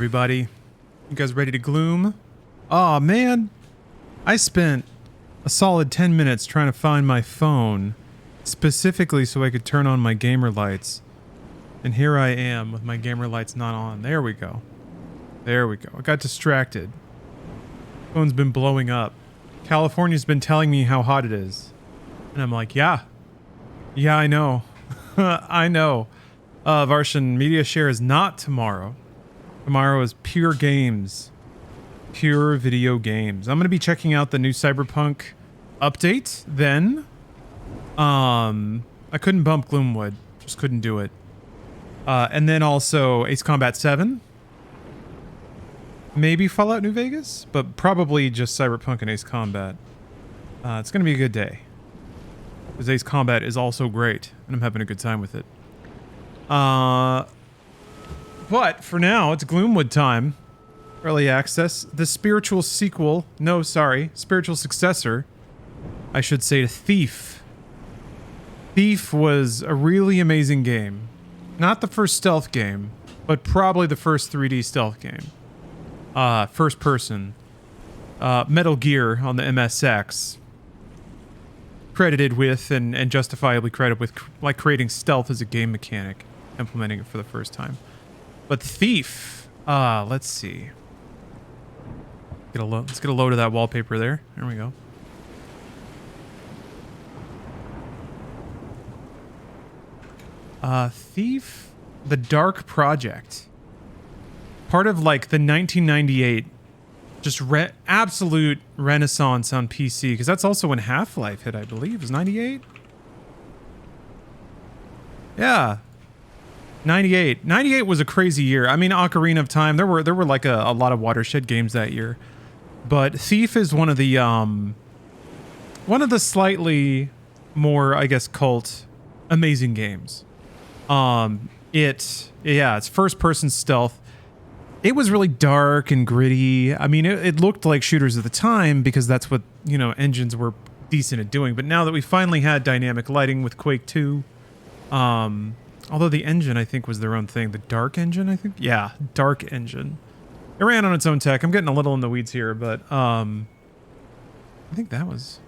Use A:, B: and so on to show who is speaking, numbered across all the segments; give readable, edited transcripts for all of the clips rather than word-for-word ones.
A: everybody. You guys ready to gloom? Aw, man. I spent a solid 10 minutes trying to find my phone, specifically so I could turn on my gamer lights. And here I am with my gamer lights not on. There we go. There we go. I got distracted. Phone's been blowing up. California's been telling me how hot it is. And I'm like, yeah. Yeah, I know. I know. Varshan, media share is not tomorrow. Tomorrow is pure games. Pure video games. I'm going to be checking out the new Cyberpunk update then. I couldn't bump Gloomwood. Just couldn't do it. And then also Ace Combat 7. Maybe Fallout New Vegas, but probably just Cyberpunk and Ace Combat. It's going to be a good day. Because Ace Combat is also great, and I'm having a good time with it. But for now, it's Gloomwood time. Early access. The spiritual sequel. No, sorry. Spiritual successor. I should say to Thief. Thief was a really amazing game. Not the first stealth game, but probably the first 3D stealth game. First person. Metal Gear on the MSX. Credited with, and justifiably credited with, like, creating stealth as a game mechanic. Implementing it for the first time. But Thief, let's see. Let's get a load of that wallpaper there. There we go. Thief, The Dark Project. Part of like the 1998, just absolute renaissance on PC, because that's also when Half-Life hit, I believe. It was 98? Yeah. 98. 98 was a crazy year. I mean, Ocarina of Time, there were like a lot of watershed games that year. But Thief is one of the slightly more, I guess, cult amazing games. It's first person stealth. It was really dark and gritty. I mean, it looked like shooters at the time because that's what, you know, engines were decent at doing. But now that we finally had dynamic lighting with Quake 2, although the engine, I think, was their own thing. The Dark engine, I think? Yeah, Dark engine. It ran on its own tech. I'm getting a little in the weeds here, but I think that was...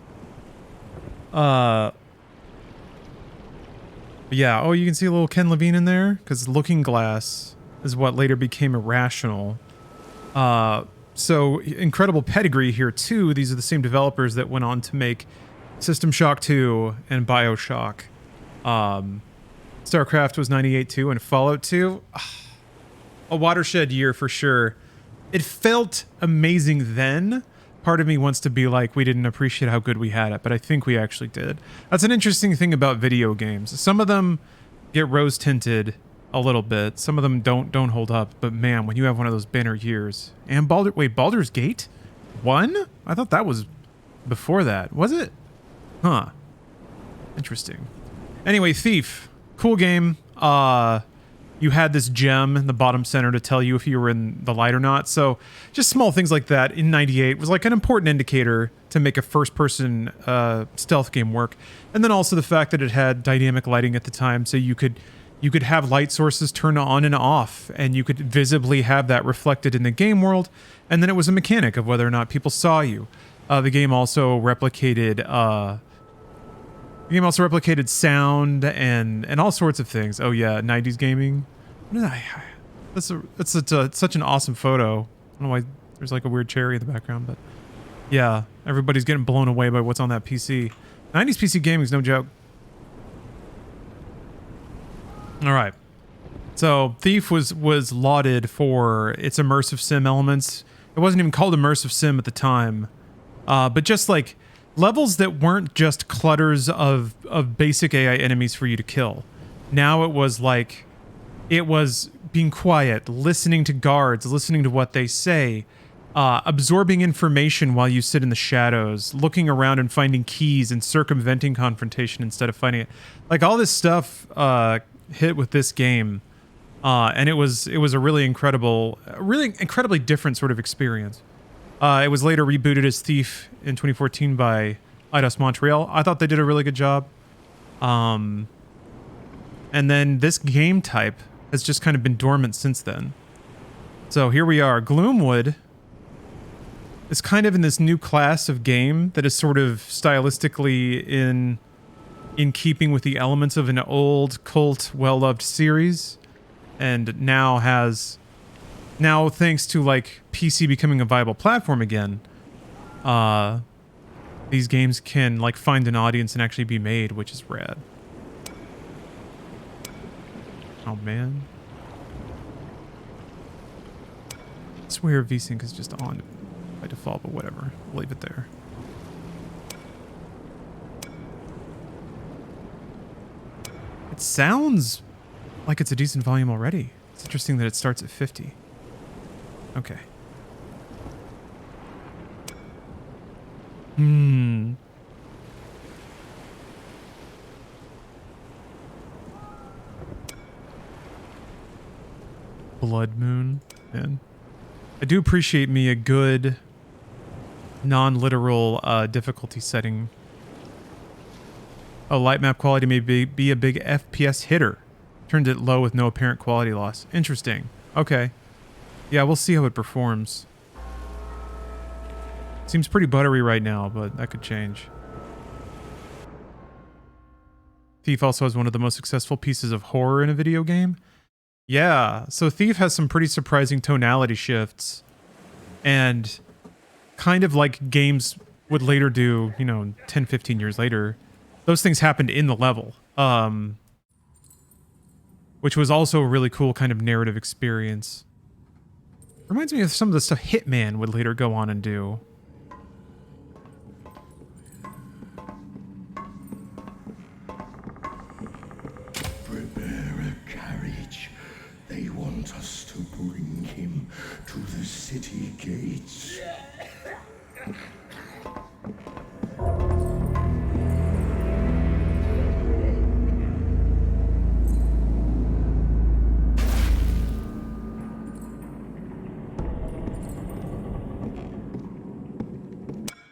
A: yeah, oh, you can see a little Ken Levine in there? Because Looking Glass is what later became Irrational. So, incredible pedigree here, too. These are the same developers that went on to make System Shock 2 and Bioshock. StarCraft was 98 too, and Fallout 2, a watershed year for sure. It felt amazing then. Part of me wants to be like, we didn't appreciate how good we had it, but I think we actually did. That's an interesting thing about video games. Some of them get rose tinted a little bit. Some of them don't hold up, but man, when you have one of those banner years. And Baldur's Gate 1? I thought that was before that. Was it? Huh. Interesting. Anyway, Thief. Cool game. You had this gem in the bottom center to tell you if you were in the light or not. So just small things like that in 98 was like an important indicator to make a first-person stealth game work. And then also the fact that it had dynamic lighting at the time, so you could have light sources turn on and off, and you could visibly have that reflected in the game world. And then it was a mechanic of whether or not people saw you. The game also replicated... The game also replicated sound and all sorts of things. Oh yeah, 90s gaming. That's such an awesome photo. I don't know why there's like a weird cherry in the background, but yeah, everybody's getting blown away by what's on that PC. 90s PC gaming is no joke. All right. So Thief was lauded for its immersive sim elements. It wasn't even called immersive sim at the time, but just like levels that weren't just clutters of basic AI enemies for you to kill. Now it was like, it was being quiet, listening to guards, listening to what they say, absorbing information while you sit in the shadows, looking around and finding keys and circumventing confrontation instead of fighting it. Like all this stuff hit with this game, and it was a really incredibly different sort of experience. It was later rebooted as Thief in 2014 by Eidos Montreal. I thought they did a really good job. And then this game type has just kind of been dormant since then. So here we are. Gloomwood is kind of in this new class of game that is sort of stylistically in keeping with the elements of an old cult well-loved series, and now thanks to like PC becoming a viable platform again, these games can like find an audience and actually be made, which is rad. Oh man. I swear VSync is just on by default, but whatever. We'll leave it there. It sounds like it's a decent volume already. It's interesting that it starts at 50. Okay. Blood Moon, man. I do appreciate me a good non-literal difficulty setting. Oh, light map quality may be a big FPS hitter. Turned it low with no apparent quality loss. Interesting. Okay. Yeah, we'll see how it performs. Seems pretty buttery right now, but that could change. Thief also has one of the most successful pieces of horror in a video game. Yeah, so Thief has some pretty surprising tonality shifts. And kind of like games would later do, you know, 10, 15 years later. Those things happened in the level. Which was also a really cool kind of narrative experience. Reminds me of some of the stuff Hitman would later go on and do.
B: Prepare a carriage. They want us to bring him to the city gates.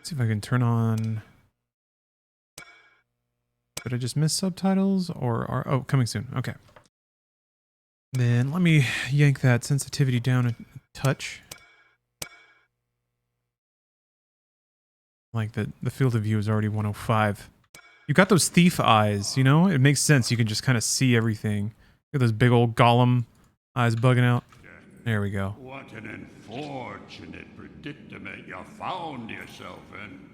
A: See if I can turn on... Did I just miss subtitles? Or are... Oh, coming soon. Okay. Then let me yank that sensitivity down a touch. Like the field of view is already 105. You got those thief eyes, you know? It makes sense. You can just kind of see everything. Look at those big old golem eyes bugging out. There we go.
C: What an unfortunate predicament you found yourself in.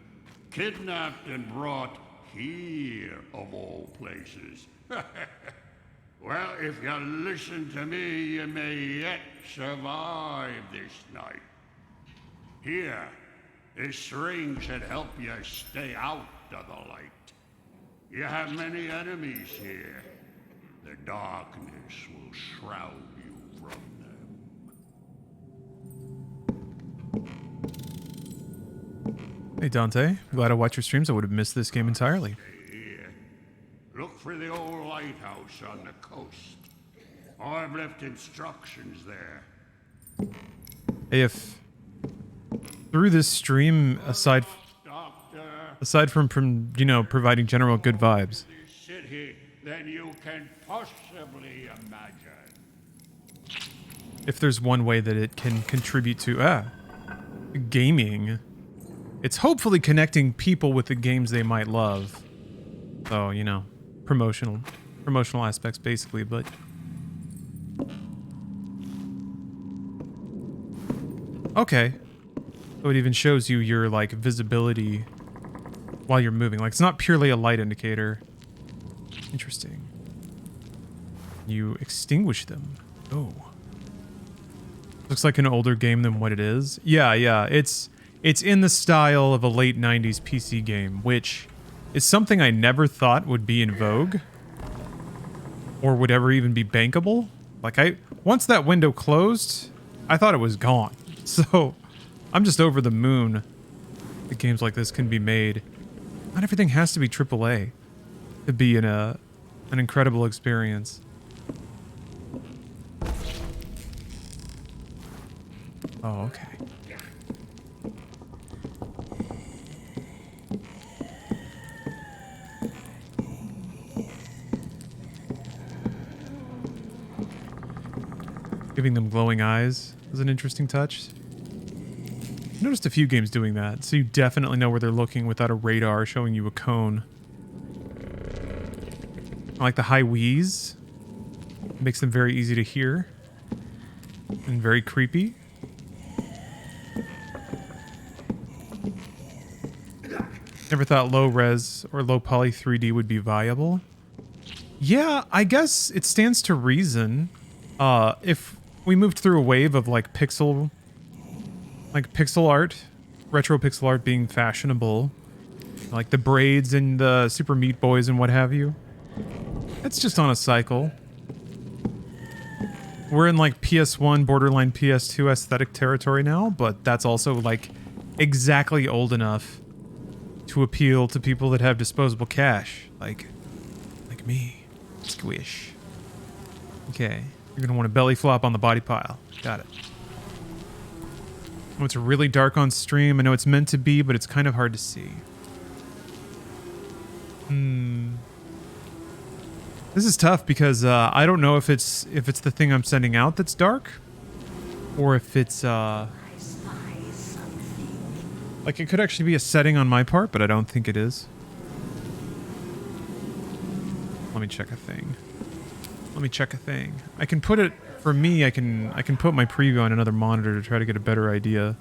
C: Kidnapped and brought here, of all places. Well, if you listen to me, you may yet survive this night. Here, this ring should help you stay out of the light. You have many enemies here. The darkness will shroud you from them.
A: Hey Dante, glad I watched your streams. I would have missed this game entirely.
C: Here. Look for the old lighthouse on the coast. I've left instructions there.
A: Hey, if through this stream, aside from you know, providing general good vibes,
C: City than you can possibly imagine.
A: if there's one way that it can contribute to gaming, it's hopefully connecting people with the games they might love. So, you know, promotional aspects basically, but okay. So it even shows you your like visibility while you're moving. Like it's not purely a light indicator. Interesting. You extinguish them. Oh. Looks like an older game than what it is. Yeah, it's in the style of a late 90s PC game, which is something I never thought would be in vogue or would ever even be bankable. Like once that window closed, I thought it was gone. So I'm just over the moon that games like this can be made. Not everything has to be AAA to be an incredible experience. Oh, okay. Giving them glowing eyes. was an interesting touch. I noticed a few games doing that, so you definitely know where they're looking without a radar showing you a cone. I like the high wheeze. It makes them very easy to hear. And very creepy. Never thought low res or low poly 3D would be viable. Yeah, I guess it stands to reason. If we moved through a wave of like pixel art, retro pixel art being fashionable, like the braids and the Super Meat Boys and what have you. It's just on a cycle. We're in like PS1, borderline PS2 aesthetic territory now, but that's also like exactly old enough to appeal to people that have disposable cash, like me. Squish. Okay, you're gonna want to belly flop on the body pile. Got it. Oh, it's really dark on stream. I know it's meant to be, but it's kind of hard to see. This is tough because I don't know if it's the thing I'm sending out that's dark, or if it's like it could actually be a setting on my part, but I don't think it is. Let me check a thing. I can put it for me. I can put my preview on another monitor to try to get a better idea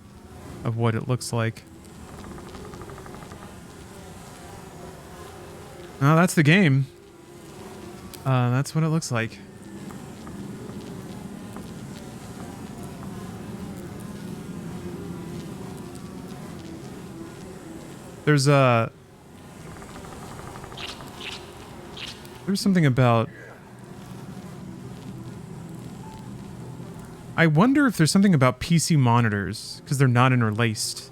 A: of what it looks like. Oh, that's the game. That's what it looks like. There's something about... I wonder if there's something about PC monitors, because they're not interlaced.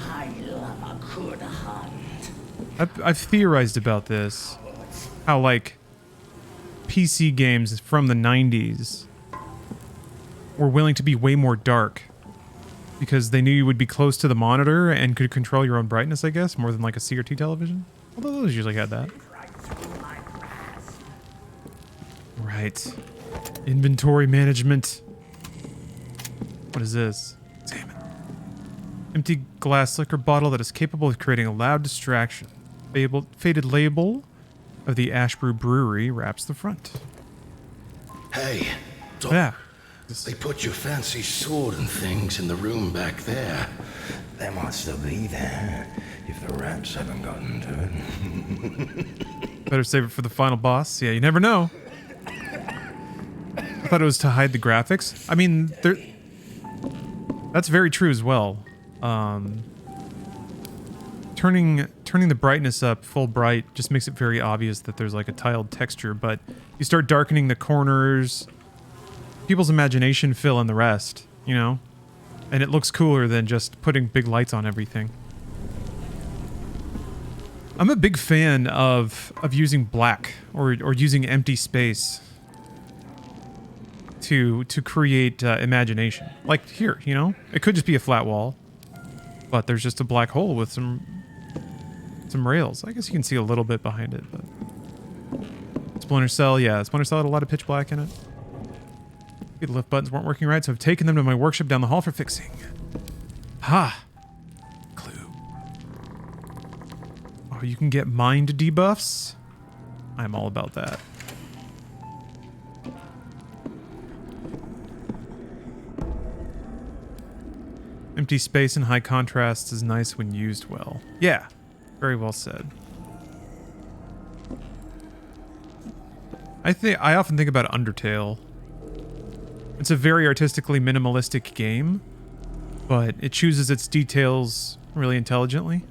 D: I love a good hunt.
A: I've theorized about this. How, like, PC games from the 90s were willing to be way more dark because they knew you would be close to the monitor and could control your own brightness, I guess, more than like a CRT television. Although those usually had that. Right. Inventory management. What is this? Examine. Empty glass liquor bottle that is capable of creating a loud distraction. Faded label of the Ashbrew Brewery wraps the front.
B: Hey, Doc,
A: Yeah.
B: they put your fancy sword and things in the room back there. They might still be there if the rats haven't gotten to it.
A: Better save it for the final boss. Yeah, you never know. I thought it was to hide the graphics. I mean, that's very true as well. Turning the brightness up full bright just makes it very obvious that there's like a tiled texture, but you start darkening the corners, people's imagination fill in the rest, you know? And it looks cooler than just putting big lights on everything. I'm a big fan of using black or using empty space to create imagination. Like here, you know? It could just be a flat wall, but there's just a black hole with some rails. I guess you can see a little bit behind it, but... Splinter Cell, yeah. Splinter Cell had a lot of pitch black in it. The lift buttons weren't working right, so I've taken them to my workshop down the hall for fixing. Ha! Clue. Oh, you can get mind debuffs? I'm all about that. Empty space and high contrast is nice when used well. Yeah, very well said. I often think about Undertale. It's a very artistically minimalistic game, but it chooses its details really intelligently.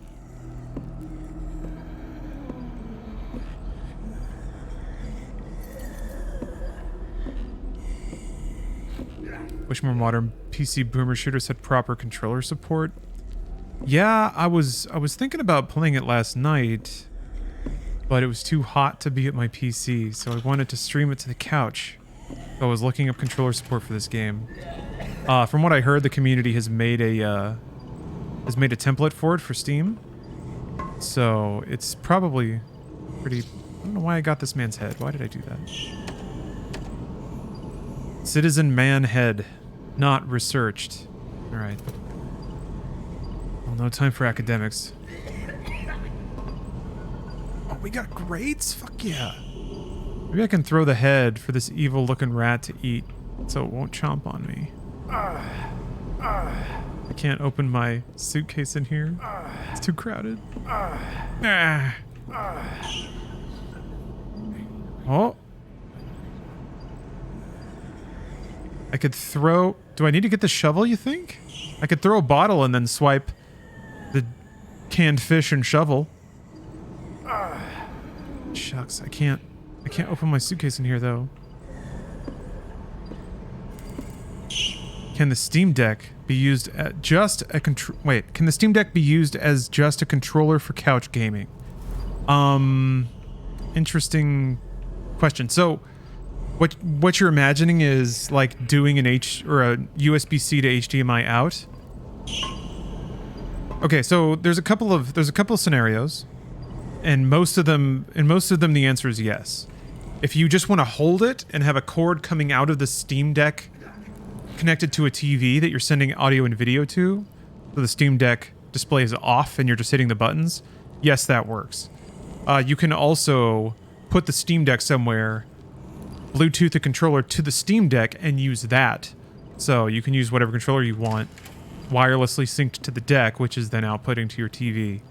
A: Wish more modern PC boomer shooters had proper controller support. Yeah, I was thinking about playing it last night, but it was too hot to be at my PC, so I wanted to stream it to the couch. So I was looking up controller support for this game. From what I heard, the community has made a template for it for Steam. So it's probably pretty... I don't know why I got this man's head. Why did I do that? Citizen Man Head. Not researched. All right. Well, no time for academics. Oh, we got grades? Fuck yeah. Maybe I can throw the head for this evil-looking rat to eat so it won't chomp on me. I can't open my suitcase in here. It's too crowded. Oh. I could throw... Do I need to get the shovel, you think? I could throw a bottle and then swipe the canned fish and shovel. Shucks, I can't open my suitcase in here, though. Can the Steam Deck be used as just a Can the Steam Deck be used as just a controller for couch gaming? Interesting question. So, what you're imagining is like doing an a USB-C to HDMI out. Okay, so there's a couple of scenarios, and most of them the answer is yes. If you just want to hold it and have a cord coming out of the Steam Deck connected to a TV that you're sending audio and video to, so the Steam Deck display is off and you're just hitting the buttons, yes, that works. You can also put the Steam Deck somewhere, Bluetooth the controller to the Steam Deck, and use that. So you can use whatever controller you want, wirelessly synced to the deck, which is then outputting to your TV.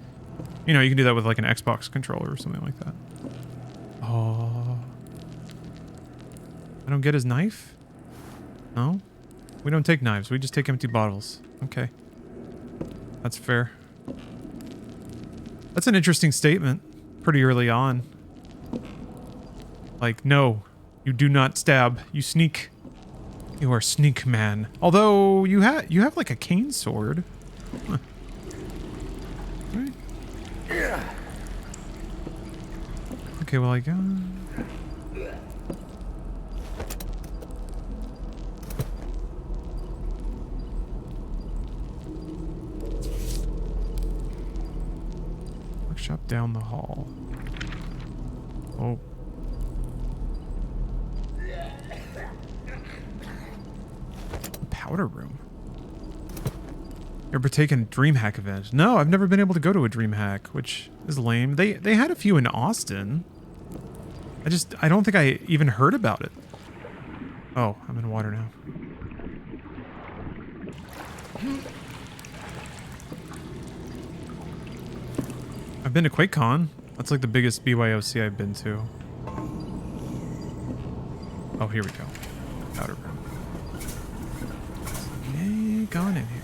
A: You know, you can do that with like an Xbox controller or something like that. Oh. I don't get his knife? No? We don't take knives. We just take empty bottles. Okay. That's fair. That's an interesting statement. Pretty early on. Like, no. You do not stab. You sneak. You are sneak man. Although, you have like a cane sword. Huh. Right. Okay, well I got... Workshop down the hall. Oh. Powder room. You ever taken a DreamHack event? No, I've never been able to go to a DreamHack, which is lame. They had a few in Austin. I don't think I even heard about it. Oh, I'm in water now. I've been to QuakeCon. That's like the biggest BYOC I've been to. Oh, here we go. Powder room. Yay, gone in here.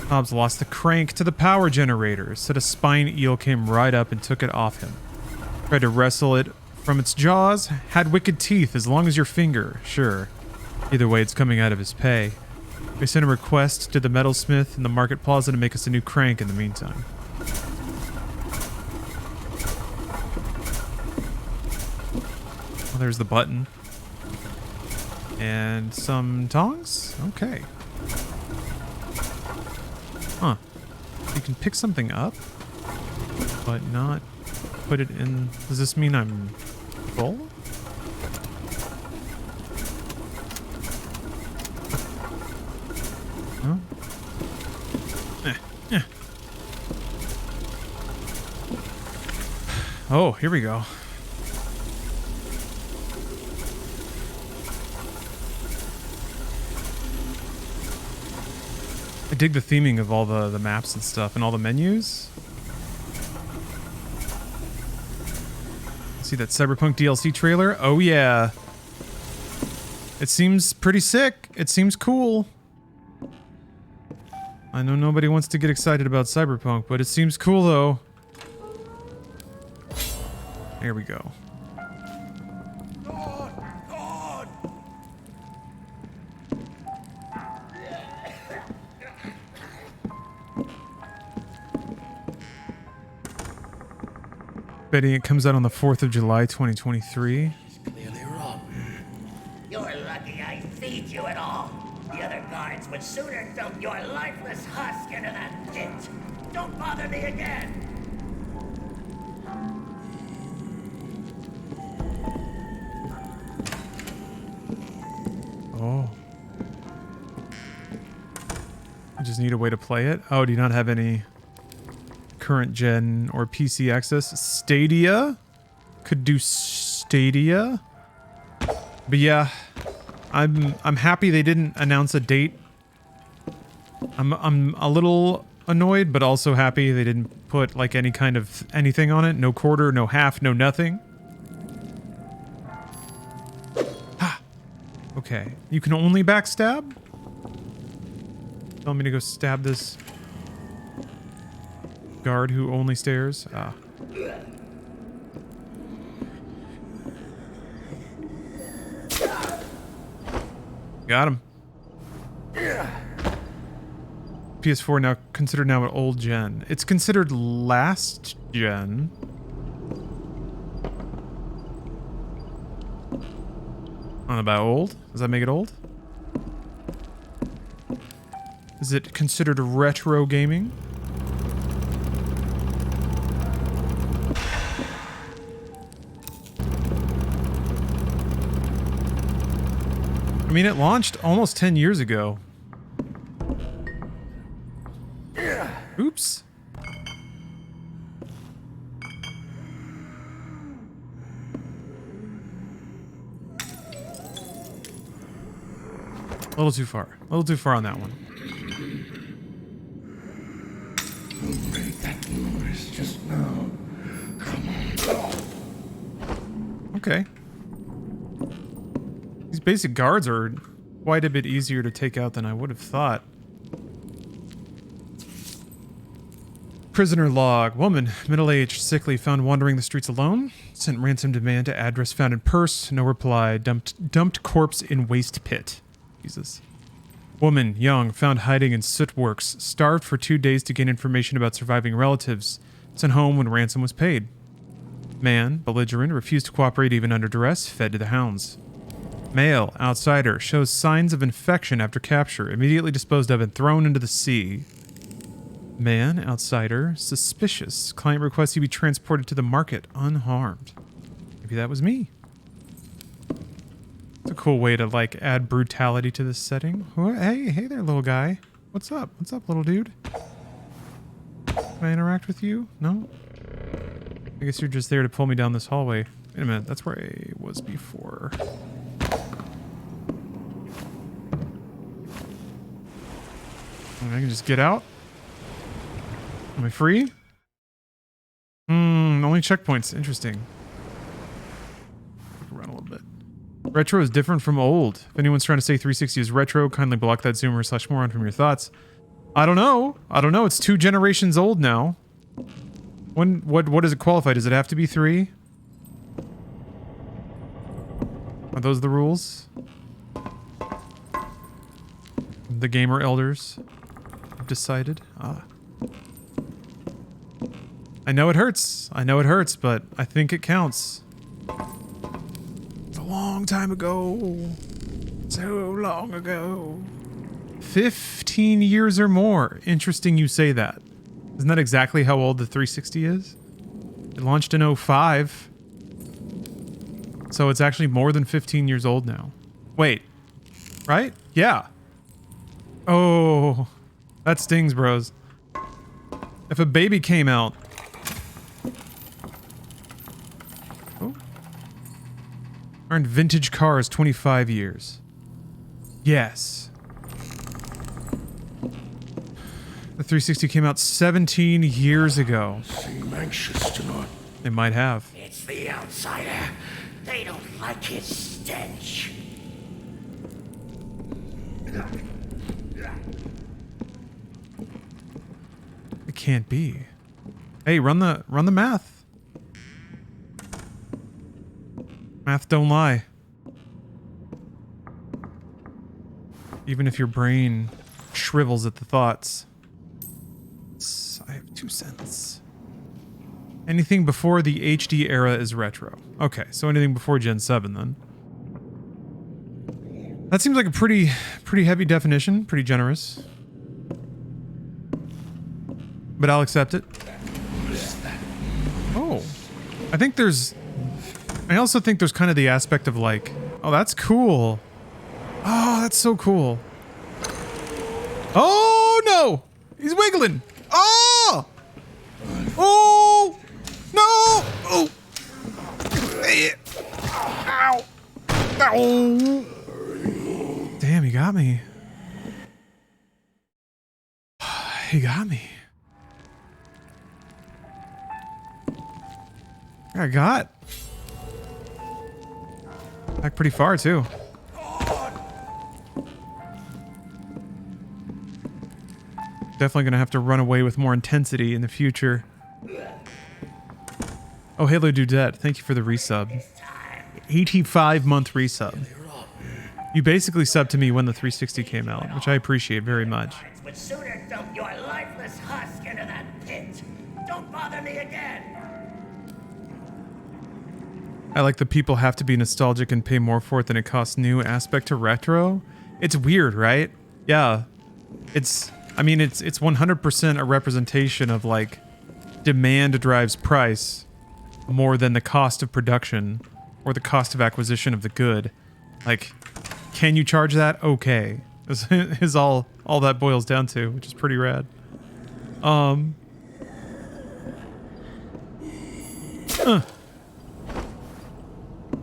A: Hobbs lost the crank to the power generator, said a spine eel came right up and took it off him. Tried to wrestle it from its jaws, had wicked teeth as long as your finger, sure. Either way, it's coming out of his pay. We sent a request to the metalsmith in the market plaza to make us a new crank in the meantime. Well, there's the button. And some tongs? Okay. Huh. You can pick something up, but not put it in... Does this mean I'm full? Huh? Oh, here we go. I dig the theming of all the maps and stuff and all the menus. See that Cyberpunk DLC trailer? Oh yeah. It seems pretty sick. It seems cool. I know nobody wants to get excited about Cyberpunk, but it seems cool though. There we go. Betting it comes out on the 4th of July, 2023.
B: Clearly rotten.
D: You're lucky I feed you at all. The other guards would sooner dump your lifeless husk into that pit. Don't bother me again.
A: users need a way to play it. Oh, do you not have any current gen or PC access? Stadia? Could do Stadia. But yeah, I'm happy they didn't announce a date. I'm a little annoyed, but also happy they didn't put like any kind of anything on it. No quarter, no half, no nothing. Ah. Okay. You can only backstab? Tell me to go stab this guard who only stares. Ah. Got him. PS4 now considered now an old gen. It's considered last gen. I don't know about old. Does that make it old? Is it considered retro gaming? I mean, it launched almost 10 years ago. Oops. A little too far. A little too far on that one.
B: Who made that noise just now? Come on.
A: Okay. These basic guards are quite a bit easier to take out than I would have thought. Prisoner log. Woman, middle-aged, sickly, found wandering the streets alone. Sent ransom demand to address found in purse. No reply. Dumped corpse in waste pit. Jesus. Woman, young, found hiding in soot works. Starved for 2 days to gain information about surviving relatives. Sent home when ransom was paid. Man, belligerent, refused to cooperate even under duress. Fed to the hounds. Male, outsider, shows signs of infection after capture. Immediately disposed of and thrown into the sea. Man, outsider, suspicious. Client requests he be transported to the market unharmed. Maybe that was me. It's a cool way to, like, add brutality to this setting. Hey there, little guy. What's up? What's up, little dude? Can I interact with you? No? I guess you're just there to pull me down this hallway. Wait a minute, that's where I was before. I can just get out? Am I free? Only checkpoints. Interesting. Around a little bit. Retro is different from old. If anyone's trying to say 360 is retro, kindly block that zoomer / moron from your thoughts. I don't know. It's 2 generations old now. What does it qualify? Does it have to be 3? Are those the rules? The gamer elders have decided. Ah. I know it hurts, but I think it counts. It's a long time ago. So long ago. 15 years or more. Interesting you say that. Isn't that exactly how old the 360 is? It launched in 05. So it's actually more than 15 years old now. Wait. Right? Yeah. Oh. That stings, bros. If a baby came out... Earned vintage cars 25 years. Yes. The 360 came out 17 years ago.
B: Seem anxious tonight.
A: They might have.
D: It's the outsider. They don't like his stench.
A: It can't be. Hey, run the math. Math don't lie. Even if your brain shrivels at the thoughts. I have 2 cents. Anything before the HD era is retro. Okay, so anything before Gen 7 then. That seems like a pretty heavy definition, pretty generous. But I'll accept it. Oh. I also think there's kind of the aspect of like, oh, that's cool. Oh, that's so cool. Oh, no! He's wiggling. Oh! Oh! No! Oh! Ow! Ow! Damn, he got me. He got me. I got back pretty far too. Definitely gonna have to run away with more intensity in the future. Oh, Halo Dudette, thank you for the resub. 85-month resub. You basically subbed to me when the 360 came out, which I appreciate very much.
D: Would sooner dump your lifeless husk into that pit. Don't bother me again.
A: I like the people have to be nostalgic and pay more for it than it costs new aspect to retro. It's weird, right? Yeah. I mean, it's 100% a representation of like demand drives price more than the cost of production or the cost of acquisition of the good. Like, can you charge that? Okay. Is all that boils down to, which is pretty rad.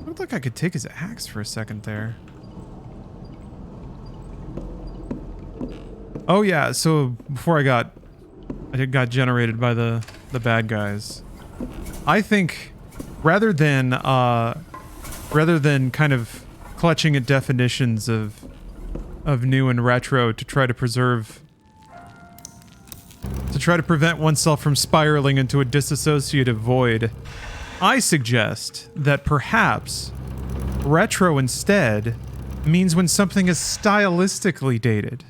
A: Looked like I could take his axe for a second there. Oh yeah, so before I got generated by the bad guys, I think rather than kind of clutching at definitions of new and retro to try to prevent oneself from spiraling into a disassociative void, I suggest that perhaps retro instead means when something is stylistically dated.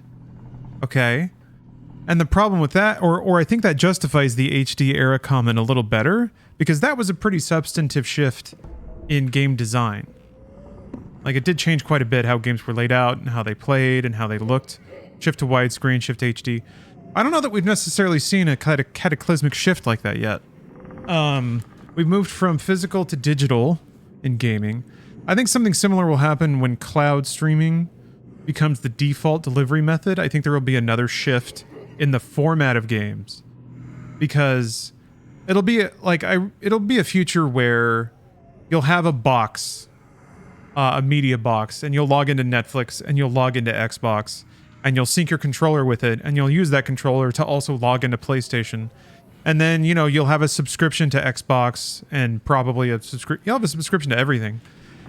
A: Okay? And the problem with that, or I think that justifies the HD era comment a little better, because that was a pretty substantive shift in game design. Like, it did change quite a bit how games were laid out and how they played and how they looked. Shift to widescreen, shift to HD. I don't know that we've necessarily seen a kind of cataclysmic shift like that yet. We've moved from physical to digital in gaming. I think something similar will happen when cloud streaming becomes the default delivery method. I think there will be another shift in the format of games, because it'll be a future where you'll have a box, a media box, and you'll log into Netflix and you'll log into Xbox and you'll sync your controller with it and you'll use that controller to also log into PlayStation. And then, you know, you'll have a subscription to Xbox and probably you'll have a subscription to everything.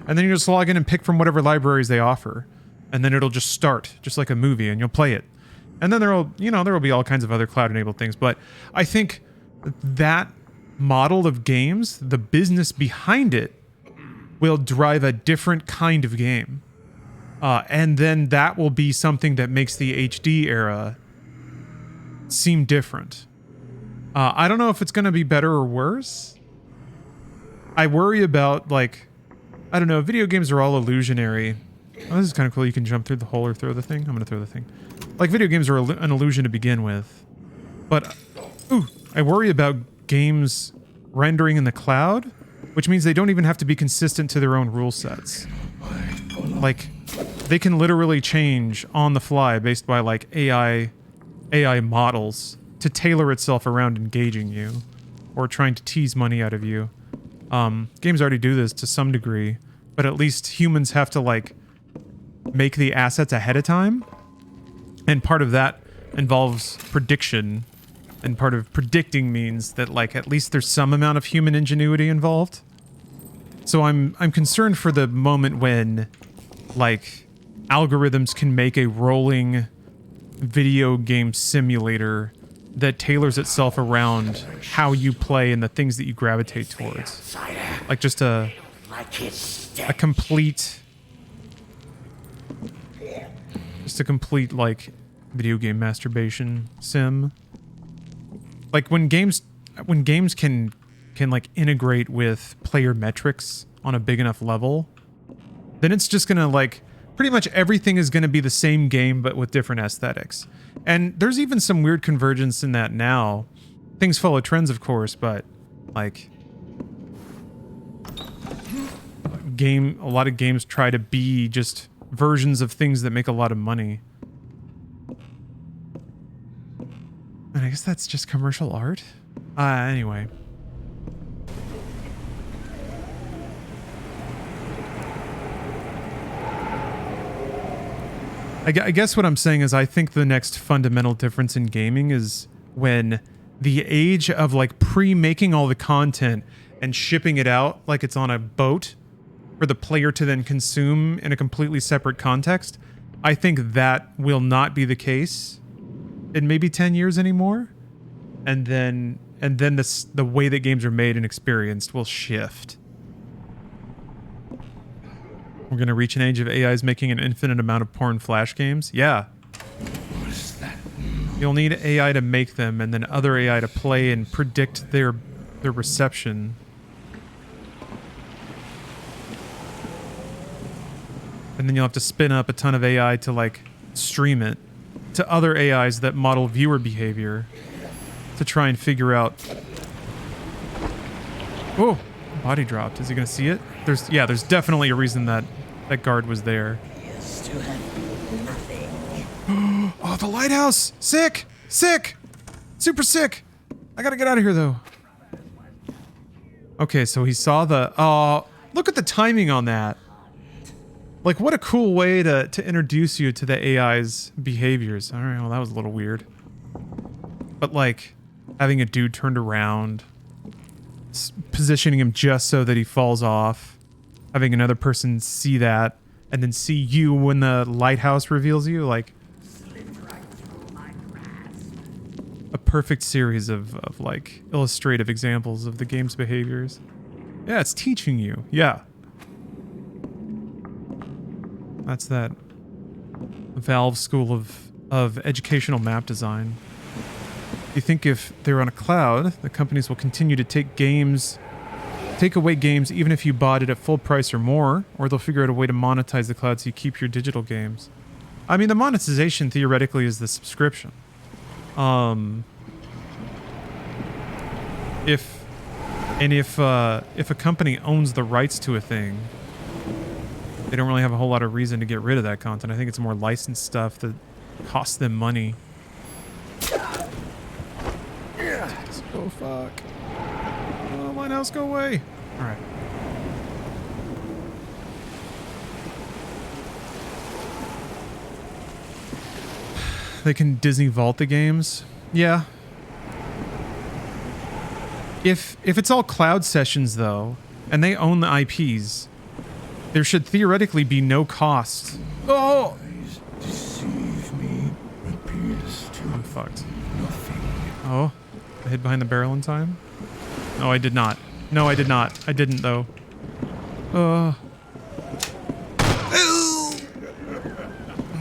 A: And then you just log in and pick from whatever libraries they offer. And then it'll just start, just like a movie, and you'll play it. And then there will be all kinds of other cloud-enabled things. But I think that model of games, the business behind it, will drive a different kind of game. And then that will be something that makes the HD era seem different. I don't know if it's going to be better or worse. I worry about, like, I don't know, video games are all illusionary. Oh, this is kind of cool. You can jump through the hole or throw the thing. I'm going to throw the thing. Like, video games are an illusion to begin with. But, I worry about games rendering in the cloud, which means they don't even have to be consistent to their own rule sets. Like, they can literally change on the fly based by, like, AI models to tailor itself around engaging you or trying to tease money out of you. Games already do this to some degree, but at least humans have to, like, make the assets ahead of time. And part of that involves prediction. And part of predicting means that, like, at least there's some amount of human ingenuity involved. So I'm concerned for the moment when, like, algorithms can make a rolling video game simulator that tailors itself around how you play and the things that you gravitate towards. Like, just a complete, like, video game masturbation sim. Like, when games can like integrate with player metrics on a big enough level, then it's just gonna, like, pretty much everything is gonna be the same game but with different aesthetics. And there's even some weird convergence in that now. Things follow trends, of course, but, like, a lot of games try to be just versions of things that make a lot of money. I guess that's just commercial art. Anyway. I guess what I'm saying is I think the next fundamental difference in gaming is when the age of like pre-making all the content and shipping it out like it's on a boat for the player to then consume in a completely separate context, I think that will not be the case in maybe 10 years anymore. And then the way that games are made and experienced will shift. We're going to reach an age of AIs making an infinite amount of porn flash games? Yeah.
B: What is that?
A: You'll need AI to make them and then other AI to play and predict their reception. And then you'll have to spin up a ton of AI to like stream it to other AIs that model viewer behavior to try and figure out. Oh, body dropped. Is he going to see it? There's definitely a reason that guard was there.
D: Used to have nothing.
A: Oh, the lighthouse! Sick! Sick! Super sick! I gotta get out of here, though. Okay, so he saw the... Oh, look at the timing on that. Like, what a cool way to introduce you to the AI's behaviors. Alright, well, that was a little weird. But, like, having a dude turned around, positioning him just so that he falls off, having another person see that, and then see you when the lighthouse reveals you, like... a perfect series of like, illustrative examples of the game's behaviors. Yeah, it's teaching you. Yeah. That's that Valve school of educational map design. You think if they're on a cloud, the companies will continue to take away games even if you bought it at full price or more, or they'll figure out a way to monetize the cloud so you keep your digital games. I mean, the monetization theoretically is the subscription. If a company owns the rights to a thing, they don't really have a whole lot of reason to get rid of that content. I think it's more licensed stuff that costs them money. Oh fuck. Oh, Lighthouse, go away. Alright. They can Disney vault the games. Yeah. If it's all cloud sessions though, and they own the IPs, there should theoretically be no cost. Oh!
B: Deceive me, appears to
A: I'm fucked.
B: nothing.
A: Oh, I hid behind the barrel in time? No, I did not. No, I did not. I didn't though.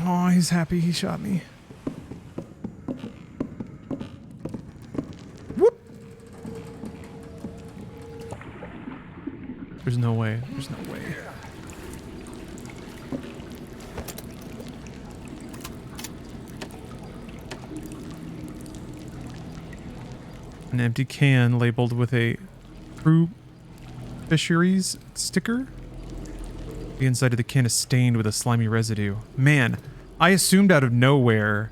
A: Oh, he's happy he shot me. Whoop! There's no way. There's no way. An empty can labeled with a True Fisheries sticker. The inside of the can is stained with a slimy residue. Man, I assumed out of nowhere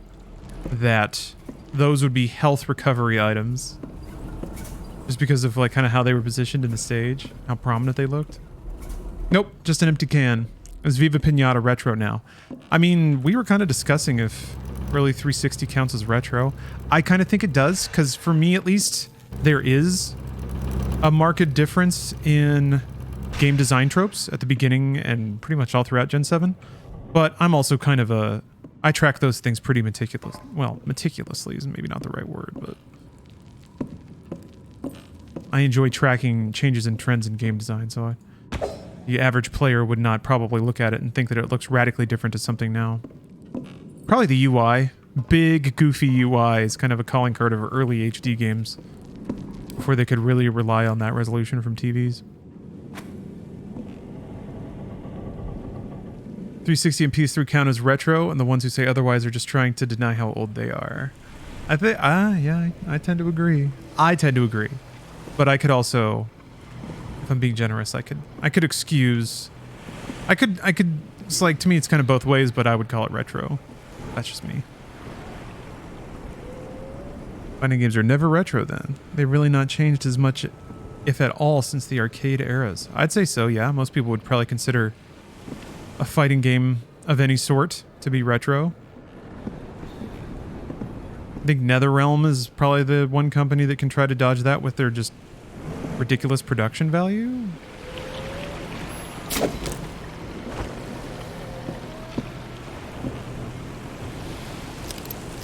A: that those would be health recovery items. Just because of like kind of how they were positioned in the stage, how prominent they looked. Nope, just an empty can. It's Viva Pinata retro now. I mean, we were kind of discussing if early 360 counts as retro. I kind of think it does, because for me at least, there is a marked difference in game design tropes at the beginning and pretty much all throughout Gen 7. But I'm also kind of I track those things pretty meticulously is maybe not the right word, but I enjoy tracking changes in trends in game design, so the average player would not probably look at it and think that it looks radically different to something now. Probably the UI. Big, goofy UI is kind of a calling card of early HD games before they could really rely on that resolution from TVs. 360 and PS3 count as retro, and the ones who say otherwise are just trying to deny how old they are. I think, yeah, I tend to agree. But I could also, if I'm being generous, I could excuse, it's like, to me it's kind of both ways, but I would call it retro. That's just me. Fighting games are never retro then. They've really not changed as much, if at all, since the arcade eras. I'd say so, yeah. Most people would probably consider a fighting game of any sort to be retro. I think NetherRealm is probably the one company that can try to dodge that with their just ridiculous production value.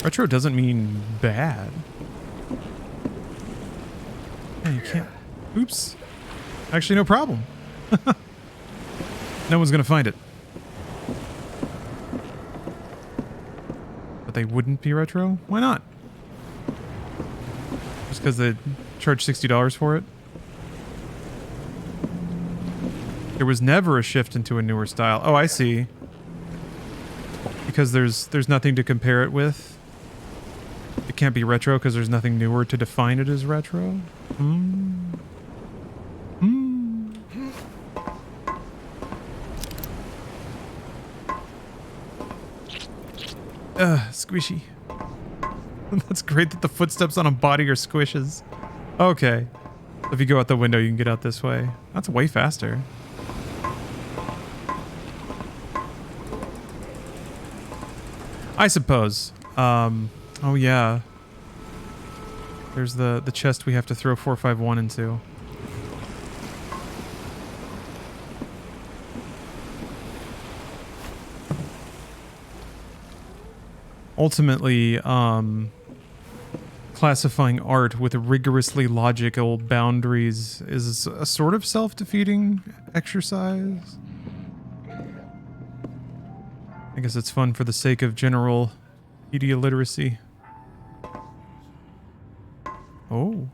A: Retro doesn't mean bad. Yeah, you can't. Oops. Actually, no problem. No one's gonna find it. But they wouldn't be retro? Why not? Just because they charge $60 for it? There was never a shift into a newer style. Oh, I see. Because there's nothing to compare it with. It can't be retro because there's nothing newer to define it as retro. Squishy. That's great that the footsteps on a body are squishes. Okay. If you go out the window, you can get out this way. That's way faster. I suppose. Oh yeah. There's the chest we have to throw 451 into. Ultimately, classifying art with rigorously logical boundaries is a sort of self-defeating exercise. I guess it's fun for the sake of general media literacy. Oh.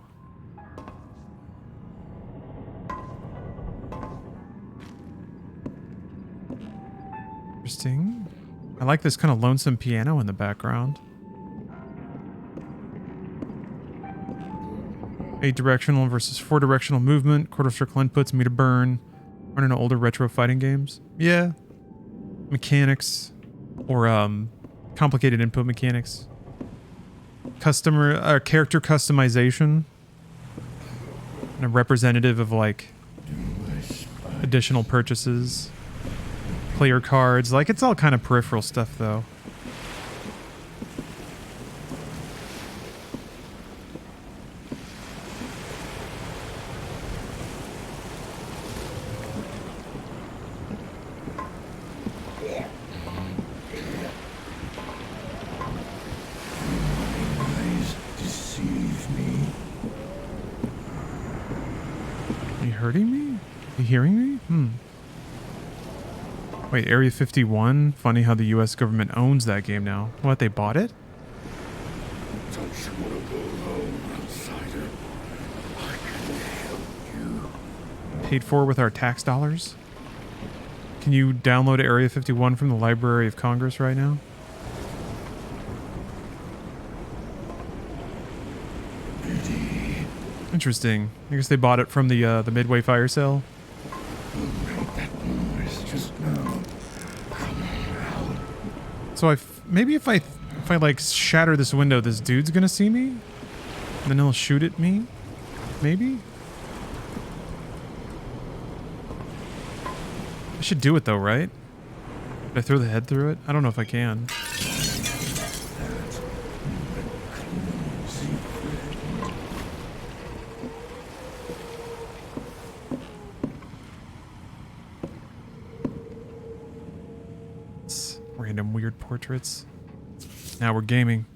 A: Interesting. I like this kind of lonesome piano in the background. 8-directional versus 4-directional movement, quarter circle inputs, meter burn. Running older retro fighting games. Yeah. Mechanics. Or complicated input mechanics. Character customization. And a representative of like additional purchases. Player cards. Like, it's all kind of peripheral stuff, though.
B: Deceive me.
A: Are you hurting me? Are you hearing me? Wait, Area 51? Funny how the US government owns that game now. What, they bought it?
B: Don't you want to go alone, outsider? I can help you.
A: Paid for with our tax dollars? Can you download Area 51 from the Library of Congress right now? Interesting. I guess they bought it from the Midway fire sale. So maybe if I like shatter this window, this dude's gonna see me, and then he'll shoot at me. Maybe. I should do it though, right? Did I throw the head through it? I don't know if I can. Random weird portraits. Now we're gaming.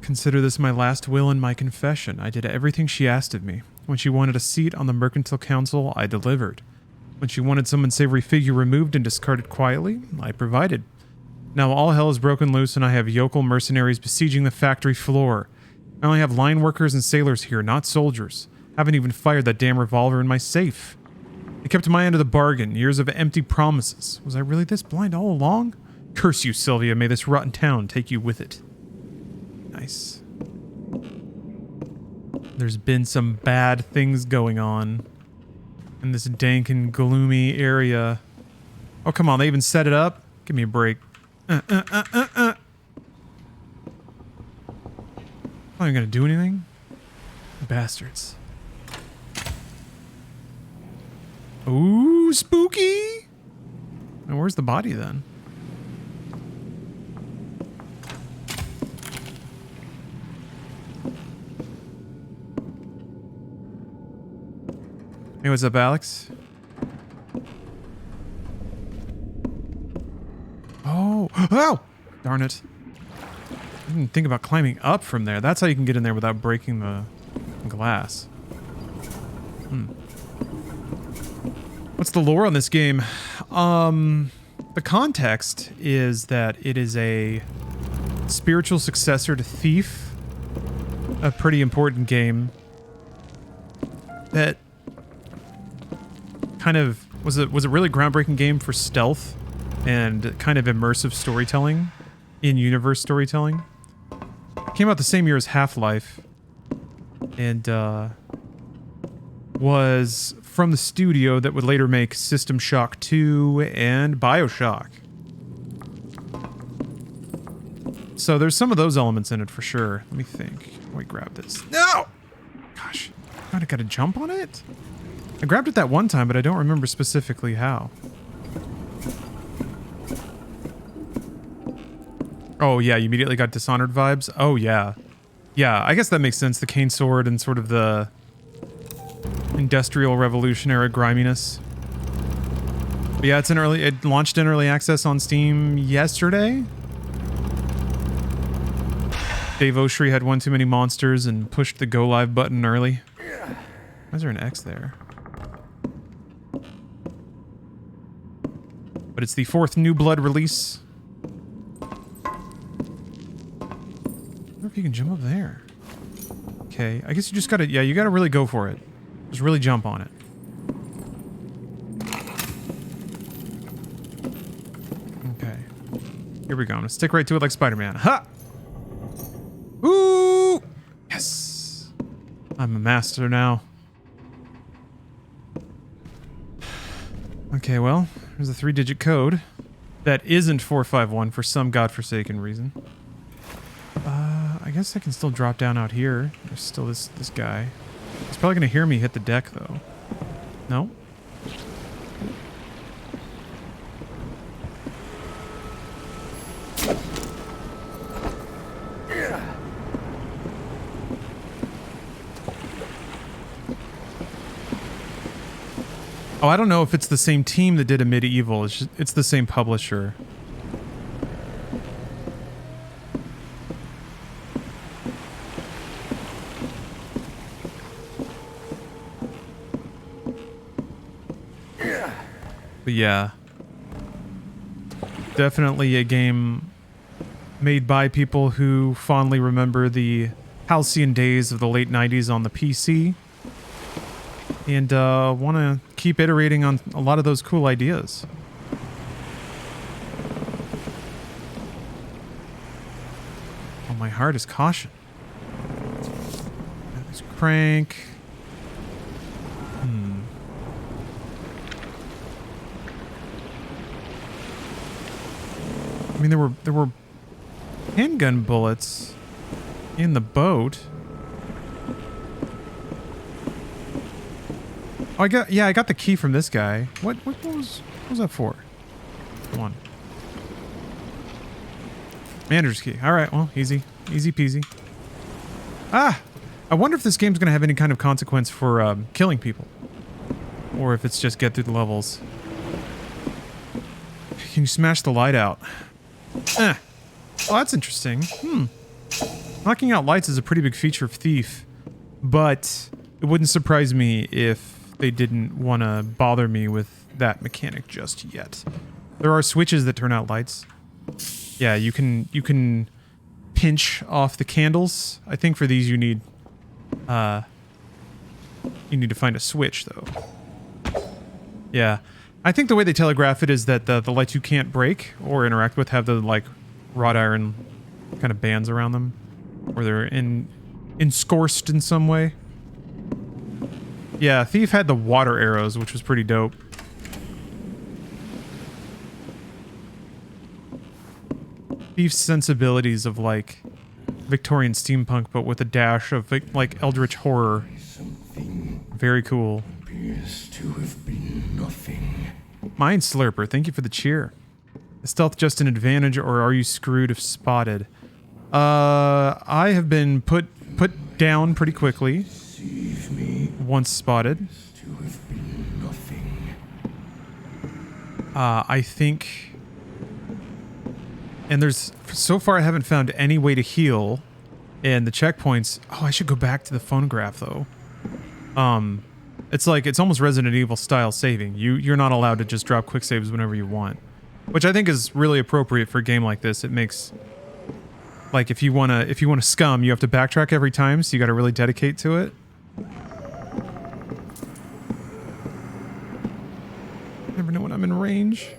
A: Consider this my last will and my confession. I did everything she asked of me. When she wanted a seat on the Mercantile Council, I delivered. When she wanted some unsavory figure removed and discarded quietly, I provided. Now all hell is broken loose and I have yokel mercenaries besieging the factory floor. I only have line workers and sailors here, not soldiers. Haven't even fired that damn revolver in my safe. I kept my end of the bargain, years of empty promises. Was I really this blind all along? Curse you, Sylvia. May this rotten town take you with it. Nice. There's been some bad things going on in this dank and gloomy area. Oh, come on. They even set it up? Give me a break. Not even gonna do anything? Bastards. Ooh, spooky! And where's the body then? Hey, what's up, Alex? Oh, oh! Darn it. I didn't think about climbing up from there. That's how you can get in there without breaking the glass. What's the lore on this game? The context is that it is a spiritual successor to Thief. A pretty important game that kind of was a really groundbreaking game for stealth and kind of immersive storytelling, in-universe storytelling. Came out the same year as Half-Life, and was from the studio that would later make System Shock 2 and BioShock. So there's some of those elements in it for sure. Let me think. Let me grab this. No! Gosh, I gotta jump on it? I grabbed it that one time, but I don't remember specifically how. Oh yeah, you immediately got Dishonored vibes? Oh yeah. Yeah, I guess that makes sense. The cane sword and sort of the Industrial Revolution era griminess. But yeah, it launched in early access on Steam yesterday. Dave Oshry had one too many monsters and pushed the go live button early. Why is there an X there? But it's the 4th New Blood release. I wonder if you can jump up there. Okay, I guess you just gotta, yeah, you gotta really go for it. Just really jump on it. Okay. Here we go. I'm gonna stick right to it like Spider-Man. Ha! Ooh! Yes! I'm a master now. Okay, well, there's a 3-digit code that isn't 451 for some godforsaken reason. I guess I can still drop down out here. There's still this guy. He's probably gonna hear me hit the deck, though. No? Oh, I don't know if it's the same team that did a Medieval. It's the same publisher. But yeah. Definitely a game made by people who fondly remember the halcyon days of the late 90s on the PC. And want to keep iterating on a lot of those cool ideas. Oh, my heart is caution. Let's crank. I mean, there were handgun bullets in the boat. Oh, I got the key from this guy. What was that for? Come on. Manager's key. All right, well, easy peasy. Ah, I wonder if this game's gonna have any kind of consequence for killing people, or if it's just get through the levels. Can you smash the light out? Oh, that's interesting. Knocking out lights is a pretty big feature of Thief, but it wouldn't surprise me if they didn't want to bother me with that mechanic just yet. There are switches that turn out lights. Yeah, you can pinch off the candles. I think for these you need to find a switch though. Yeah. I think the way they telegraph it is that the lights you can't break or interact with have the like wrought iron kind of bands around them, or they're enscorsed in some way. Yeah, Thief had the water arrows, which was pretty dope. Thief's sensibilities of like Victorian steampunk, but with a dash of like eldritch horror.
B: Something
A: Very cool.
B: appears to have been nothing.
A: Mind Slurper, thank you for the cheer. Is stealth just an advantage, or are you screwed if spotted? I have been put down pretty quickly.
B: Deceive me
A: Once spotted.
B: to have been nothing.
A: I think... And there's... So far I haven't found any way to heal. And the checkpoints... Oh, I should go back to the phonograph, though. It's like... It's almost Resident Evil style saving. You're not allowed to just drop quick saves whenever you want. Which I think is really appropriate for a game like this. It makes... Like, if you wanna scum, you have to backtrack every time, so you gotta really dedicate to it. Never know when I'm in range.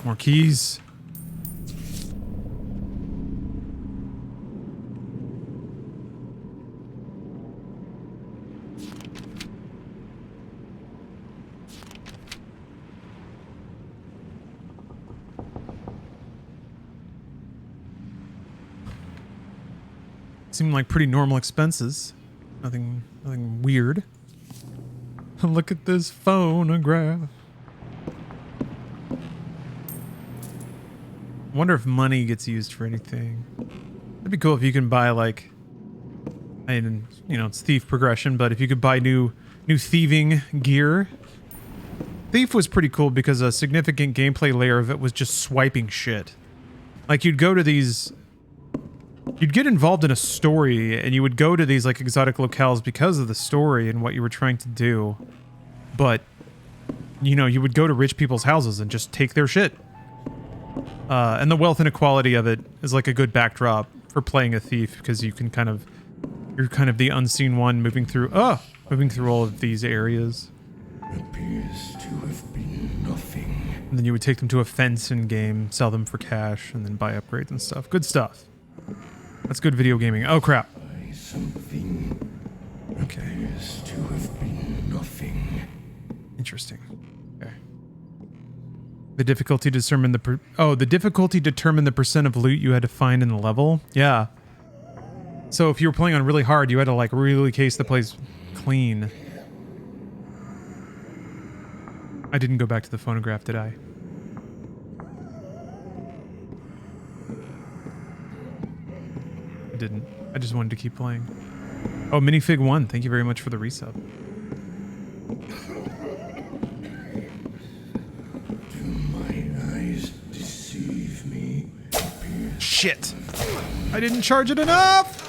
A: More keys. Seem like pretty normal expenses. Nothing weird. Look at this phonograph. Wonder if money gets used for anything. It'd be cool if you can buy like, you know, it's thief progression, but if you could buy new thieving gear. Thief was pretty cool because a significant gameplay layer of it was just swiping shit. Like you'd go to these... You'd get involved in a story, and you would go to these, like, exotic locales because of the story and what you were trying to do. But, you know, you would go to rich people's houses and just take their shit. And the wealth inequality of it is, like, a good backdrop for playing a thief, because you can kind of... You're kind of the unseen one moving through all of these areas.
B: Appears to have been nothing.
A: And then you would take them to a fence in game, sell them for cash, and then buy upgrades and stuff. Good stuff. That's good video gaming. Oh, crap.
B: Something
A: Okay.
B: appears to have been nothing.
A: Interesting. Okay. The difficulty determined the difficulty determined the percent of loot you had to find in the level? Yeah. So if you were playing on really hard, you had to, like, really case the place clean. I didn't go back to the phonograph, did I? I didn't. I just wanted to keep playing. Oh, Minifig1, thank you very much for the resub.
B: Do my eyes deceive me?
A: Shit! I didn't charge it enough!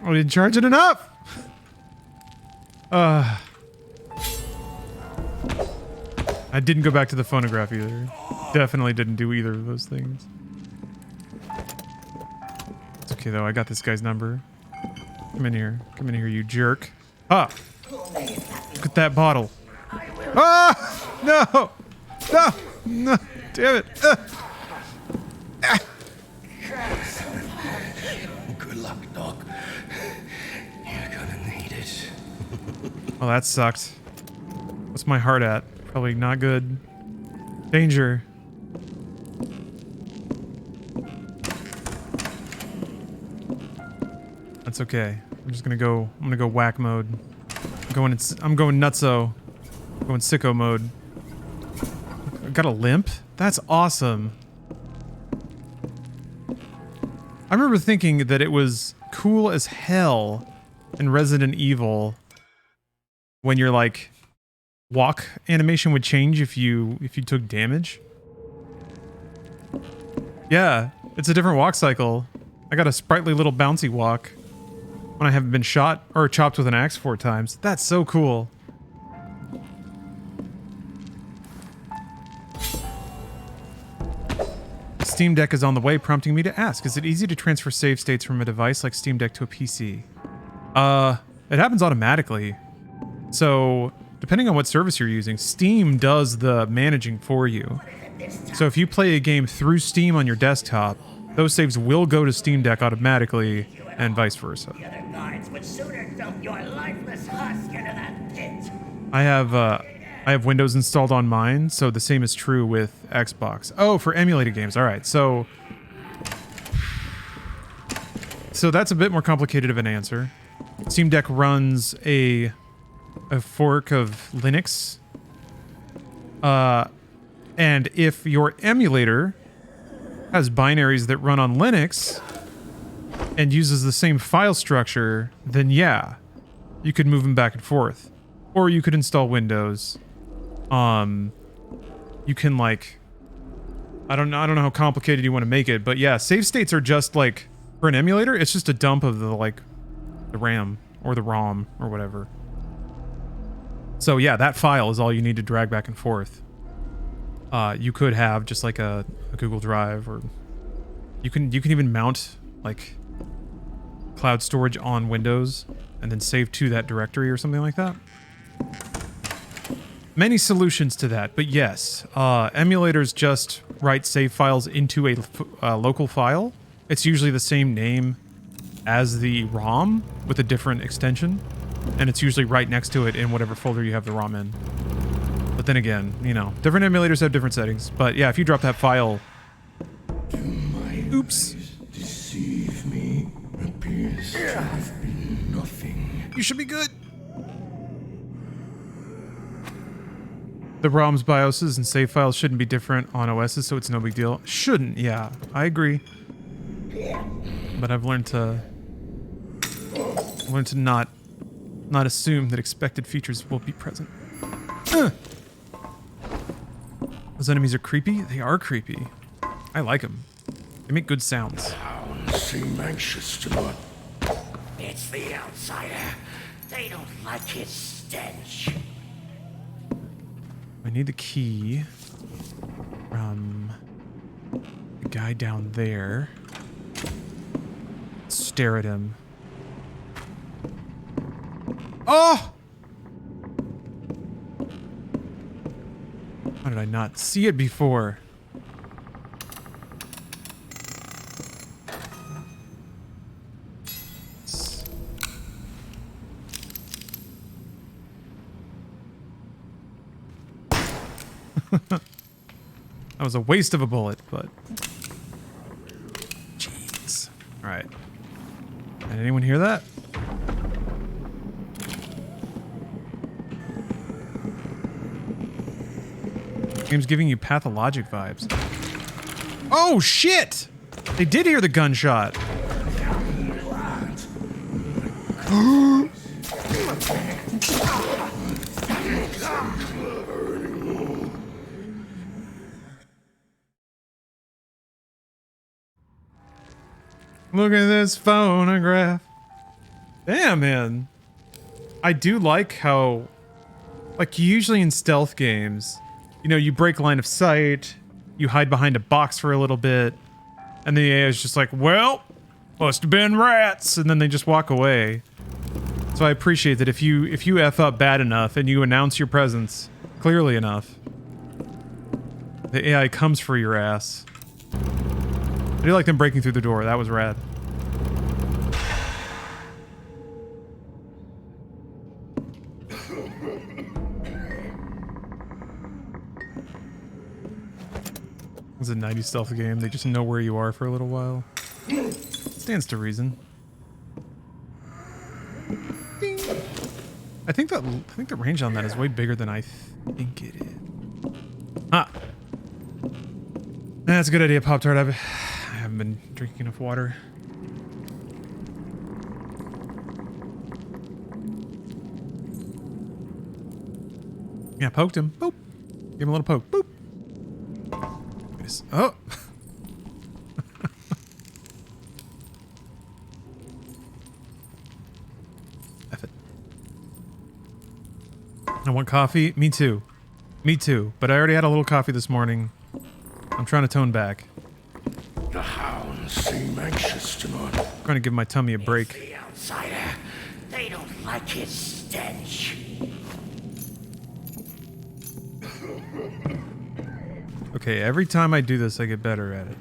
A: I didn't charge it enough! I didn't go back to the phonograph either. Definitely didn't do either of those things. It's okay though, I got this guy's number. Come in here. Come in here, you jerk. Ah! Look at that bottle. Ah! No! No! No! Damn it! Ah!
B: Good luck, Doc. You're gonna need it.
A: Well, that sucked. What's my heart at? Probably not good. Danger. That's okay. I'm just gonna go. I'm gonna go whack mode. I'm going nutso. I'm going sicko mode. I got a limp? That's awesome. I remember thinking that it was cool as hell in Resident Evil when you're like walk animation would change if you took damage. Yeah, it's a different walk cycle. I got a sprightly little bouncy walk when I haven't been shot or chopped with an axe 4 times. That's so cool. Steam Deck is on the way, prompting me to ask, is it easy to transfer save states from a device like Steam Deck to a PC? It happens automatically. So, depending on what service you're using, Steam does the managing for you. So if you play a game through Steam on your desktop, those saves will go to Steam Deck automatically, and vice versa.
D: The other guards would sooner dump your lifeless husk into that pit.
A: I have Windows installed on mine, so the same is true with Xbox. Oh, for emulated games. All right, so that's a bit more complicated of an answer. Steam Deck runs a fork of Linux, and if your emulator has binaries that run on Linux and uses the same file structure, then yeah, you could move them back and forth. Or you could install Windows. You can like, I don't know how complicated you want to make it, but yeah, save states are just like, for an emulator, it's just a dump of the RAM or the ROM or whatever. So yeah, that file is all you need to drag back and forth. You could have just like a Google Drive, or you can even mount like cloud storage on Windows and then save to that directory or something like that. Many solutions to that, but yes, emulators just write save files into a local file. It's usually the same name as the ROM with a different extension, and it's usually right next to it in whatever folder you have the ROM in. But then again, you know, different emulators have different settings. But yeah, if you drop that file... Oops.
B: Deceive me appears to have been nothing.
A: You should be good. The ROM's BIOSes and save files shouldn't be different on OSs, so it's no big deal. Shouldn't, yeah. I agree. But I've learned to not assume that expected features will be present. Those enemies are creepy? They are creepy. I like them. They make good sounds.
B: Hounds seem anxious to not.
D: It's the outsider. They don't like his stench.
A: I need the key from the guy down there. Stare at him. Oh! How did I not see it before? That was a waste of a bullet, but... Jeez. Alright. Did anyone hear that? Game's giving you pathologic vibes. Oh, shit! They did hear the gunshot. Look at this phonograph. Damn, man. I do like how, like, usually in stealth games, you know, you break line of sight, you hide behind a box for a little bit, and the AI is just like, well, must have been rats, and then they just walk away. So I appreciate that if you F up bad enough and you announce your presence clearly enough, the AI comes for your ass. I do like them breaking through the door. That was rad. It's a 90s stealth game. They just know where you are for a little while. Stands to reason. Ding. I think the range on that is way bigger than I think it is. Ah. That's a good idea, Pop-Tart. I haven't been drinking enough water. Yeah, poked him. Boop. Give him a little poke. Boop. Oh. F it. I want coffee. Me too. Me too. But I already had a little coffee this morning. I'm trying to tone back.
B: The hounds seem anxious to not.
A: I'm trying to give my tummy a break.
D: The outsider. They don't like his stench.
A: Okay, every time I do this, I get better at it.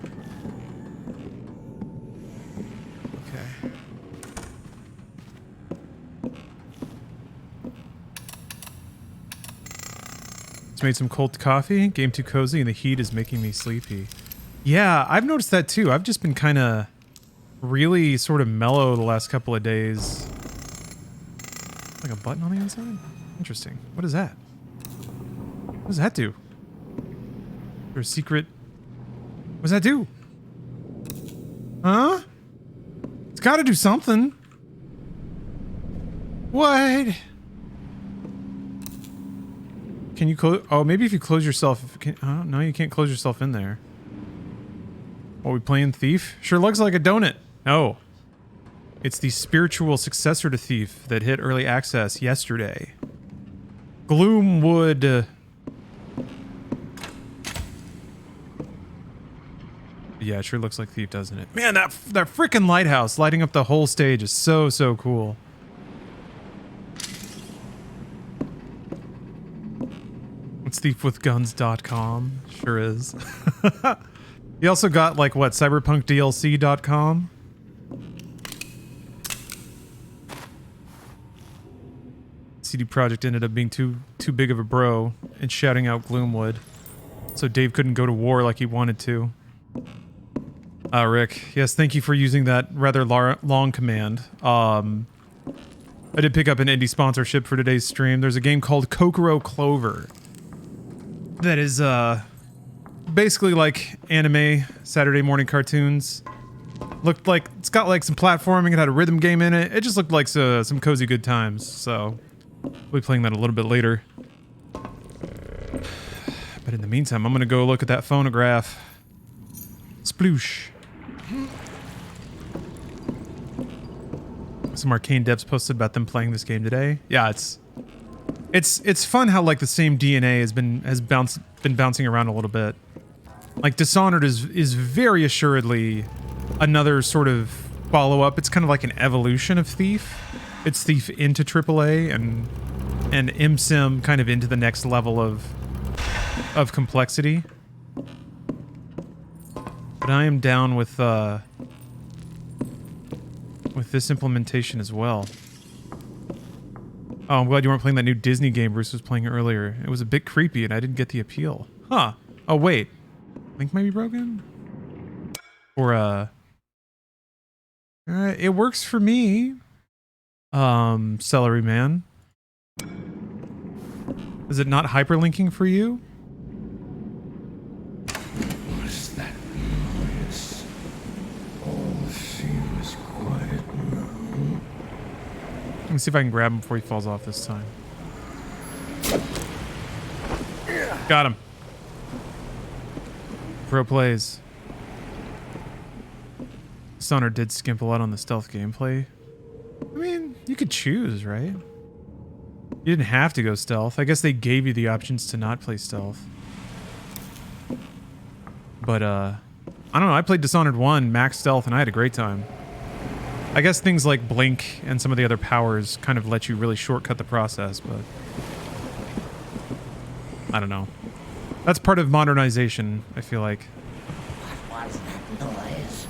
A: Okay. Just made some cold coffee. Game too cozy and the heat is making me sleepy. Yeah, I've noticed that too. I've just been kind of really sort of mellow the last couple of days. Like a button on the inside? Interesting. What is that? What does that do? Is there a secret? What does that do? Huh? It's got to do something. What? Can you close? Oh, maybe if you close yourself. Oh, no, you can't close yourself in there. Are we playing Thief? Sure looks like a donut. No. It's the spiritual successor to Thief that hit early access yesterday. Gloomwood. Yeah, it sure looks like Thief, doesn't it? Man, that freaking lighthouse lighting up the whole stage is so cool. It's thiefwithguns.com. Sure is. You also got, like, what, cyberpunkdlc.com? CD Projekt ended up being too big of a bro and shouting out Gloomwood. So Dave couldn't go to war like he wanted to. Rick, yes, thank you for using that rather long command. I did pick up an indie sponsorship for today's stream. There's a game called Kokoro Clover. That is, basically like anime Saturday morning cartoons. Looked like, it's got like some platforming, it had a rhythm game in it. It just looked like some cozy good times, so we'll be playing that a little bit later. But in the meantime, I'm gonna go look at that phonograph. Sploosh. Some Arcane devs posted about them playing this game today. Yeah, it's fun how like the same DNA has been bouncing around a little bit. Like Dishonored is very assuredly another sort of follow-up. It's kind of like an evolution of Thief. It's Thief into AAA and MSim kind of into the next level of complexity. But I am down with this implementation as well. Oh, I'm glad you weren't playing that new Disney game Bruce was playing earlier. It was a bit creepy and I didn't get the appeal. Huh. Oh, wait. Link might be broken? Or, it works for me. Celery Man. Is it not hyperlinking for you?
B: What is that noise? All seems quiet now.
A: Let me see if I can grab him before he falls off this time. Got him. Pro plays. Sonntag did skimp a lot on the stealth gameplay. I mean, you could choose, right? You didn't have to go stealth. I guess they gave you the options to not play stealth. But, I don't know. I played Dishonored 1, max stealth, and I had a great time. I guess things like Blink and some of the other powers kind of let you really shortcut the process, but I don't know. That's part of modernization, I feel like.
D: What was that noise?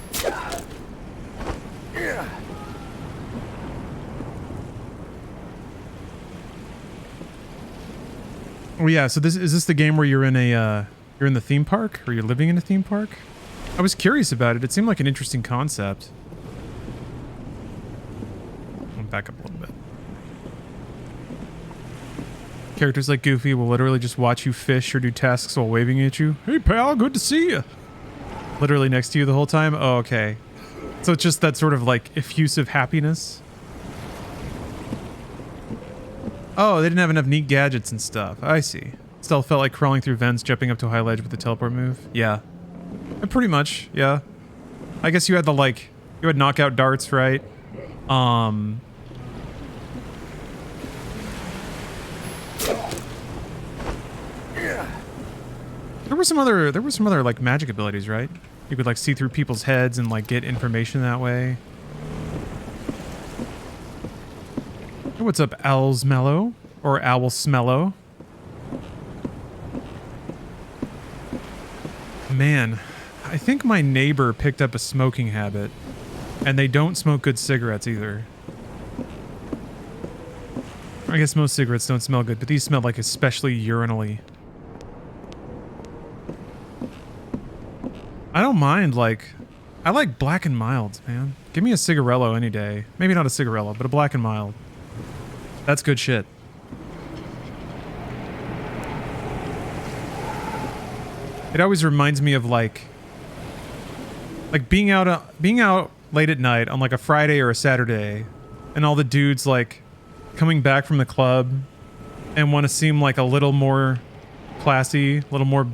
A: Oh yeah, so is this the game where you're in the theme park, or you're living in a theme park? I was curious about it. It seemed like an interesting concept. I'll back up a little bit. Characters like Goofy will literally just watch you fish or do tasks while waving at you. Hey pal, good to see you. Literally next to you the whole time? Oh, okay. So it's just that sort of like effusive happiness. Oh, they didn't have enough neat gadgets and stuff. I see. Still felt like crawling through vents, jumping up to a high ledge with the teleport move. Yeah. Pretty much, yeah. I guess you had you had knockout darts, right? There were some other like magic abilities, right? You could like see through people's heads and like get information that way. Hey, what's up, Owls Mellow? Or Owl Smello? Man, I think my neighbor picked up a smoking habit. And they don't smoke good cigarettes either. I guess most cigarettes don't smell good, but these smell like especially urinally. don't mind, like, I like black and milds, man. Give me a cigarello any day. Maybe not a cigarello, but a black and mild. That's good shit. It always reminds me of like being out late at night on like a Friday or a Saturday, and all the dudes like coming back from the club and want to seem like a little more classy, a little more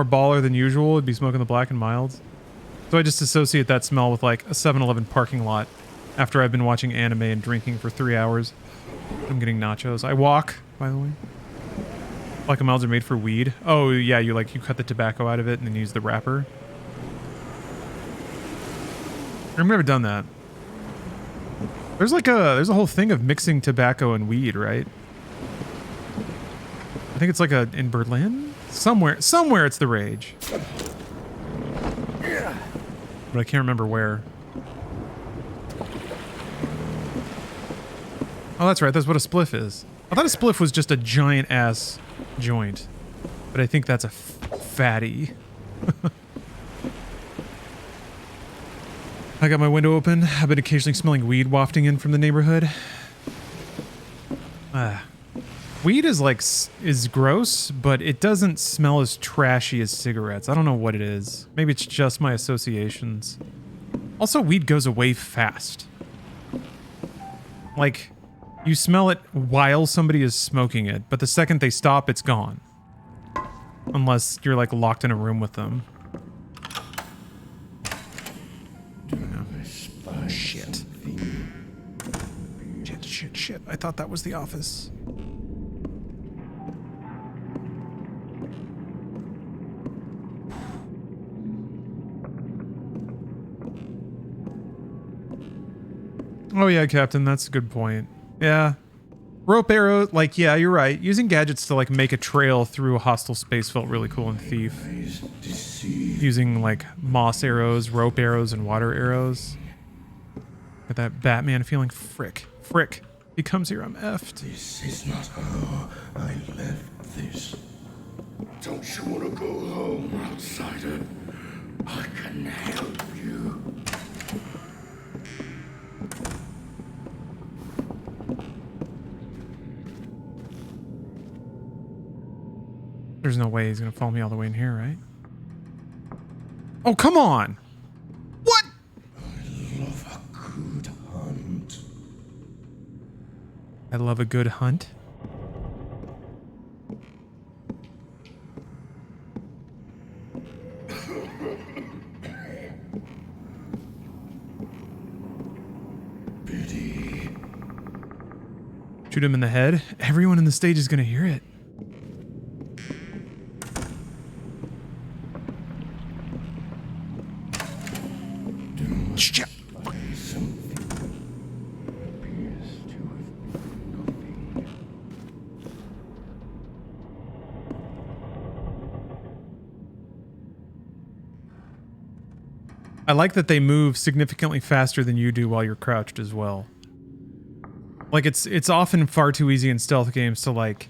A: baller than usual. Would be smoking the black and milds. So I just associate that smell with like a 7-Eleven parking lot after I've been watching anime and drinking for 3 hours. I'm getting nachos. I walk, by the way. Black and milds are made for weed. Oh yeah, you cut the tobacco out of it and then use the wrapper. I've never done that. There's a whole thing of mixing tobacco and weed, right? I think it's like in Berlin? Somewhere it's the rage. But I can't remember where. Oh, that's right. That's what a spliff is. I thought a spliff was just a giant ass joint, but I think that's a fatty. I got my window open. I've been occasionally smelling weed wafting in from the neighborhood. Weed is gross, but it doesn't smell as trashy as cigarettes. I don't know what it is. Maybe it's just my associations. Also, weed goes away fast. Like, you smell it while somebody is smoking it, but the second they stop, it's gone. Unless you're like locked in a room with them. Shit. Shit. I thought that was the office. Oh yeah, Captain, that's a good point. Yeah. Rope arrow, like, yeah, you're right. Using gadgets to, like, make a trail through a hostile space felt really cool in Thief. Using, like, moss arrows, rope arrows, and water arrows. Got that Batman feeling. Frick. He comes here, I'm effed.
B: This is not how I left this. Don't you want to go home, outsider? I can help you.
A: There's no way he's gonna follow me all the way in here, right? Oh, come on! What?
B: I love a good hunt.
A: I love a good hunt.
B: Pity.
A: Shoot him in the head. Everyone in the stage is gonna hear it. Shit. I like that they move significantly faster than you do while you're crouched as well. Like it's often far too easy in stealth games to like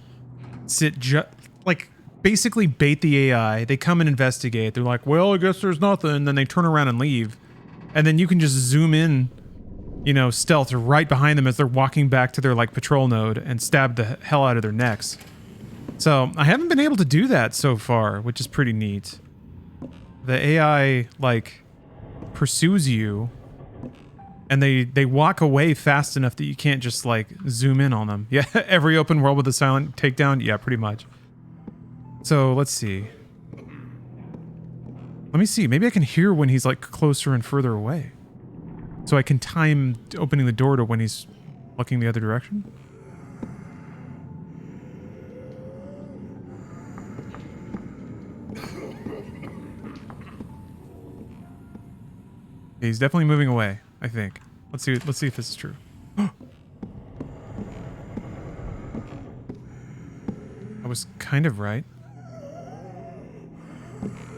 A: basically bait the AI. They come and investigate. They're like, well, I guess there's nothing. And then they turn around and leave. And then you can just zoom in, you know, stealth right behind them as they're walking back to their like patrol node and stab the hell out of their necks. So I haven't been able to do that so far, which is pretty neat. The AI like pursues you and they walk away fast enough that you can't just like zoom in on them. Yeah, every open world with a silent takedown. Yeah, pretty much. So let's see. Let me see. Maybe I can hear when he's like closer and further away. So I can time opening the door to when he's looking the other direction. Yeah, he's definitely moving away, I think. Let's see if this is true. I was kind of right.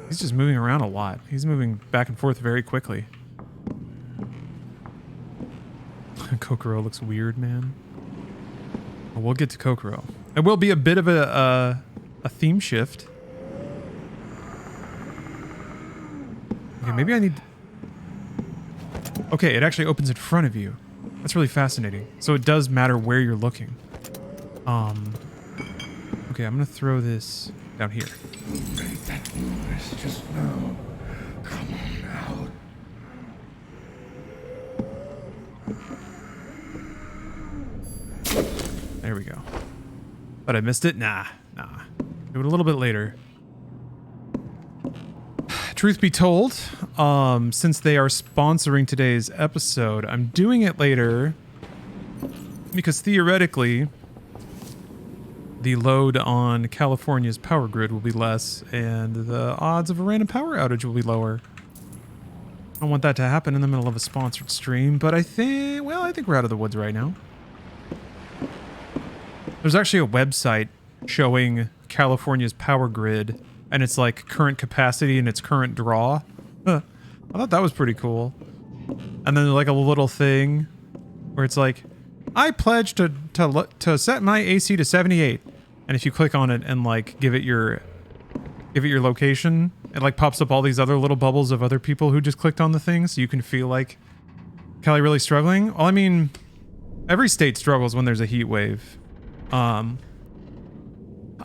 A: He's just moving around a lot. He's moving back and forth very quickly. Kokoro looks weird, man. Well, we'll get to Kokoro. It will be a bit of a theme shift. Okay, maybe I need... Okay, it actually opens in front of you. That's really fascinating. So it does matter where you're looking. Okay, I'm gonna throw this down here.
B: Make that noise just now. Come on out.
A: There we go. But I missed it? Nah. Do it a little bit later. Truth be told, since they are sponsoring today's episode, I'm doing it later because theoretically the load on California's power grid will be less and the odds of a random power outage will be lower. I don't want that to happen in the middle of a sponsored stream, but I think we're out of the woods right now. There's actually a website showing California's power grid and it's like current capacity and its current draw. I thought that was pretty cool. And then like a little thing where it's like, I pledge to set my AC to 78. And if you click on it and like give it your location, it like pops up all these other little bubbles of other people who just clicked on the thing, so you can feel like Cali really struggling. Well, I mean, every state struggles when there's a heat wave.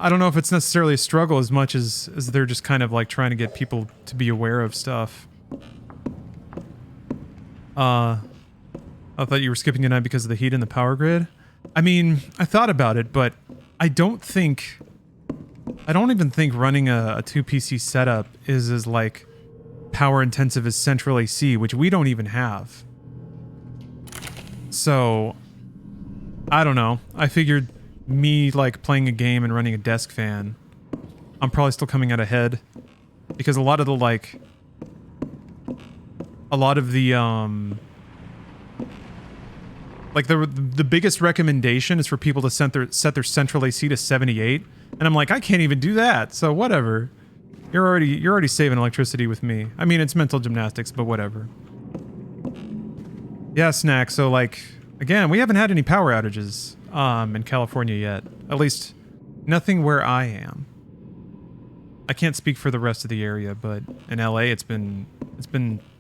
A: I don't know if it's necessarily a struggle as much as they're just kind of like trying to get people to be aware of stuff. I thought you were skipping a night because of the heat in the power grid. I mean, I thought about it, but I don't even think running a 2 PC setup is as like power intensive as central AC, which we don't even have. So I don't know. I figured me like playing a game and running a desk fan, I'm probably still coming out ahead because a lot of the the biggest recommendation is for people to set their central AC to 78, and I'm like, I can't even do that. So whatever. You're already saving electricity with me. I mean, it's mental gymnastics, but whatever. Yeah, Snack. So like, again, we haven't had any power outages in California yet. At least nothing where I am. I can't speak for the rest of the area, but in LA it's been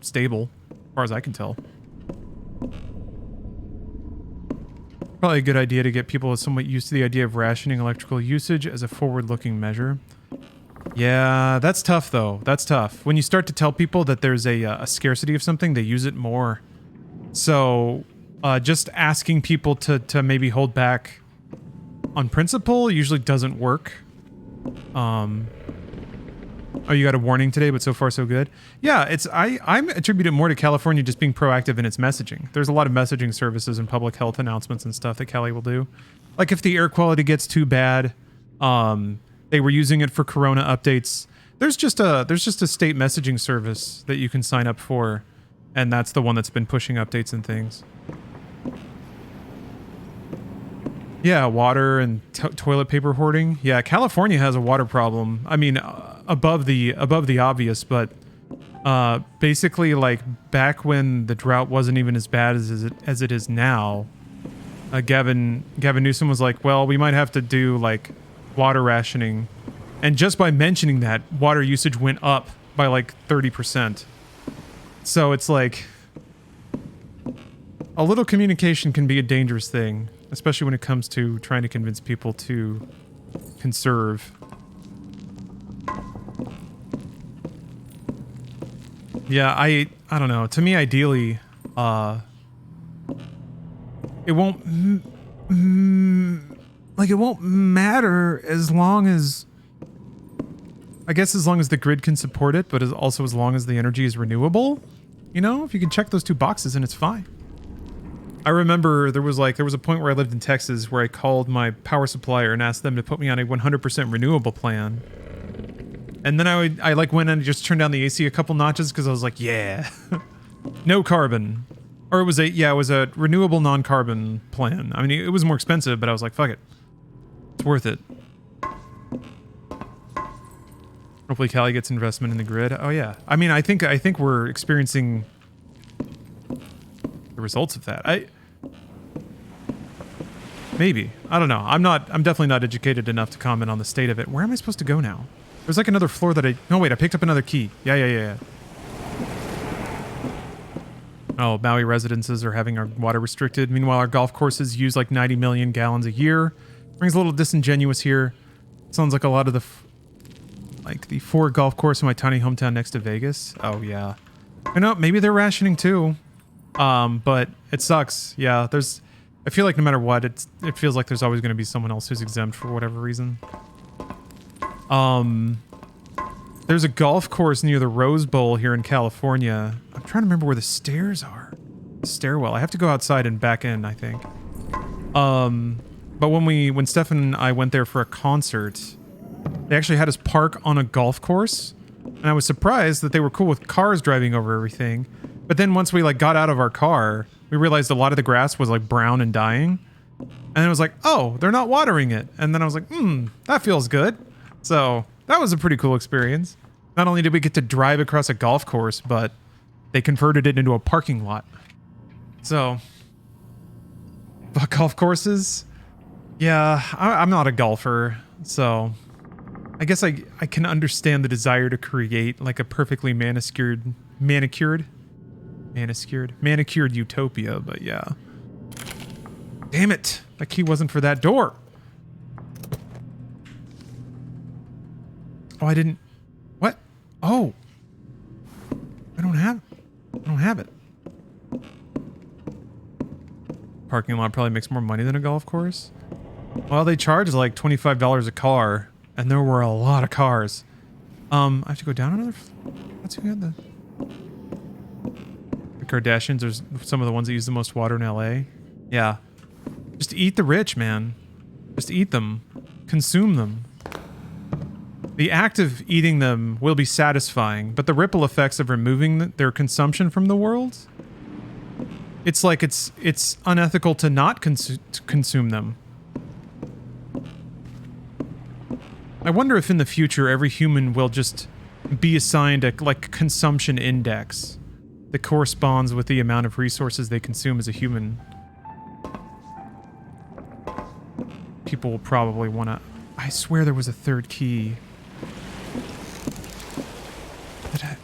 A: stable as far as I can tell. Probably a good idea to get people somewhat used to the idea of rationing electrical usage as a forward-looking measure. Yeah, that's tough though. That's tough. When you start to tell people that there's a scarcity of something, they use it more. So just asking people to maybe hold back on principle usually doesn't work. Oh, you got a warning today, but so far so good. Yeah, I'm attributing more to California just being proactive in its messaging. There's a lot of messaging services and public health announcements and stuff that Cali will do. Like if the air quality gets too bad, they were using it for Corona updates. There's just a state messaging service that you can sign up for, and that's the one that's been pushing updates and things. Yeah, water and toilet paper hoarding. Yeah, California has a water problem. I mean, above the obvious, but basically, like back when the drought wasn't even as bad as it is now, Gavin Newsom was like, "Well, we might have to do like water rationing," and just by mentioning that, water usage went up by like 30%. So it's like a little communication can be a dangerous thing. Especially when it comes to trying to convince people to conserve. Yeah, I don't know. To me, ideally, it won't it won't matter as long as, I guess, as long as the grid can support it, but also as long as the energy is renewable. You know, if you can check those two boxes, and it's fine. I remember there was a point where I lived in Texas where I called my power supplier and asked them to put me on a 100% renewable plan. And then I like went and just turned down the AC a couple notches because I was like, yeah, no carbon. Or it was a renewable non-carbon plan. I mean, it was more expensive, but I was like, fuck it. It's worth it. Hopefully Cali gets investment in the grid. Oh yeah. I mean, I think we're experiencing the results of that. Maybe. I don't know. I'm definitely not educated enough to comment on the state of it. Where am I supposed to go now? There's like another floor that no wait, I picked up another key. Yeah. Oh, Maui residences are having our water restricted. Meanwhile, our golf courses use like 90 million gallons a year. Rings a little disingenuous here. Sounds like a lot of the the Ford golf course in my tiny hometown next to Vegas. Oh yeah, I know. Maybe they're rationing too. But it sucks. Yeah, I feel like no matter what, it feels like there's always going to be someone else who's exempt for whatever reason. There's a golf course near the Rose Bowl here in California. I'm trying to remember where the stairs are. The stairwell. I have to go outside and back in, I think. But when Stefan and I went there for a concert, they actually had us park on a golf course, and I was surprised that they were cool with cars driving over everything. But then once we got out of our car, we realized a lot of the grass was brown and dying. And it was like, oh, they're not watering it. And then I was like, that feels good. So that was a pretty cool experience. Not only did we get to drive across a golf course, but they converted it into a parking lot. So, but golf courses? Yeah, I'm not a golfer, so I guess I can understand the desire to create a perfectly manicured utopia, but yeah. Damn it! That key wasn't for that door. Oh, I didn't. What? Oh, I don't have it. Parking lot probably makes more money than a golf course. Well, they charge like $25 a car, and there were a lot of cars. I have to go down another. Let's see who had the Kardashians are some of the ones that use the most water in LA. Yeah. Just eat the rich, man. Just eat them. Consume them. The act of eating them will be satisfying, but the ripple effects of removing their consumption from the world, it's like it's unethical to not consume them. I wonder if in the future every human will just be assigned a consumption index that corresponds with the amount of resources they consume as a human. People will probably want to... I swear there was a third key. Did I...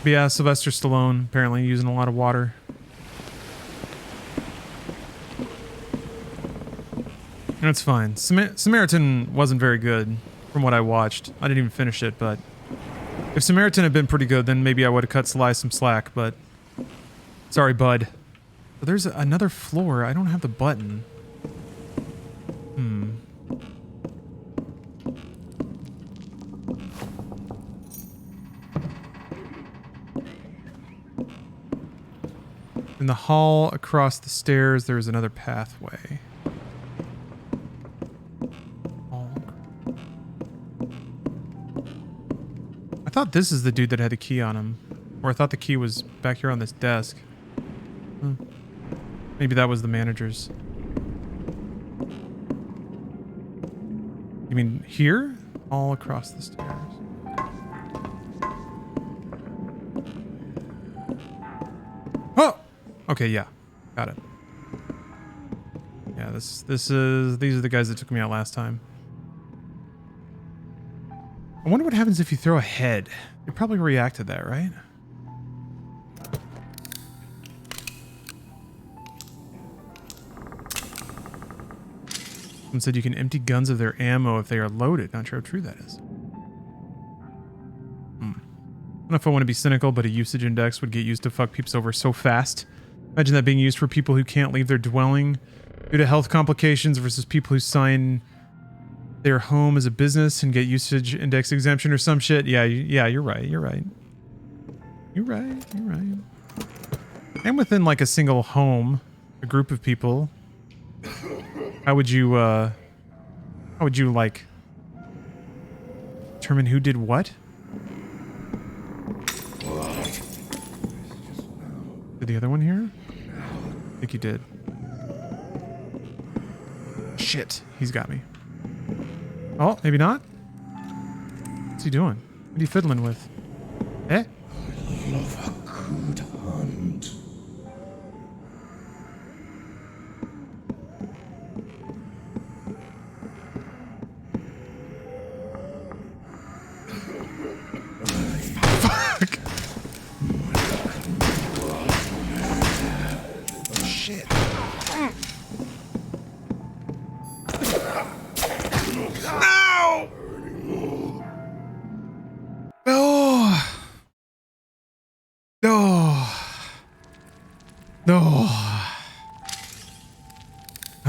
A: But yeah, Sylvester Stallone apparently using a lot of water. And it's fine. Samaritan wasn't very good from what I watched. I didn't even finish it, but if Samaritan had been pretty good, then maybe I would have cut Sly some slack, but sorry, bud. But there's another floor. I don't have the button. In the hall across the stairs, there is another pathway. I thought this is the dude that had the key on him. Or I thought the key was back here on this desk. Maybe that was the manager's. You mean here? All across the stairs. Oh! Okay, yeah. Got it. Yeah, these are the guys that took me out last time. I wonder what happens if you throw a head. They probably react to that, right? Someone said you can empty guns of their ammo if they are loaded. Not sure how true that is. I don't know if I want to be cynical, but a usage index would get used to fuck peeps over so fast. Imagine that being used for people who can't leave their dwelling due to health complications versus people who sign their home as a business and get usage index exemption or some shit. Yeah, you're right. You're right. And within like a single home, a group of people, how would you like determine who did what? Did the other one here? I think he did. Shit, he's got me. Oh, maybe not? What's he doing? What are you fiddling with? Eh?
B: I love a good hunt.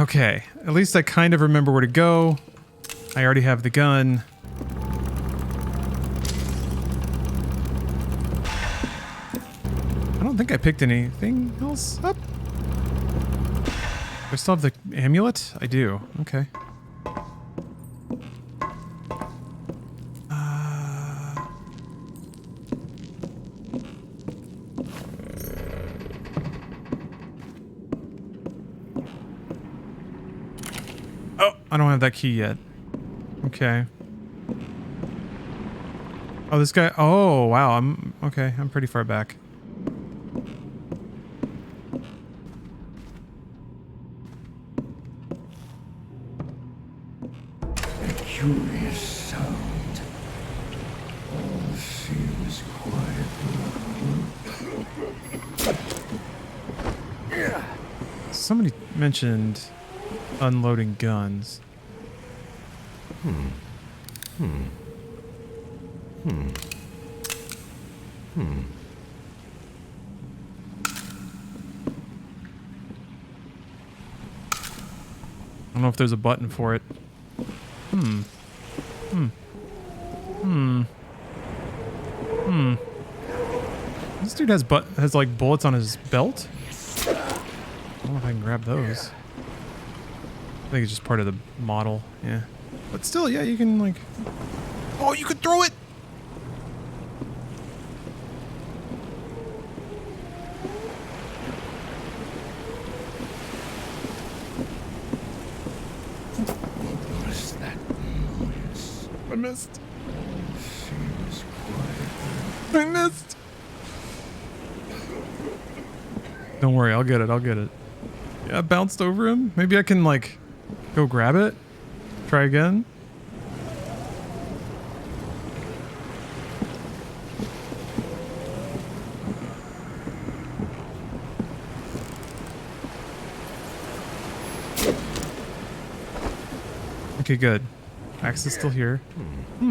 A: Okay, at least I kind of remember where to go. I already have the gun. I don't think I picked anything else up. Do I still have the amulet? I do. Okay. Oh, I don't have that key yet. Okay. Oh, this guy. Oh, wow. I'm okay. I'm pretty far back.
B: Curious sound. All seems quiet.
A: Somebody mentioned unloading guns. I don't know if there's a button for it. This dude has like bullets on his belt? I don't know if I can grab those. I think it's just part of the model, yeah. But still, yeah, you can like... Oh, you could throw it!
B: What is that noise?
A: I missed.
B: Seems quiet.
A: I missed. Don't worry, I'll get it, I'll get it. Yeah, I bounced over him. Maybe I can like go grab it. Try again. Okay, good. Axe is still here. I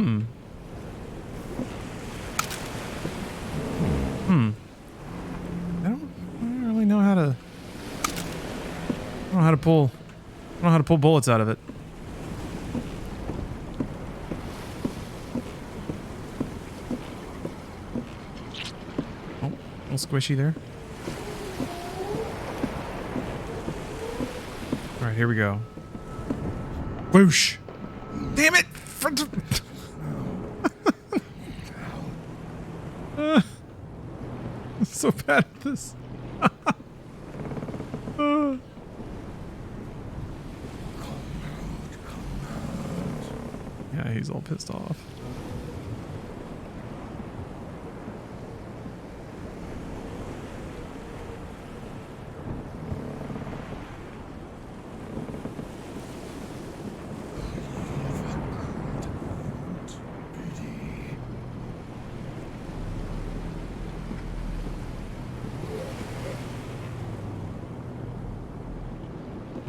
A: don't really know how to... I don't know how to pull... I don't know how to pull bullets out of it. Oh, a little squishy there. Alright, here we go. Whoosh! Damn it! I'm so bad at this. Yeah, he's all pissed off.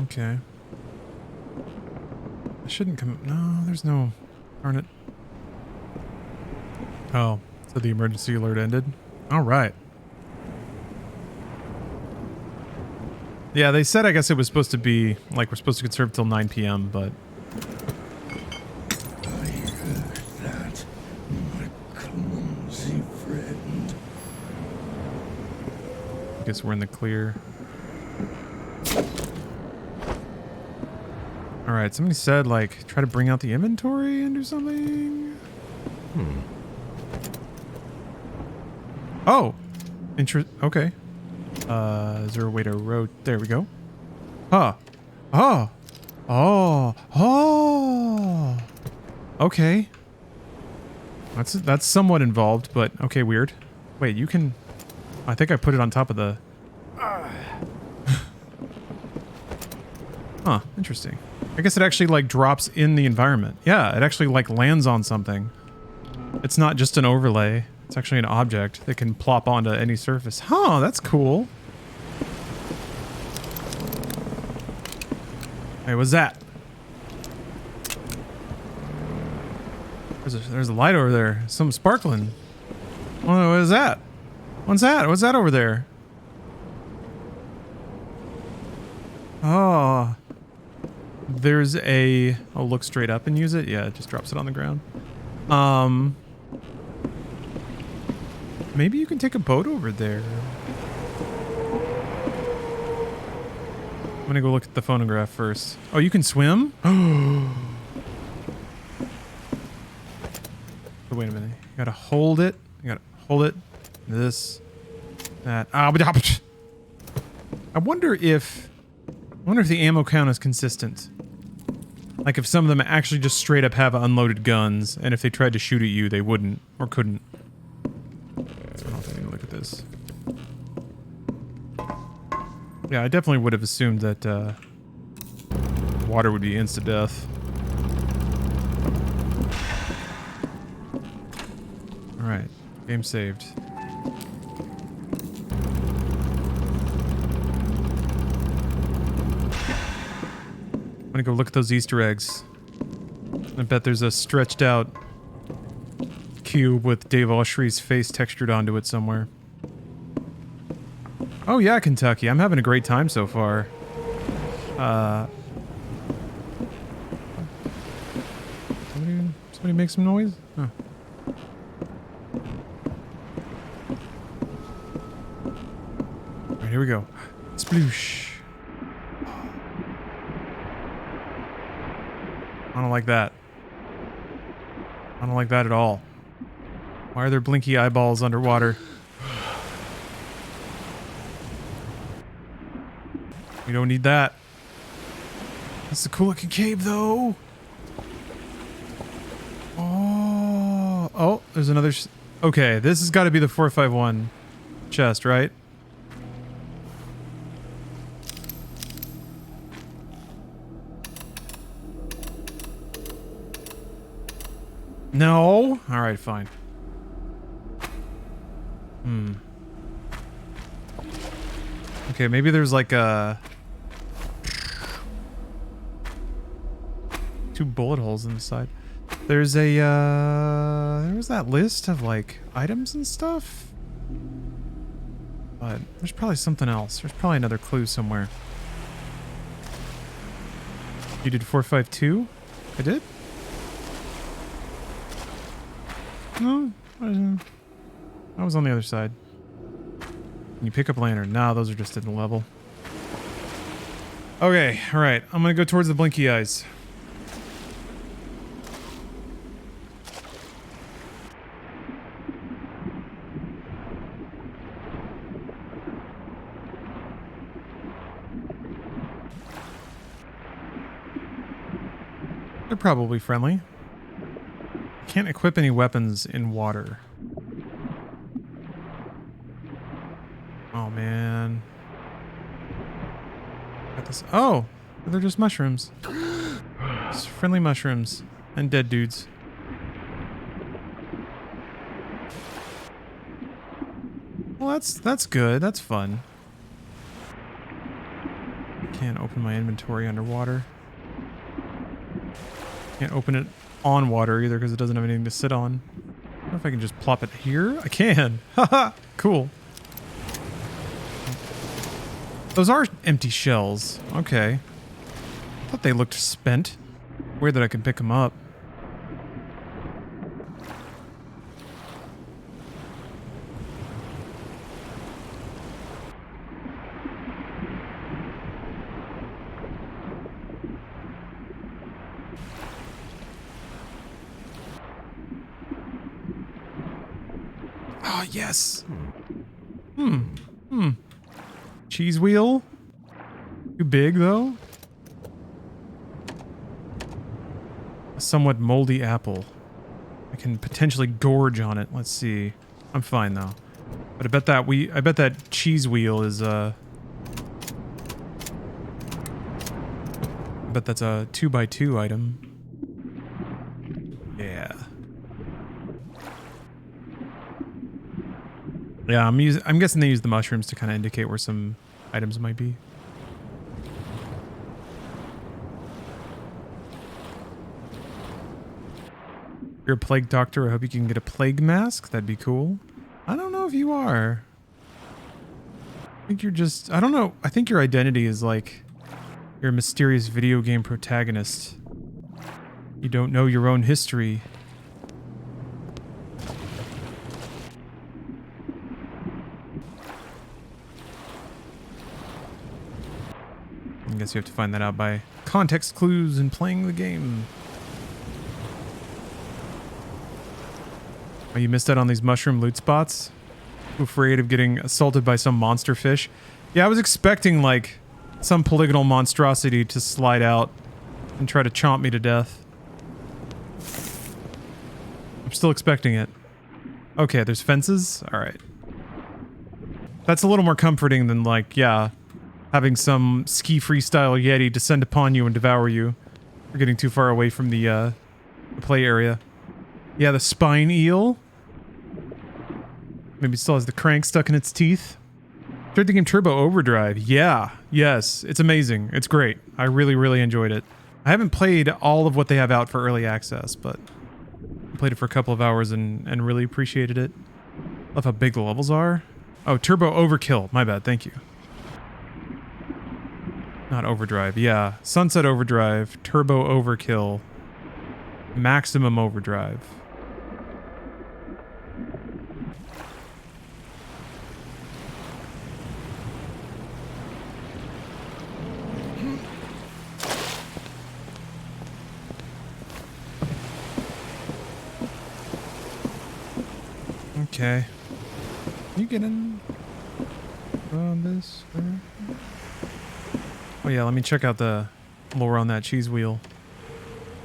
A: Okay. I shouldn't come... No, there's no... Darn it. Oh, so the emergency alert ended? Alright. Yeah, they said I guess it was supposed to be... Like, we're supposed to conserve till 9 p.m., but...
B: I heard that, my clumsy friend.
A: I guess we're in the clear. Alright, somebody said, like, try to bring out the inventory and do something? Oh! Okay. Is there a way to there we go. Huh. Oh! Oh! Oh! Okay. That's somewhat involved, but okay, weird. Wait, you can... I think I put it on top of the... Huh, interesting. I guess it actually like drops in the environment. Yeah, it actually like lands on something. It's not just an overlay. It's actually an object that can plop onto any surface. Huh, that's cool. Hey, what's that? There's a light over there. Something sparkling. Oh, what is that? What's that? What's that over there? Oh. There's a... I'll look straight up and use it. Yeah, it just drops it on the ground. Maybe you can take a boat over there. I'm gonna go look at the phonograph first. Oh, you can swim? Oh, wait a minute. You gotta hold it. You gotta hold it. This. That. I wonder if the ammo count is consistent. Like if some of them actually just straight up have unloaded guns, and if they tried to shoot at you, they wouldn't or couldn't. So I don't think I can look at this. Yeah, I definitely would have assumed that water would be insta-death. Alright, game saved. I'm gonna go look at those Easter eggs. I bet there's a stretched out cube with Dave Oshry's face textured onto it somewhere. Oh yeah, Kentucky. I'm having a great time so far. Somebody make some noise? Huh. Alright, here we go. Sploosh. I don't like that. I don't like that at all. Why are there blinky eyeballs underwater? We don't need that. That's a cool looking cave though. Oh, there's another. Okay, this has got to be the 451 chest, right? No. All right, fine. Okay, maybe there's like a... 2 bullet holes inside. There's a, there was that list of, like, items and stuff? But there's probably something else. There's probably another clue somewhere. You did 452? I did? No, I was on the other side. Can you pick up lantern? No, those are just in the level. Okay, alright. I'm gonna go towards the blinky eyes. They're probably friendly. Can't equip any weapons in water. Oh man. Got this. Oh, they're just mushrooms. Just friendly mushrooms and dead dudes. Well, that's good. That's fun. Can't open my inventory underwater. Can't open it on water either because it doesn't have anything to sit on. I don't know if I can just plop it here. I can. Haha. Cool. Those are empty shells. Okay. I thought they looked spent. Weird that I can pick them up. Oh, yes. Cheese wheel? Too big, though? A somewhat moldy apple. I can potentially gorge on it. Let's see. I'm fine, though. But I bet that cheese wheel is, I bet that's a 2x2 item. Yeah. Yeah, I'm guessing they use the mushrooms to kind of indicate where some items might be. You're a plague doctor. I hope you can get a plague mask. That'd be cool. I don't know if you are. I think you're just... I don't know. I think your identity is like... You're a mysterious video game protagonist. You don't know your own history. I guess you have to find that out by context clues and playing the game. Oh, you missed out on these mushroom loot spots? Afraid of getting assaulted by some monster fish? Yeah, I was expecting, like, some polygonal monstrosity to slide out and try to chomp me to death. I'm still expecting it. Okay, there's fences? Alright. That's a little more comforting than, like, yeah, having some ski freestyle Yeti descend upon you and devour you. We're getting too far away from the play area. Yeah, the spine eel. Maybe it still has the crank stuck in its teeth. Tried the game Turbo Overdrive. Yeah, yes, it's amazing. It's great. I really, really enjoyed it. I haven't played all of what they have out for early access, but I played it for a couple of hours and really appreciated it. Love how big the levels are. Oh, Turbo Overkill. My bad, thank you. Not Overdrive, yeah. Sunset Overdrive, Turbo Overkill, Maximum Overdrive. Okay. You getting on this? Oh yeah, let me check out the lore on that cheese wheel.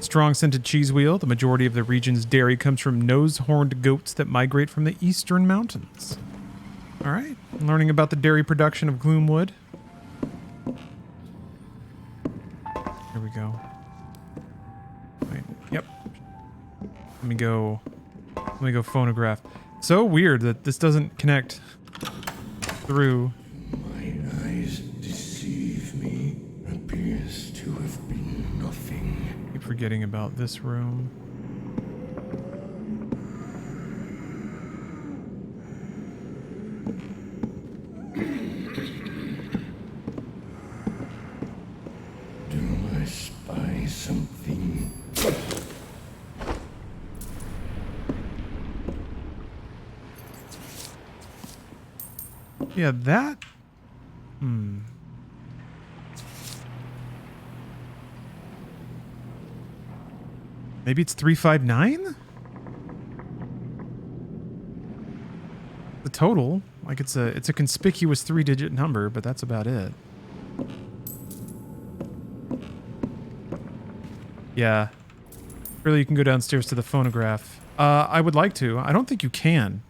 A: Strong scented cheese wheel. The majority of the region's dairy comes from nose-horned goats that migrate from the eastern mountains. Alright, learning about the dairy production of Gloomwood. Here we go. Wait, yep. Let me go phonograph. So weird that this doesn't connect through.
B: My eyes deceive me. Appears to have been nothing.
A: Keep forgetting about this room.
B: Do I spy something?
A: Yeah, that... Maybe it's 359? The total. Like, it's a conspicuous 3-digit number, but that's about it. Yeah. Really, you can go downstairs to the phonograph. I would like to. I don't think you can.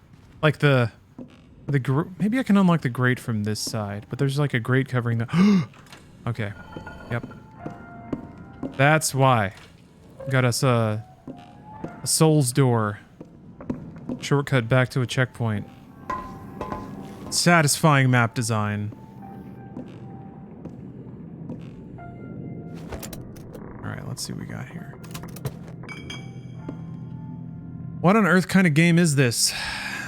A: Like, maybe I can unlock the grate from this side, but there's like a grate covering the... Okay. Yep. That's why. Got us a soul's door. Shortcut back to a checkpoint. Satisfying map design. Alright, let's see what we got here. What on earth kind of game is this?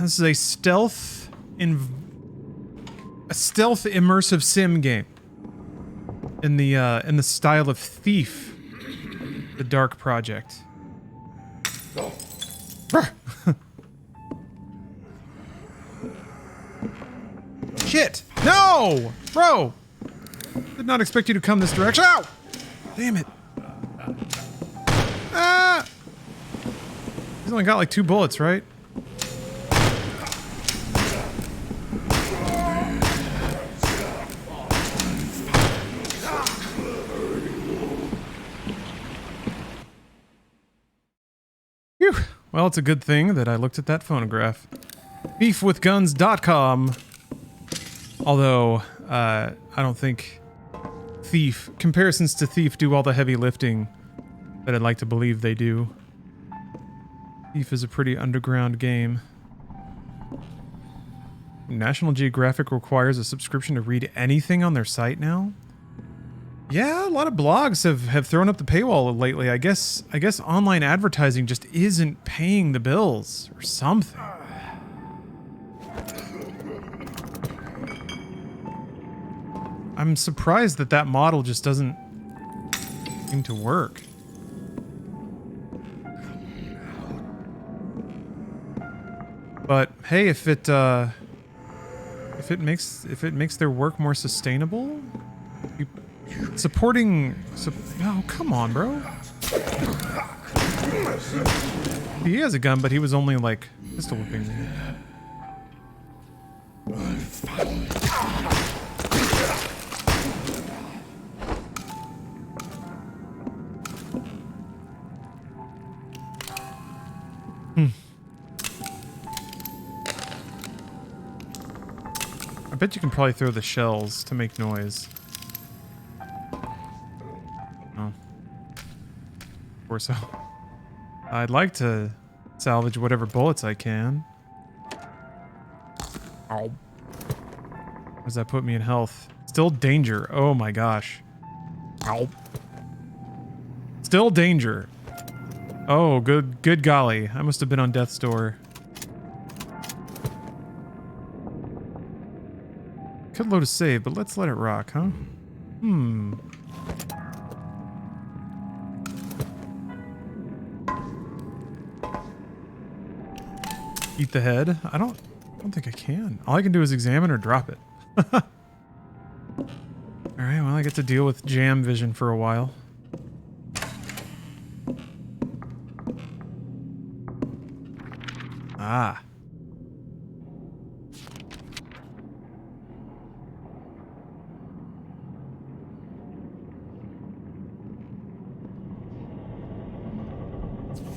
A: This is a stealth immersive sim game in the style of Thief, the Dark Project. Shit! No! Bro! Did not expect you to come this direction. Ow! Damn it. Ah! He's only got like 2 bullets, right? Phew. Well, it's a good thing that I looked at that phonograph. Beefwithguns.com. Although, I don't think comparisons to Thief do all the heavy lifting that I'd like to believe they do. Thief is a pretty underground game. National Geographic requires a subscription to read anything on their site now? Yeah, a lot of blogs have thrown up the paywall lately. I guess online advertising just isn't paying the bills or something. I'm surprised that model just doesn't Into work. But hey, if it makes their work more sustainable, supporting. Oh, come on, bro. He has a gun, but he was only like pistol whipping me. I bet you can probably throw the shells to make noise. Oh. Of course so. I'd like to salvage whatever bullets I can. Ow. What does that put me in health? Still danger. Oh my gosh. Ow. Still danger. Oh, good golly. I must have been on death's door. Could load a save, but let's let it rock, huh? Eat the head? I don't think I can. All I can do is examine or drop it. Alright, well, I get to deal with jam vision for a while. Ah.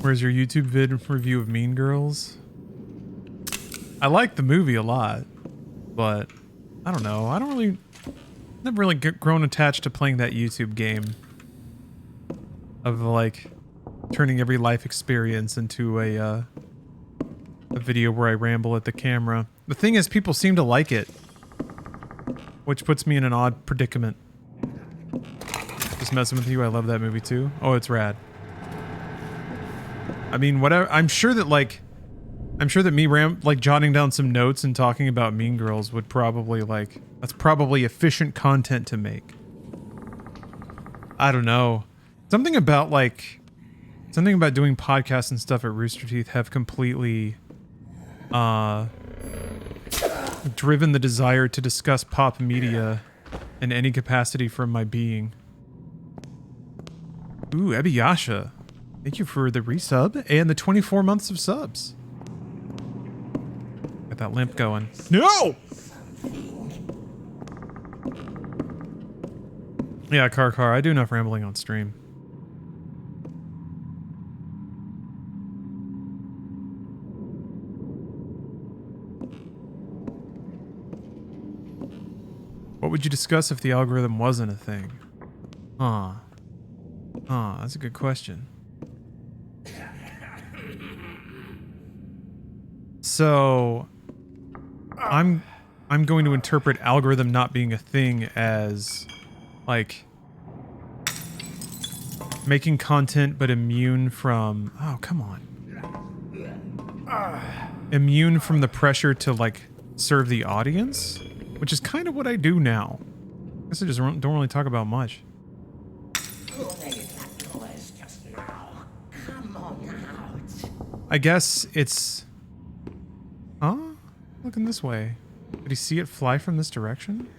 A: Where's your YouTube vid review of Mean Girls? I like the movie a lot, but I don't know. Never really grown attached to playing that YouTube game of like turning every life experience into a video where I ramble at the camera. The thing is, people seem to like it, which puts me in an odd predicament. Just messing with you. I love that movie too. Oh, it's rad. I mean, whatever. I'm sure that me jotting down some notes and talking about Mean Girls would probably that's probably efficient content to make. I don't know. Something about doing podcasts and stuff at Rooster Teeth have completely driven the desire to discuss pop media in any capacity from my being. Ooh, Ebiyasha. Thank you for the resub and the 24 months of subs. Got that limp going. No! Yeah, car. I do enough rambling on stream. What would you discuss if the algorithm wasn't a thing? That's a good question. So, I'm going to interpret algorithm not being a thing as, like, making content but immune from... Oh, come on. Immune from the pressure to, like, serve the audience? Which is kind of what I do now. I guess I just don't really talk about much. I guess it's... Huh? Looking this way. Did he see it fly from this direction?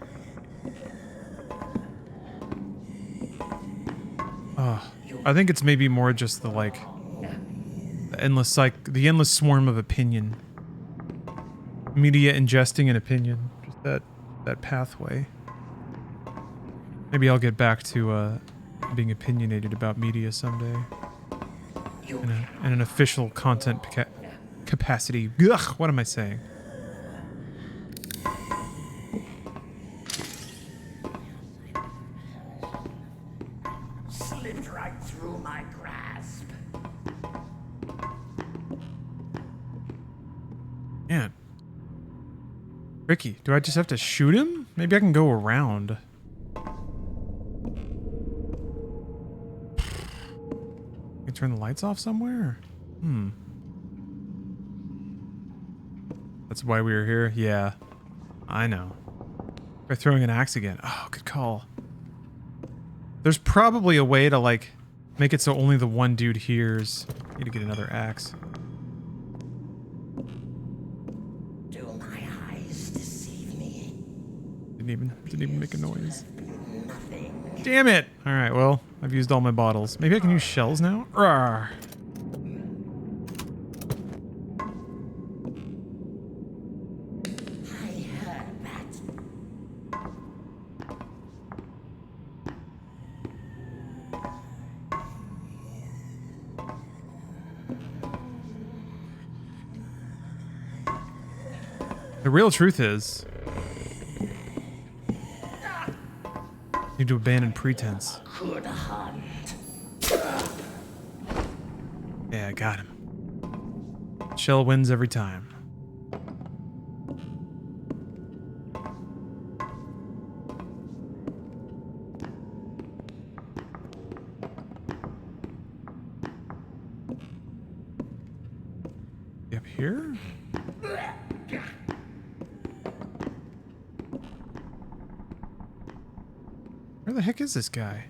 A: I think it's maybe more just the the endless swarm of opinion. Media ingesting an opinion. Just that pathway. Maybe I'll get back to being opinionated about media someday. In an official content capacity. Ugh, what am I saying?
D: Slipped right through my grasp.
A: Man. Ricky, do I just have to shoot him? Maybe I can go around. Can I turn the lights off somewhere? That's why we were here? Yeah. I know. We're throwing an axe again. Oh, good call. There's probably a way to, like, make it so only the one dude hears. Need to get another axe.
D: Do my eyes deceive me?
A: Didn't even make a noise.
D: Nothing.
A: Damn it! Alright, well, I've used all my bottles. Maybe I can use shells now? Rawr.
D: I heard that.
A: The real truth is, need to abandon pretense.
D: Good hunt.
A: Yeah, I got him. Shell wins every time. Up here? Where the heck is this guy?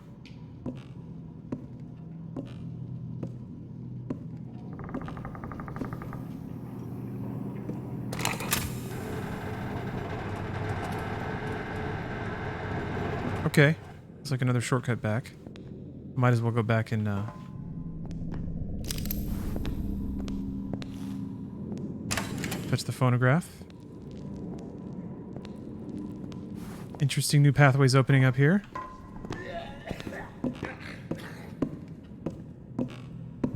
A: Okay. It's like another shortcut back. Might as well go back and touch the phonograph. Interesting new pathways opening up here.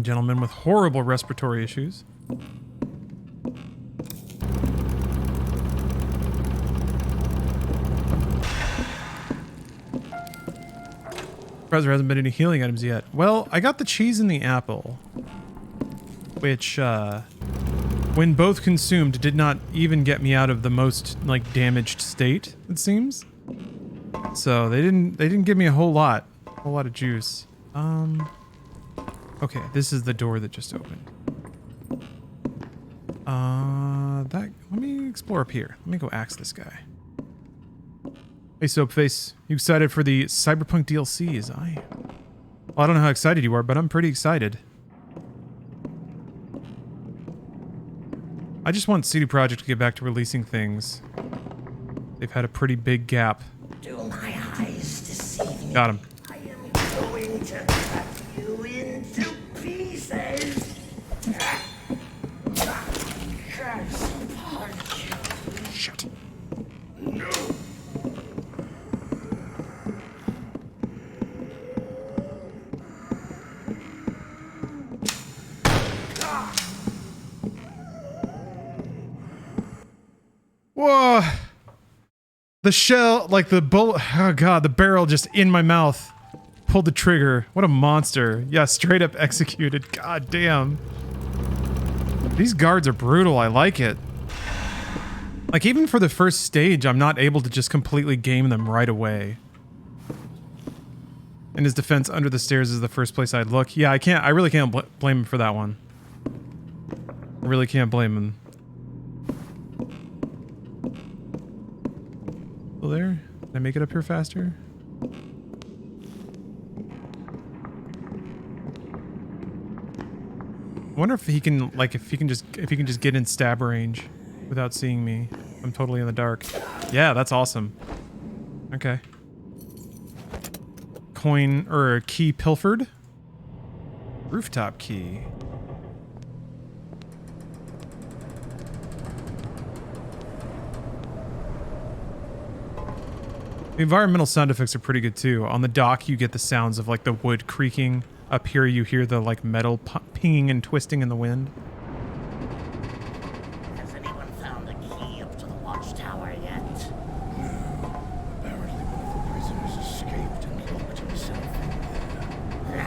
A: Gentleman with horrible respiratory issues. Surprised there hasn't been any healing items yet. Well, I got the cheese and the apple, which, when both consumed, did not even get me out of the most, like, damaged state, it seems. So they didn't give me a whole lot of juice. Okay, this is the door that just opened. Let me explore up here. Let me go axe this guy. Hey, Soapface, you excited for the Cyberpunk DLCs? Well, I don't know how excited you are, but I'm pretty excited. I just want CD Projekt to get back to releasing things. They've had a pretty big gap.
D: Do my eyes deceive me?
A: Got him.
D: I am going to cut you into pieces. Curse upon you.
A: Shit. Whoa! The shell, like the bullet, oh god, the barrel just in my mouth. Pulled the trigger. What a monster. Yeah, straight up executed. God damn. These guards are brutal. I like it. Like, even for the first stage, I'm not able to just completely game them right away. In his defense, under the stairs is the first place I'd look. Yeah, I really can't blame him for that one. I really can't blame him. Still there? Can I make it up here faster? I wonder if he can, like, if he can just get in stab range without seeing me. I'm totally in the dark. Yeah, that's awesome. Okay. Coin or key pilfered. Rooftop key. The environmental sound effects are pretty good too. On the dock, you get the sounds of like the wood creaking. Up here, you hear the like metal pinging and twisting in the wind.
D: Has anyone found the key up to the watchtower yet?
B: No. Apparently one of the prisoners escaped and locked himself in there.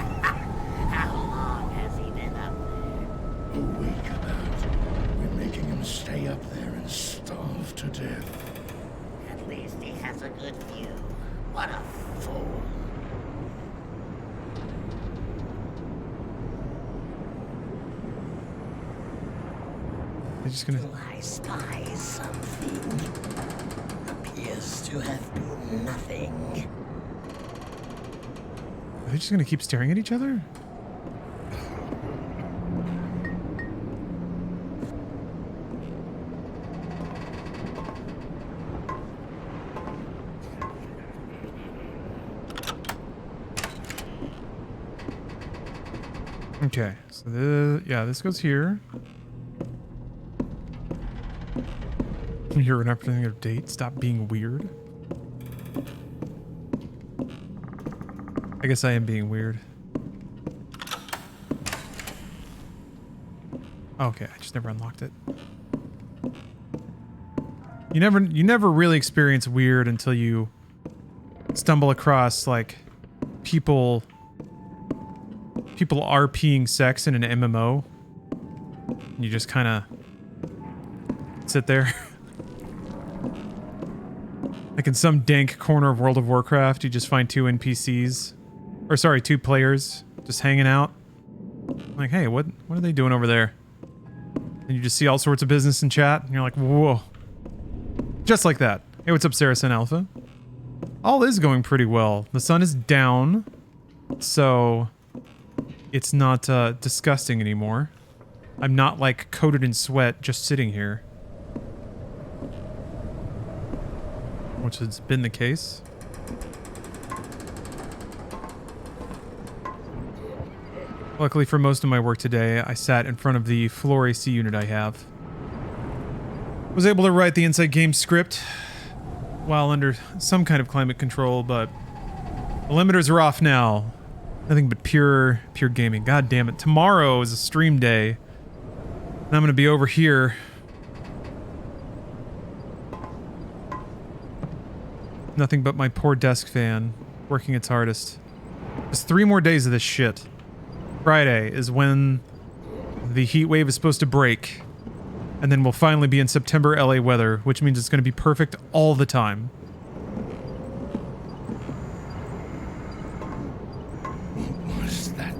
D: How long has he been up there?
B: A week about. We're making him stay up there and starve to death.
D: At least he has a good view. What a fool.
A: They're just gonna.
D: I spy something. Appears to have been nothing.
A: Are they just gonna keep staring at each other? Okay, so this goes here. You're an representative date. Stop being weird. I guess I am being weird. Okay, I just never unlocked it. You never really experience weird until you stumble across like people RPing sex in an MMO. And you just kind of sit there. Like in some dank corner of World of Warcraft, you just find two NPCs. Or sorry, two players just hanging out. Like, hey, what are they doing over there? And you just see all sorts of business in chat, and you're like, whoa. Just like that. Hey, what's up, Saracen Alpha? All is going pretty well. The sun is down, so it's not disgusting anymore. I'm not like coated in sweat just sitting here. Which has been the case. Luckily for most of my work today, I sat in front of the floor AC unit I have. Was able to write the inside game script while under some kind of climate control, but the limiters are off now. Nothing but pure gaming. God damn it. Tomorrow is a stream day. And I'm going to be over here. Nothing but my poor desk fan working its hardest. There's 3 more days of this shit. Friday is when the heat wave is supposed to break. And then we'll finally be in September LA weather, which means it's going to be perfect all the time.
B: What is that?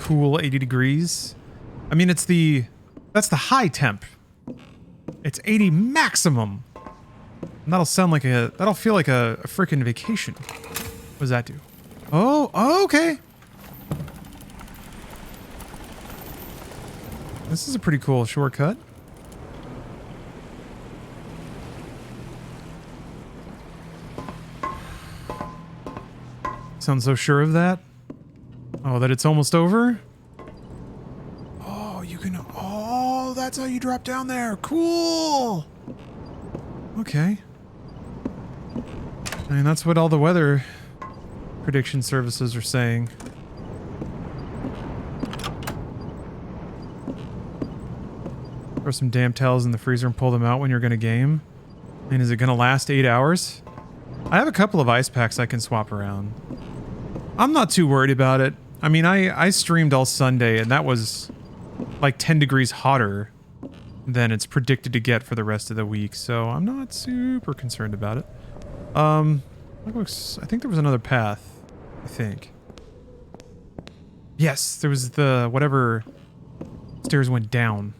A: Cool 80 degrees. I mean, that's the high temp. It's 80 maximum. And that'll feel like a freaking vacation. What does that do? Oh, okay. This is a pretty cool shortcut. Sound so sure of that? Oh, that it's almost over? Oh, you can... Oh, that's how you drop down there. Cool! Okay. I mean, that's what all the weather prediction services are saying. Throw some damn towels in the freezer and pull them out when you're going to game. And is it going to last 8 hours? I have a couple of ice packs I can swap around. I'm not too worried about it. I mean, I streamed all Sunday, and that was like 10 degrees hotter than it's predicted to get for the rest of the week, so I'm not super concerned about it. I think there was another path, I think. Yes, there was the whatever stairs went down.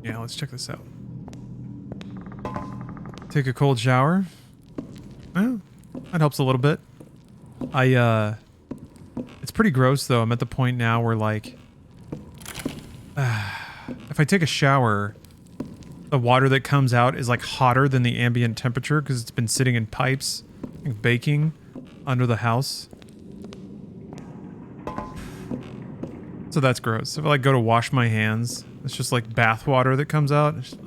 A: Yeah, let's check this out. Take a cold shower. Oh, that helps a little bit. It's pretty gross though. I'm at the point now where like, if I take a shower, the water that comes out is like hotter than the ambient temperature because it's been sitting in pipes, like baking under the house. So that's gross. If I like go to wash my hands, it's just like bath water that comes out. It's just,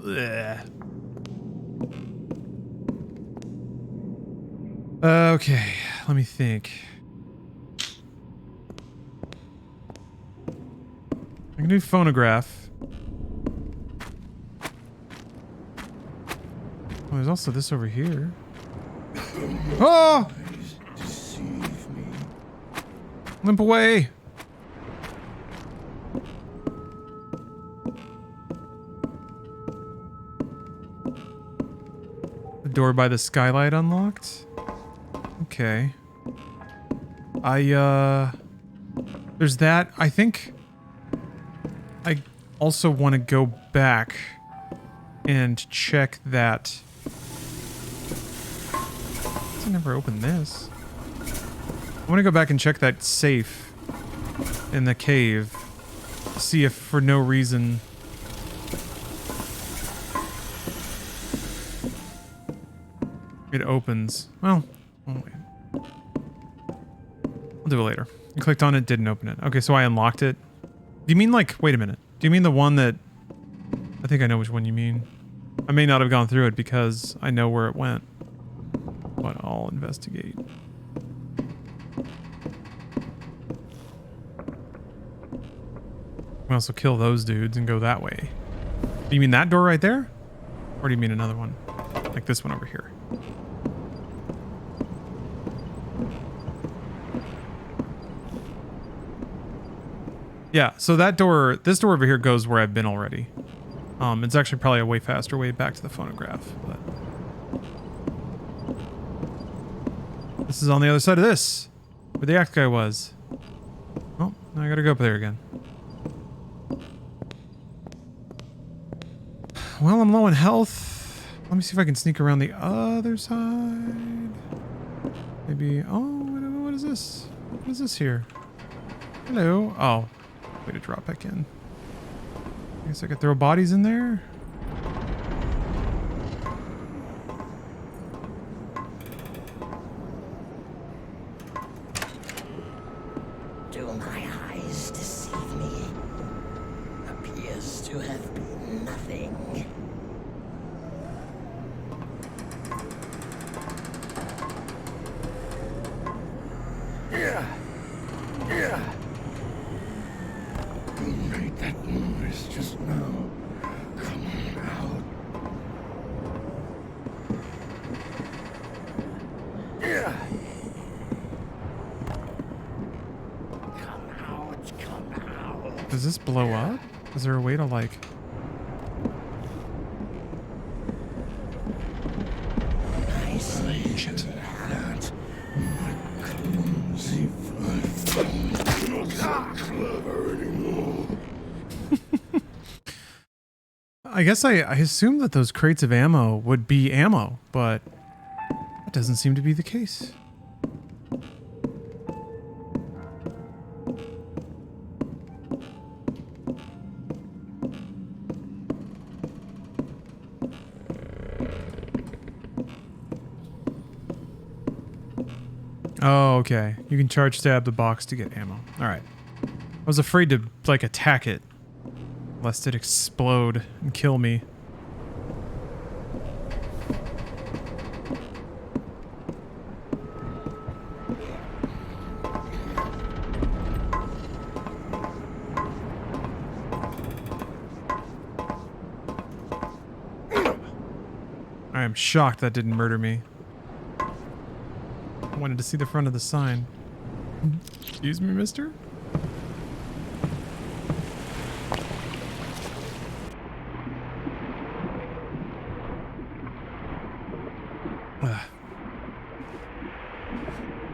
A: okay, let me think. I can do phonograph. Oh, there's also this over here. Oh!
B: Deceive me.
A: Limp away. The door by the skylight unlocked. Okay. There's that. I think I also want to go back and check that. I never opened this. I want to go back and check that safe in the cave. See if for no reason it opens. Well, oh wait. I'll do it later. I clicked on it, didn't open it. Okay, so I unlocked it. Do you mean like, wait a minute. Do you mean the one that, I think I know which one you mean. I may not have gone through it because I know where it went. But I'll investigate. We also kill those dudes and go that way. Do you mean that door right there? Or do you mean another one? Like this one over here? Yeah, so that door, this door over here goes where I've been already. It's actually probably a way faster way back to the phonograph, but... This is on the other side of this, where the axe guy was. Oh, now I gotta go up there again. Well, I'm low in health. Let me see if I can sneak around the other side. Maybe, oh, what is this? What is this here? Hello. Oh, way to drop back in. I guess I could throw bodies in there.
D: Do my eyes deceive me? Appears to have been nothing.
B: Who made that noise just now? Come on out.
D: Come out.
A: Does this blow up? Is there a way to like...
D: I see.
A: Shit.
B: That, my clumsy not so clever anymore.
A: I guess I assumed that those crates of ammo would be ammo, but that doesn't seem to be the case. Oh, okay. You can charge stab the box to get ammo. Alright. I was afraid to, like, attack it, lest it explode and kill me. I am shocked that didn't murder me. I wanted to see the front of the sign. Excuse me, mister?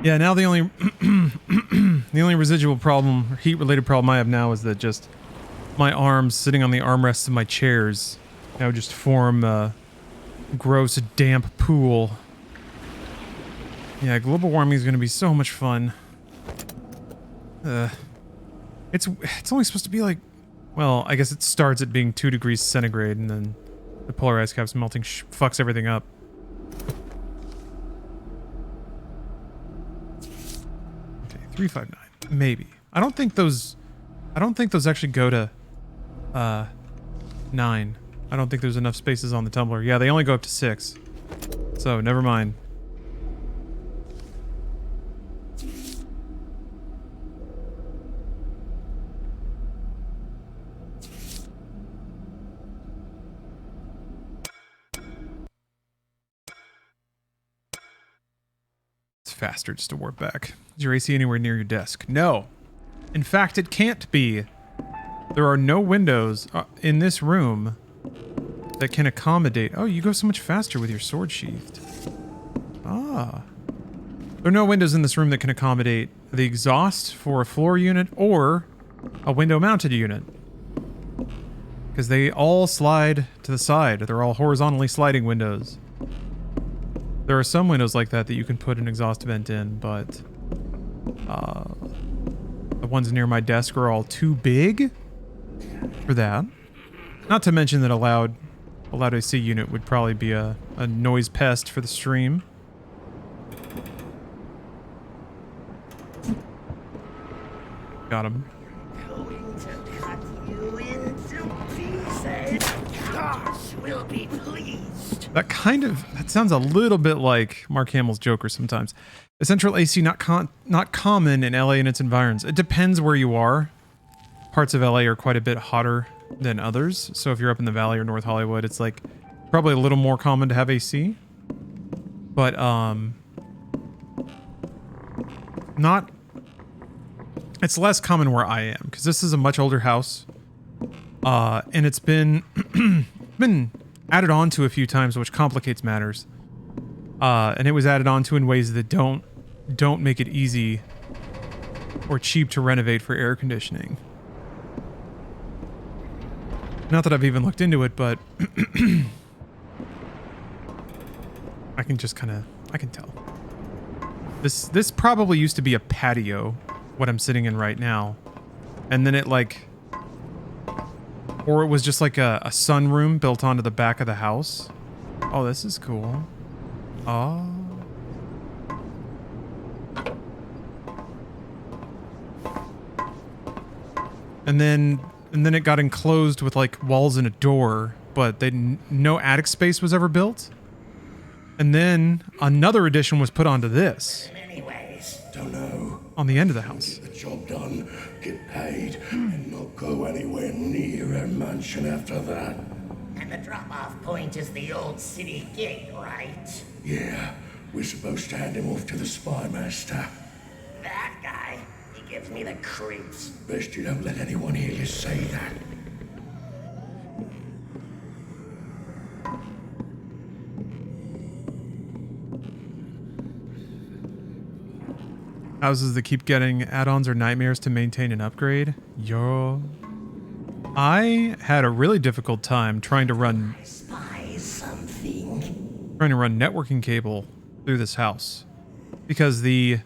A: Yeah, now the only the only residual problem, heat-related problem I have now is that just my arms sitting on the armrests of my chairs now just form a gross, damp pool. Yeah, global warming is going to be so much fun. It's only supposed to be like, well, I guess it starts at being 2 degrees centigrade, and then the polar ice caps melting fucks everything up. Okay, 359, maybe. I don't think those actually go to 9. I don't think there's enough spaces on the tumbler. Yeah, they only go up to 6. So, never mind. It's faster just to warp back. Is your AC anywhere near your desk? No. In fact, it can't be. There are no windows in this room that can accommodate... Oh, you go so much faster with your sword sheathed. Ah. There are no windows in this room that can accommodate the exhaust for a floor unit or a window-mounted unit. Because they all slide to the side. They're all horizontally sliding windows. There are some windows like that that you can put an exhaust vent in, but the ones near my desk are all too big for that. Not to mention that a loud AC unit would probably be a noise pest for the stream. Got him.
D: Going to cut you into pieces. Gosh, will be pleased.
A: That sounds a little bit like Mark Hamill's Joker sometimes. A central AC not common in LA and its environs. It depends where you are. Parts of LA are quite a bit hotter than others. So if you're up in the Valley or North Hollywood, it's like probably a little more common to have AC. But it's less common where I am, because this is a much older house. And it's been been added on to a few times, which complicates matters. And it was added on to in ways that don't make it easy or cheap to renovate for air conditioning. Not that I've even looked into it, but I can tell. This probably used to be a patio, what I'm sitting in right now. And then or it was just like a sunroom built onto the back of the house. Oh, this is cool. Oh. And then it got enclosed with like walls and a door, but no attic space was ever built. And then another addition was put onto this.
D: Anyways,
B: Don't know.
A: On the end of the house.
B: The job done, get paid, and not go anywhere near our mansion after that.
D: and the drop-off point is the old city gate, right?
B: Yeah, we're supposed to hand him off to the spy master.
D: That guy, he gives me the creeps.
B: Best you don't let anyone hear you say that.
A: Houses that keep getting add-ons or nightmares to maintain and upgrade. Yo. I had a really difficult time trying to run networking cable through this house. Because the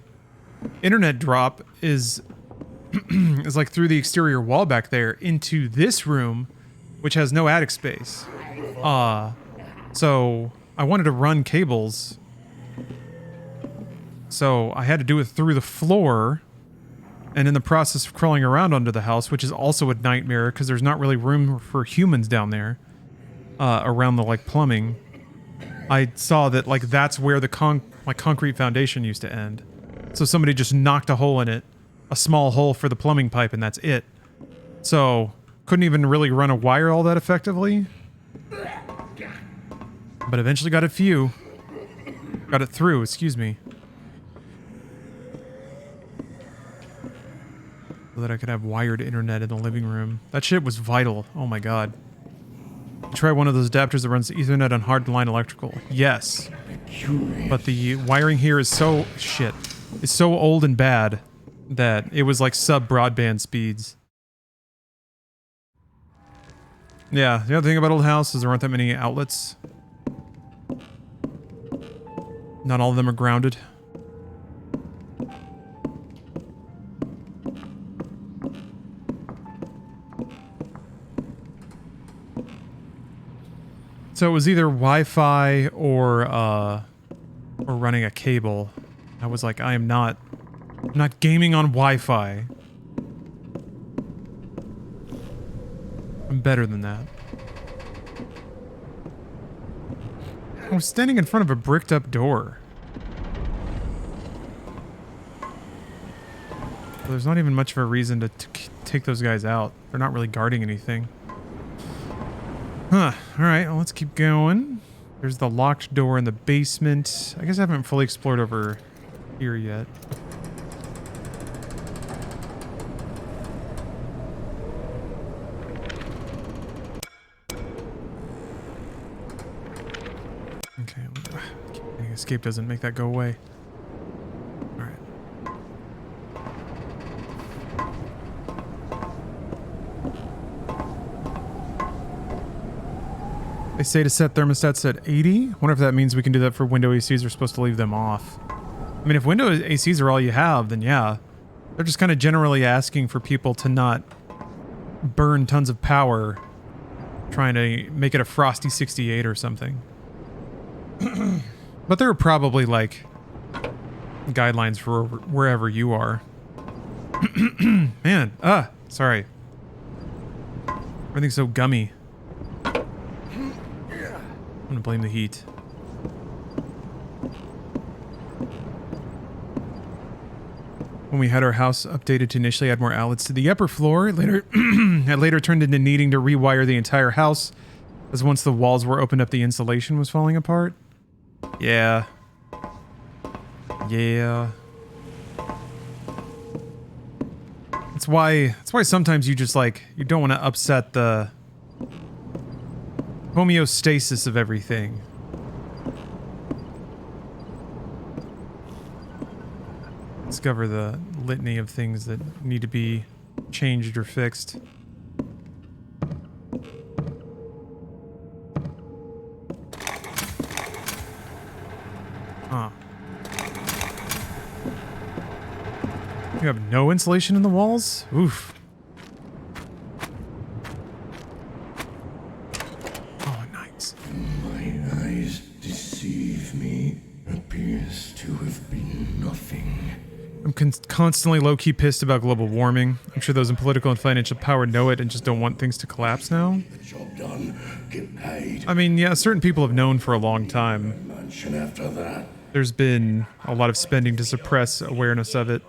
A: internet drop is is like through the exterior wall back there into this room, which has no attic space. So I wanted to run cables. So I had to do it through the floor, and in the process of crawling around under the house, which is also a nightmare because there's not really room for humans down there, around the like plumbing. I saw that like that's where the concrete foundation used to end. So somebody just knocked a hole in it, a small hole for the plumbing pipe, and that's it. So couldn't even really run a wire all that effectively. But eventually got it through, excuse me. So that I could have wired internet in the living room. That shit was vital. Oh my god. Try one of those adapters that runs Ethernet on hardline electrical. Yes. But the wiring here is so old and bad that it was like sub-broadband speeds. Yeah, the other thing about old houses is there aren't that many outlets. Not all of them are grounded. So it was either Wi-Fi or running a cable. I was like, I'm not gaming on Wi-Fi. I'm better than that. I was standing in front of a bricked up door. There's not even much of a reason to take those guys out. They're not really guarding anything. Huh. Alright, well, let's keep going. There's the locked door in the basement. I guess I haven't fully explored over here yet. Okay. Escape doesn't make that go away. They say to set thermostats at 80. Wonder if that means we can do that for window ACs. We're supposed to leave them off. I mean, if window ACs are all you have, then yeah. They're just kind of generally asking for people to not burn tons of power trying to make it a frosty 68 or something. But there are probably like guidelines for wherever you are. Man, sorry. Everything's so gummy. I'm gonna blame the heat. When we had our house updated to initially add more outlets to the upper floor, it later turned into needing to rewire the entire house, as once the walls were opened up, the insulation was falling apart. Yeah. Yeah. That's why sometimes you just like, you don't want to upset the homeostasis of everything. Discover the litany of things that need to be changed or fixed. Huh. You have no insulation in the walls? Oof. Oh, nice.
B: My eyes deceive me. Appears to have been nothing.
A: I'm constantly low-key pissed about global warming. I'm sure those in political and financial power know it and just don't want things to collapse now.
B: The job done. Get paid.
A: I mean, yeah, certain people have known for a long time.
B: Mansion after that.
A: There's been a lot of spending to suppress awareness of it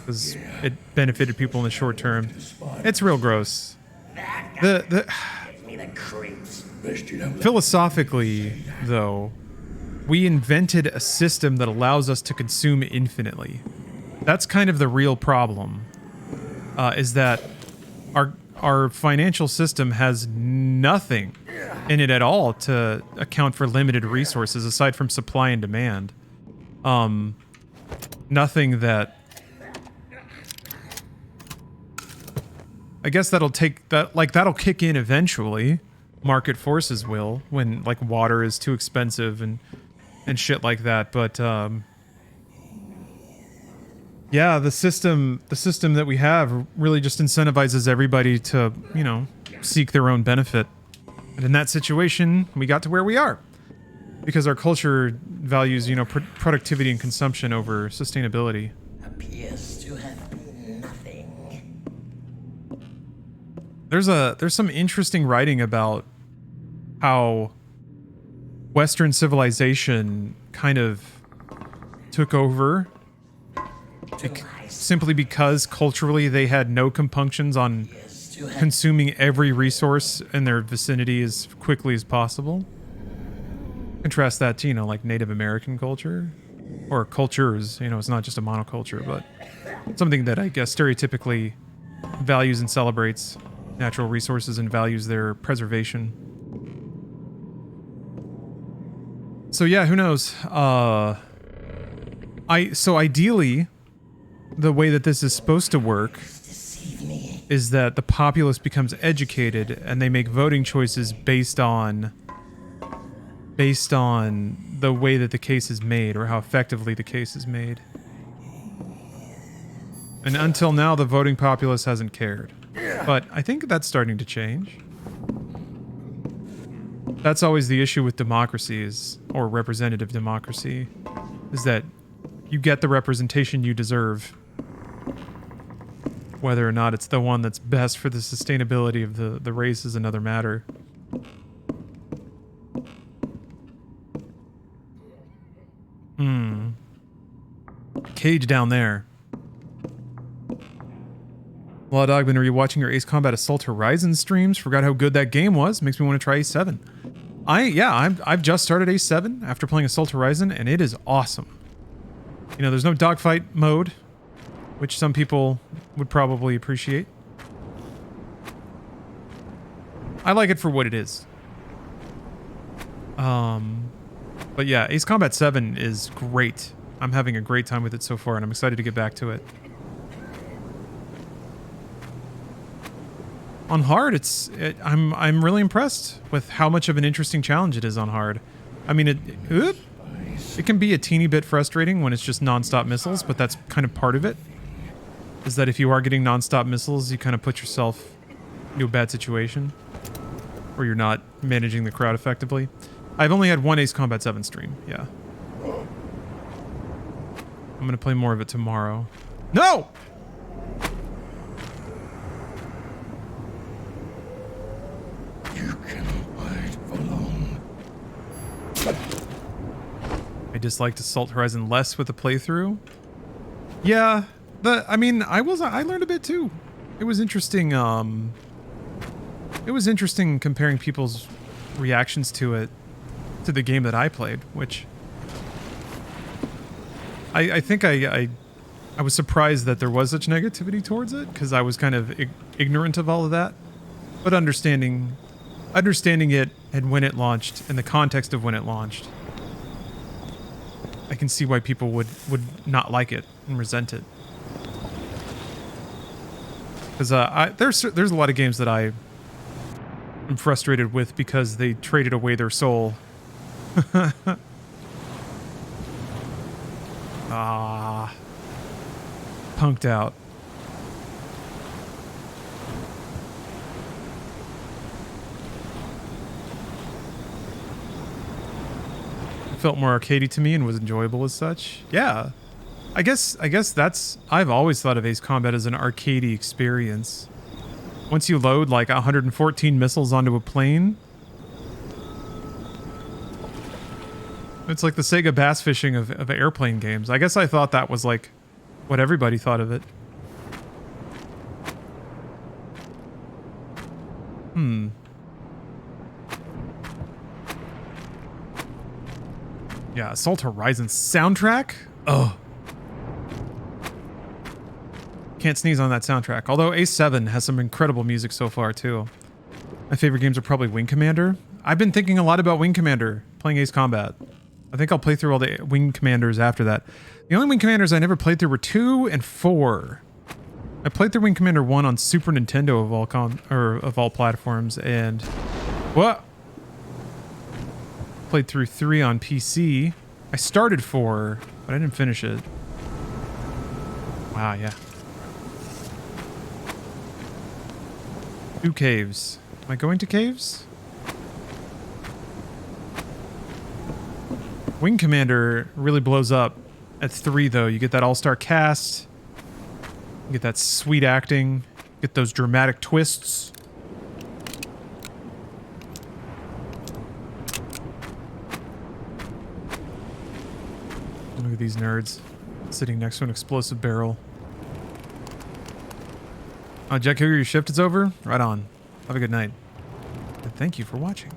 A: because it benefited people in the short term. It's real gross.
D: Gives me the creeps.
A: Philosophically, though, we invented a system that allows us to consume infinitely. That's kind of the real problem, is that our financial system has nothing in it at all to account for limited resources aside from supply and demand. Nothing that... I guess that'll kick in eventually. Market forces will, when like water is too expensive and shit like that, but yeah, the system that we have really just incentivizes everybody to, you know, seek their own benefit. And in that situation, we got to where we are. Because our culture values, you know, productivity and consumption over sustainability.
D: Appears to have been nothing.
A: There's some interesting writing about how Western civilization kind of took over simply because culturally they had no compunctions on consuming every resource in their vicinity as quickly as possible. Contrast that to, you know, like Native American culture or cultures, you know, it's not just a monoculture, but something that I guess stereotypically values and celebrates natural resources and values their preservation. So yeah, who knows? So ideally, the way that this is supposed to work is that the populace becomes educated and they make voting choices based on the way that the case is made or how effectively the case is made. And until now, the voting populace hasn't cared. But I think that's starting to change. That's always the issue with democracies, or representative democracy, is that you get the representation you deserve. Whether or not it's the one that's best for the sustainability of the race is another matter. Cage down there. Law Dog, been rewatching your Ace Combat Assault Horizon streams. Forgot how good that game was. Makes me want to try Ace 7. I've just started Ace 7 after playing Assault Horizon, and it is awesome. You know, there's no dogfight mode, which some people would probably appreciate. I like it for what it is. But yeah, Ace Combat 7 is great. I'm having a great time with it so far, and I'm excited to get back to it. On hard, I'm really impressed with how much of an interesting challenge it is on hard. I mean, it can be a teeny bit frustrating when it's just non-stop missiles, but that's kind of part of it. Is that if you are getting non-stop missiles, you kind of put yourself into a bad situation where you're not managing the crowd effectively. I've only had one Ace Combat 7 stream, yeah. I'm gonna play more of it tomorrow. No!
B: You cannot wait for long.
A: I disliked Assault Horizon less with the playthrough. Yeah, I learned a bit too. It was interesting. It was interesting comparing people's reactions to it to the game that I played, which I think I was surprised that there was such negativity towards it because I was kind of ignorant of all of that, but understanding it and when it launched and the context of when it launched, I can see why people would not like it and resent it. Because there's a lot of games that I am frustrated with because they traded away their soul. Punked out. It felt more arcadey to me and was enjoyable as such. Yeah. I guess that's... I've always thought of Ace Combat as an arcadey experience. Once you load like 114 missiles onto a plane, it's like the Sega bass fishing of airplane games. I guess I thought that was like what everybody thought of it. Yeah, Assault Horizon soundtrack? Oh. Can't sneeze on that soundtrack. Although Ace 7 has some incredible music so far, too. My favorite games are probably Wing Commander. I've been thinking a lot about Wing Commander, playing Ace Combat. I think I'll play through all the Wing Commanders after that. The only Wing Commanders I never played through were 2 and 4. I played through Wing Commander 1 on Super Nintendo of all platforms, and... What? Played through 3 on PC. I started 4, but I didn't finish it. Wow, yeah. 2 caves. Am I going to caves? Wing Commander really blows up at 3, though. You get that all-star cast. You get that sweet acting. You get those dramatic twists. Look at these nerds sitting next to an explosive barrel. Jack Hooger, your shift is over? Right on. Have a good night. And thank you for watching.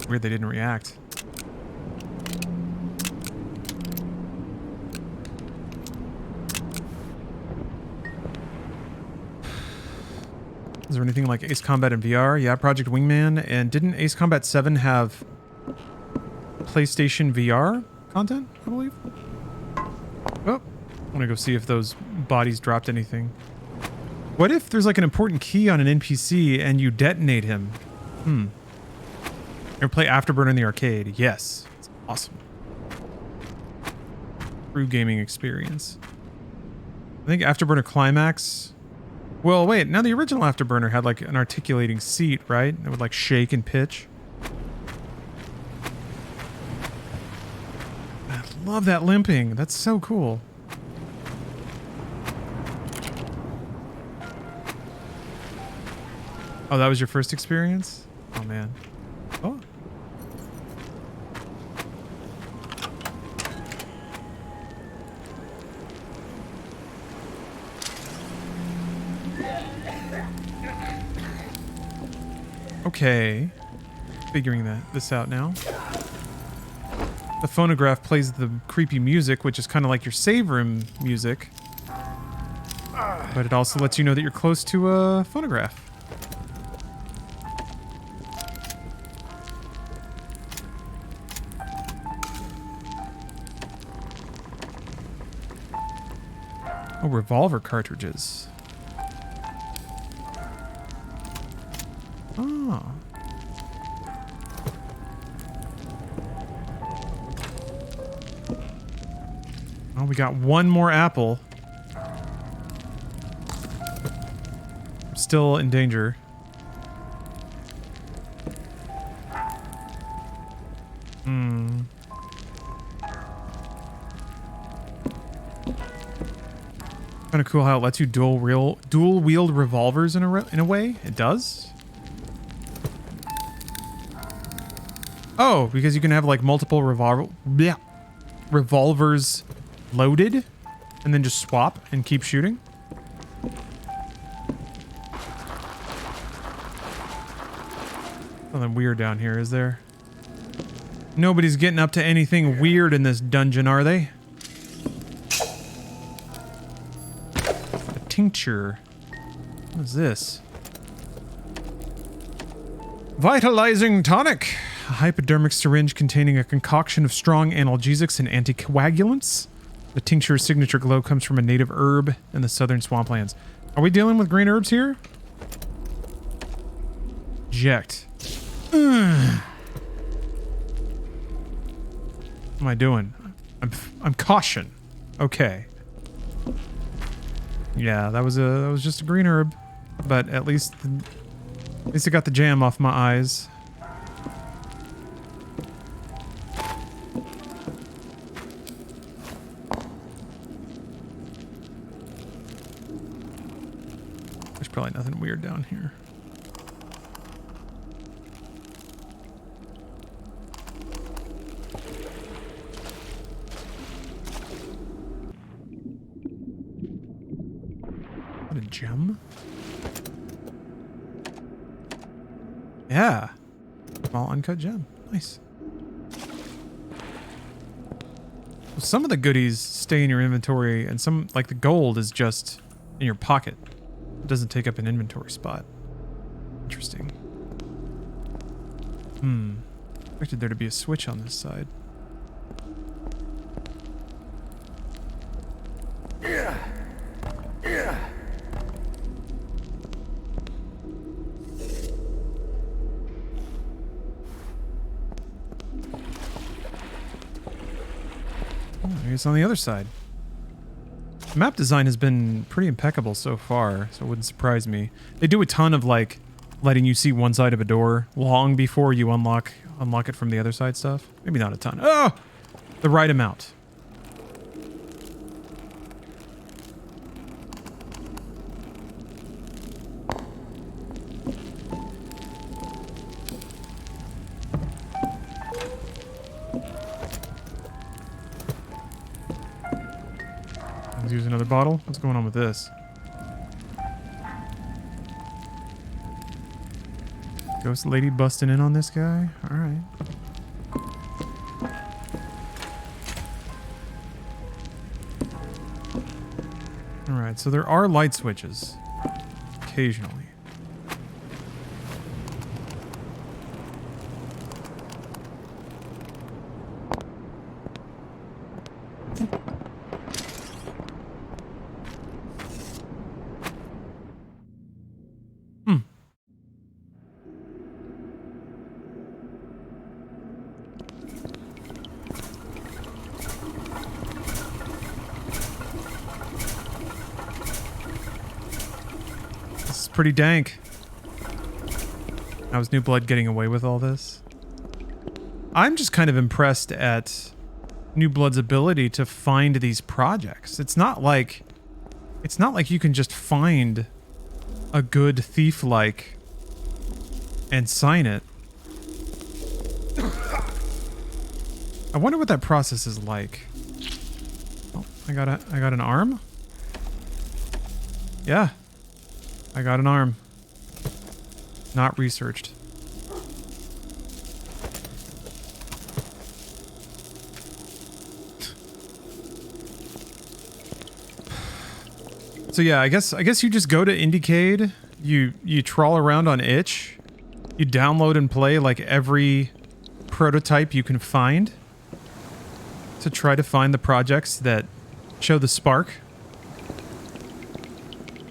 A: Weird they didn't react. Is there anything like Ace Combat in VR? Yeah, Project Wingman. And didn't Ace Combat 7 have PlayStation VR content, I believe? Oh, I want to go see if those bodies dropped anything. What if there's like an important key on an NPC and you detonate him? Or play Afterburner in the arcade? Yes. It's awesome. True gaming experience. I think Afterburner Climax... Well, wait, now the original Afterburner had like an articulating seat, right? It would like shake and pitch. I love that limping. That's so cool. Oh, that was your first experience? Oh, man. Oh. Okay, figuring this out now. The phonograph plays the creepy music, which is kind of like your save room music. But it also lets you know that you're close to a phonograph. Oh, revolver cartridges. Oh. Oh, we got one more apple. I'm still in danger. Kind of cool how it lets you dual wield revolvers in a way. It does. Oh, because you can have like multiple revolvers loaded, and then just swap and keep shooting. Nothing weird down here, is there? Nobody's getting up to anything weird in this dungeon, are they? Tincture. What is this? Vitalizing tonic. A hypodermic syringe containing a concoction of strong analgesics and anticoagulants. The tincture's signature glow comes from a native herb in the southern swamplands. Are we dealing with green herbs here? Eject. What am I doing? I'm caution. Okay. Yeah, that was just a green herb, but at least it got the jam off my eyes. There's probably nothing weird down here. What a gem. Yeah. Small uncut gem. Nice. Well, some of the goodies stay in your inventory, and some, like the gold, is just in your pocket. It doesn't take up an inventory spot. Interesting. Expected there to be a switch on this side. It's on the other side. The map design has been pretty impeccable so far, so it wouldn't surprise me. They do a ton of like letting you see one side of a door long before you unlock it from the other side stuff. Maybe not a ton. Oh! The right amount. Use another bottle. What's going on with this? Ghost lady busting in on this guy? Alright. Alright, so there are light switches. Occasionally. Pretty dank. How's New Blood getting away with all this? I'm just kind of impressed at New Blood's ability to find these projects. It's not like you can just find a good thief-like and sign it. I wonder what that process is like. Oh, I got an arm? Yeah. I got an arm. Not researched. So yeah, I guess you just go to Indiecade, you trawl around on itch, you download and play like every prototype you can find to try to find the projects that show the spark.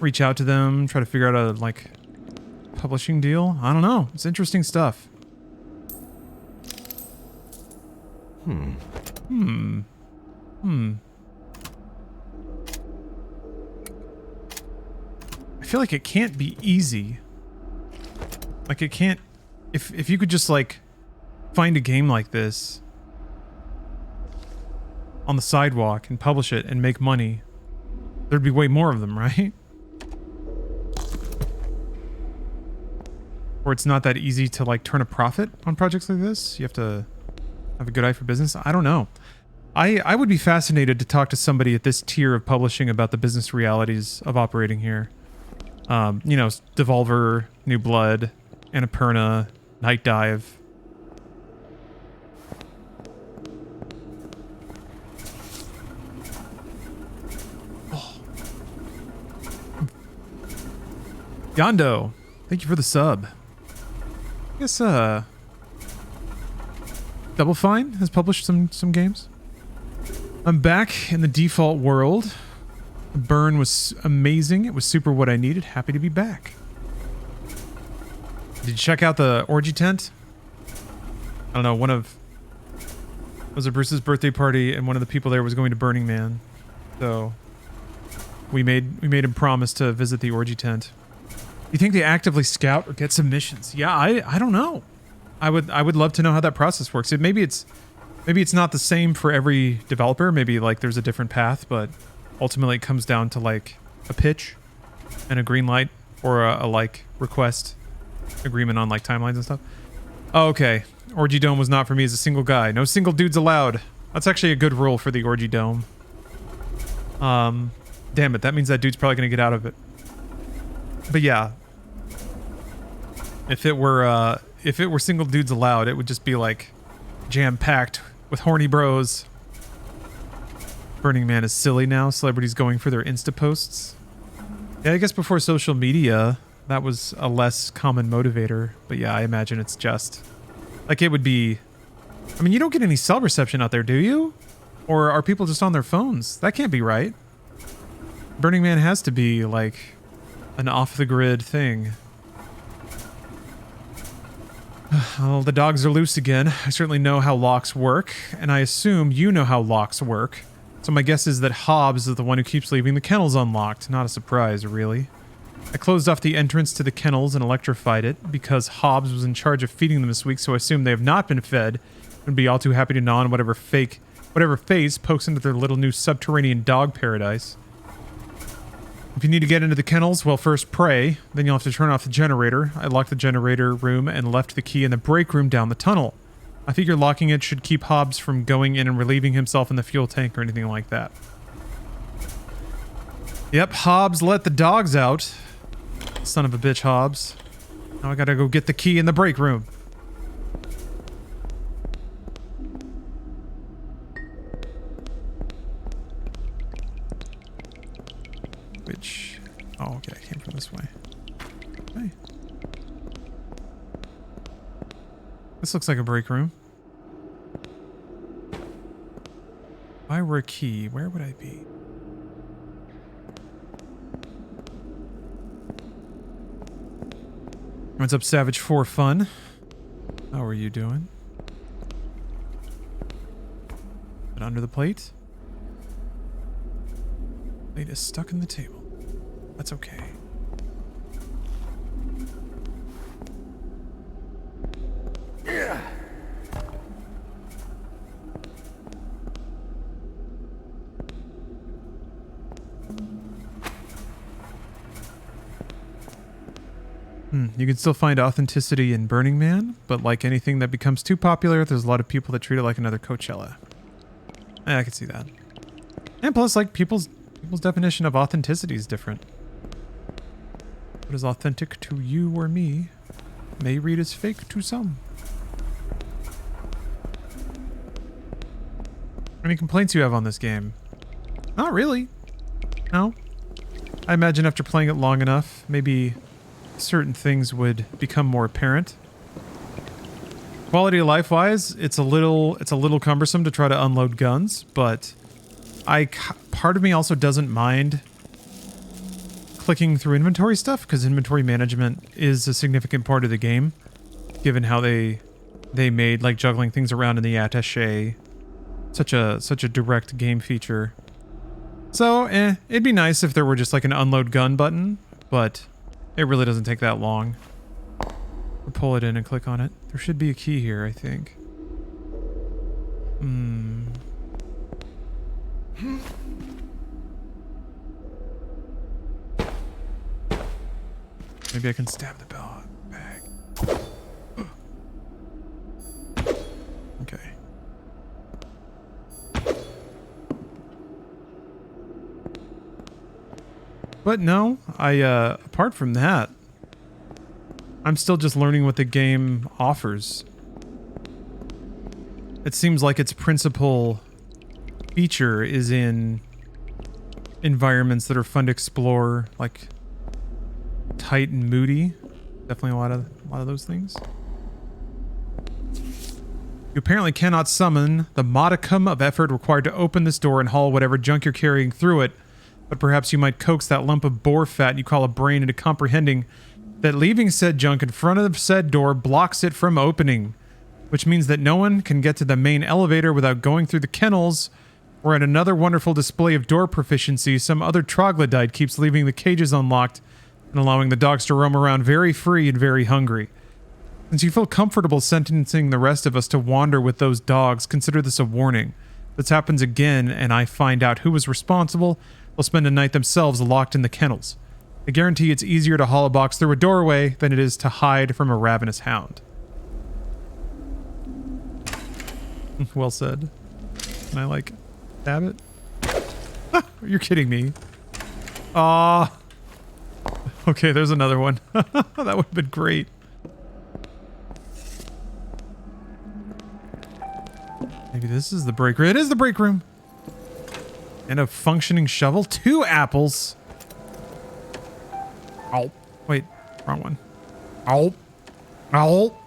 A: reach out to them, try to figure out a, like, publishing deal. I don't know. It's interesting stuff. I feel like it can't be easy. Like, it can't... If you could just, like, find a game like this on the sidewalk and publish it and make money, there'd be way more of them, right? Or it's not that easy to, like, turn a profit on projects like this. You have to have a good eye for business. I don't know. I would be fascinated to talk to somebody at this tier of publishing about the business realities of operating here. You know, Devolver, New Blood, Annapurna, Night Dive. Oh. Yondo, thank you for the sub. I guess, Double Fine has published some games. I'm back in the default world. The burn was amazing. It was super what I needed. Happy to be back. Did you check out the orgy tent? I don't know, it was a Bruce's birthday party, and one of the people there was going to Burning Man. So we made him promise to visit the orgy tent. You think they actively scout or get submissions? Yeah, I don't know. I would love to know how that process works. Maybe it's not the same for every developer. Maybe like there's a different path, but ultimately it comes down to like a pitch and a green light or a like request agreement on like timelines and stuff. Oh, okay. Orgy Dome was not for me as a single guy. No single dudes allowed. That's actually a good rule for the Orgy Dome. Damn it. That means that dude's probably going to get out of it. But yeah. If it were single dudes allowed, it would just be like jam-packed with horny bros. Burning Man is silly now. Celebrities going for their Insta posts. Yeah, I guess before social media, that was a less common motivator. But yeah, I imagine it's just... Like, it would be... I mean, you don't get any cell reception out there, do you? Or are people just on their phones? That can't be right. Burning Man has to be, like, an off-the-grid thing. Well, the dogs are loose again. I certainly know how locks work, and I assume you know how locks work. So my guess is that Hobbs is the one who keeps leaving the kennels unlocked. Not a surprise, really. I closed off the entrance to the kennels and electrified it because Hobbs was in charge of feeding them this week, so I assume they have not been fed and would be all too happy to gnaw on whatever face pokes into their little new subterranean dog paradise. If you need to get into the kennels, well, first pray, then you'll have to turn off the generator. I locked the generator room and left the key in the break room down the tunnel. I figure locking it should keep Hobbs from going in and relieving himself in the fuel tank or anything like that. Yep, Hobbs let the dogs out. Son of a bitch, Hobbs. Now I gotta go get the key in the break room. Which... Oh, okay, I came from this way. Hey. This looks like a break room. If I were a key, where would I be? What's up, Savage for Fun? How are you doing? But under the plate? Plate is stuck in the table. That's okay. You can still find authenticity in Burning Man, but like anything that becomes too popular, there's a lot of people that treat it like another Coachella. I can see that. And plus, like, people's definition of authenticity is different. What is authentic to you or me may read as fake to some. How many complaints you have on this game? Not really. No. I imagine after playing it long enough, maybe certain things would become more apparent. Quality of life wise, it's a little cumbersome to try to unload guns, but part of me also doesn't mind clicking through inventory stuff, because inventory management is a significant part of the game, given how they made like juggling things around in the attaché such a direct game feature. So, it'd be nice if there were just like an unload gun button, but it really doesn't take that long. Or pull it in and click on it. There should be a key here, I think. Maybe I can stab the bag. Okay. But no, apart from that, I'm still just learning what the game offers. It seems like its principal feature is in environments that are fun to explore, like tight and moody. Definitely a lot of those things. You apparently cannot summon the modicum of effort required to open this door and haul whatever junk you're carrying through it, but perhaps you might coax that lump of boar fat you call a brain into comprehending that leaving said junk in front of said door blocks it from opening, which means that no one can get to the main elevator without going through the kennels, or in another wonderful display of door proficiency, some other troglodyte keeps leaving the cages unlocked and allowing the dogs to roam around very free and very hungry. Since you feel comfortable sentencing the rest of us to wander with those dogs, consider this a warning. If this happens again and I find out who was responsible, they'll spend a night themselves locked in the kennels. I guarantee it's easier to haul a box through a doorway than it is to hide from a ravenous hound. Well said. Can I, like, stab it? Ah, you're kidding me. Ah. Okay, there's another one. That would have been great. Maybe this is the break room. It is the break room. And a functioning shovel. 2 apples. Ow. Wait, wrong one. Ow. Ow.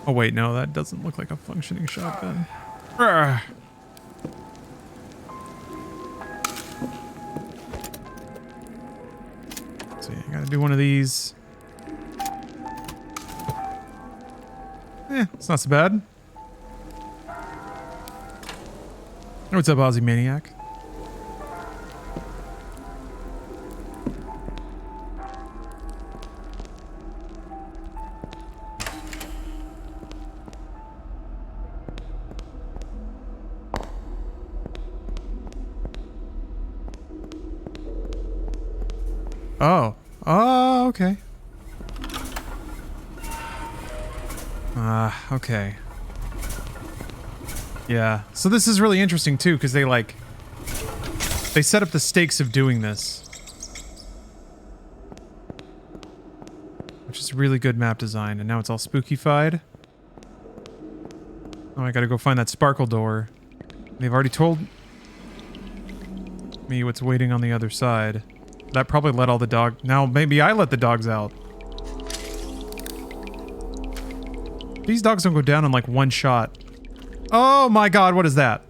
A: Oh wait, no, that doesn't look like a functioning shotgun. Urgh. Let's see, I gotta do one of these. It's not so bad. What's up, Aussie Maniac? Oh. Oh, okay. Okay. Yeah. So this is really interesting too, because they set up the stakes of doing this. Which is really good map design, and now it's all spooky-fied. Oh, I gotta go find that sparkle door. They've already told me what's waiting on the other side. That probably let all the dog... Now, maybe I let the dogs out. These dogs don't go down in like one shot. Oh my god, what is that?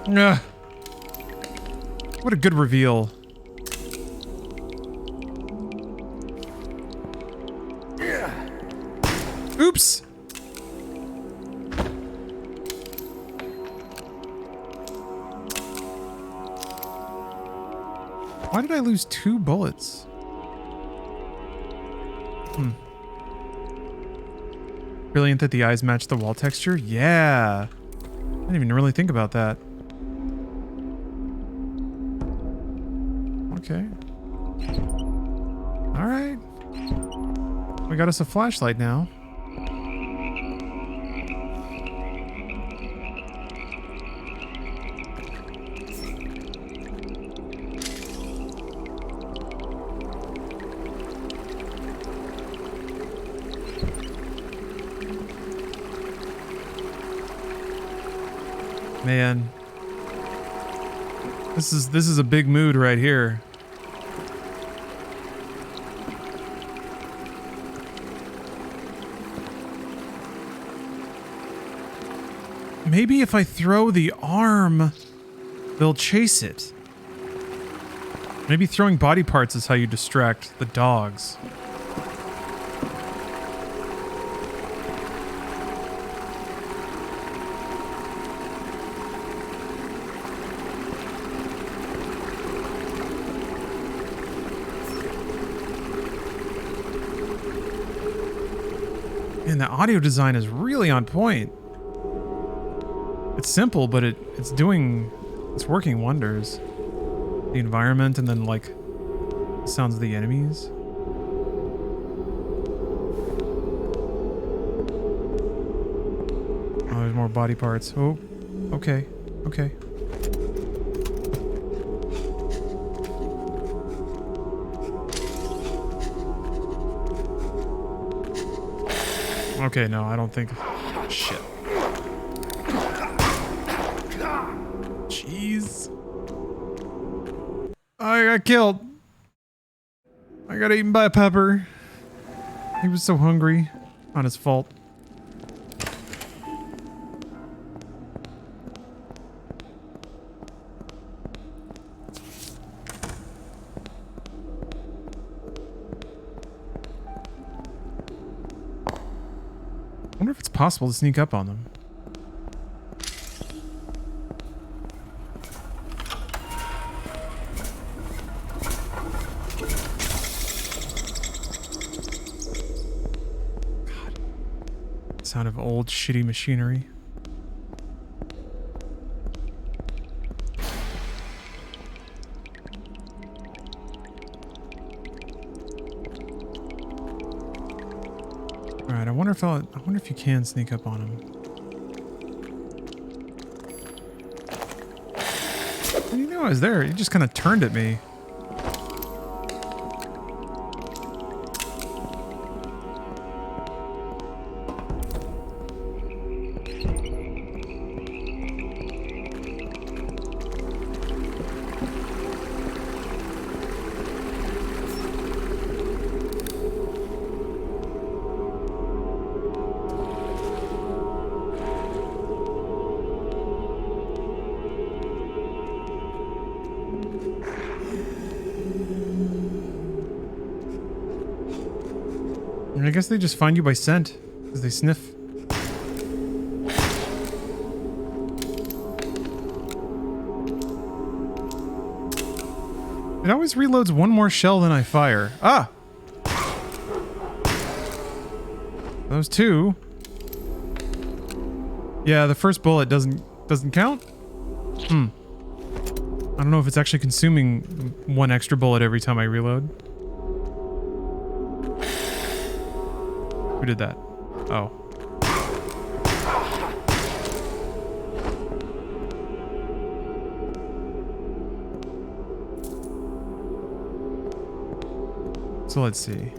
A: Ugh. What a good reveal. Oops! Why did I lose 2 bullets? Brilliant that the eyes match the wall texture? Yeah. I didn't even really think about that. Okay. Alright. We got us a flashlight now. Man. This is a big mood right here. Maybe if I throw the arm, they'll chase it. Maybe throwing body parts is how you distract the dogs. And the audio design is really on point. It's simple, but it's working wonders. The environment and then like the sounds of the enemies. Oh, there's more body parts. Oh, okay, okay. Okay, no, I don't think. Shit. Jeez. I got killed. I got eaten by a pepper. He was so hungry. Not his fault. I wonder if it's possible to sneak up on them. God. Sound of old shitty machinery. Alright, I wonder if you can sneak up on him. You know I was there. He just kind of turned at me. I guess they just find you by scent, because they sniff. It always reloads one more shell than I fire. Ah! Those two. Yeah, the first bullet doesn't count? I don't know if it's actually consuming one extra bullet every time I reload. Who did that? Oh. So let's see.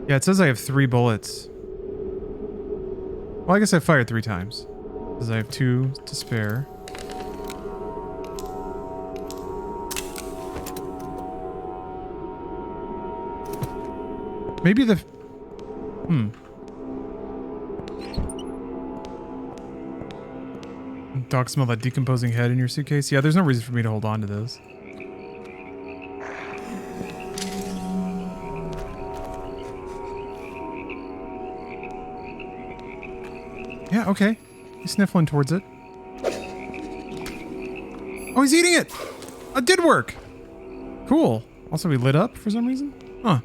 A: Yeah, it says I have 3 bullets. Well, I guess I fired 3 times. Because I have 2 to spare. Maybe the... Dog smell that decomposing head in your suitcase? Yeah, there's no reason for me to hold on to those. Yeah, okay. He's sniffling towards it. Oh, he's eating it! It did work! Cool. Also, he lit up for some reason? Huh.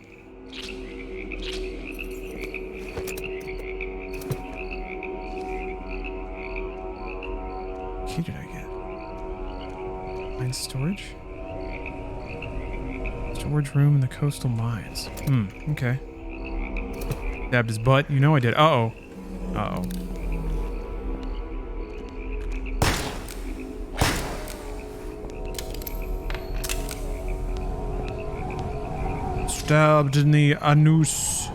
A: Key did I get? Mine storage? Storage room in the coastal mines. Okay. Stabbed his butt. You know I did. Uh-oh. Uh-oh. Stabbed in the anus.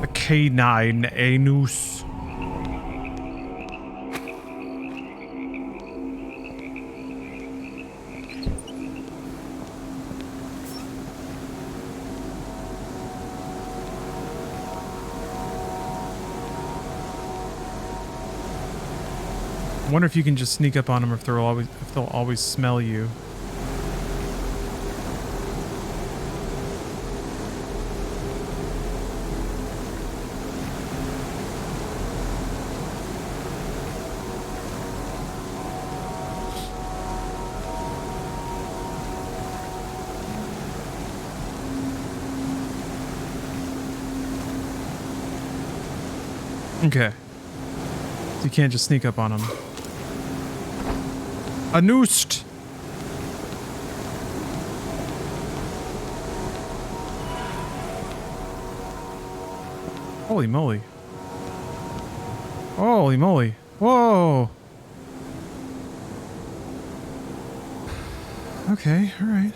A: The canine anus. I wonder if you can just sneak up on them, or if they'll always smell you. Okay. So you can't just sneak up on them. A noosed. Holy moly. Holy moly. Whoa. Okay, alright.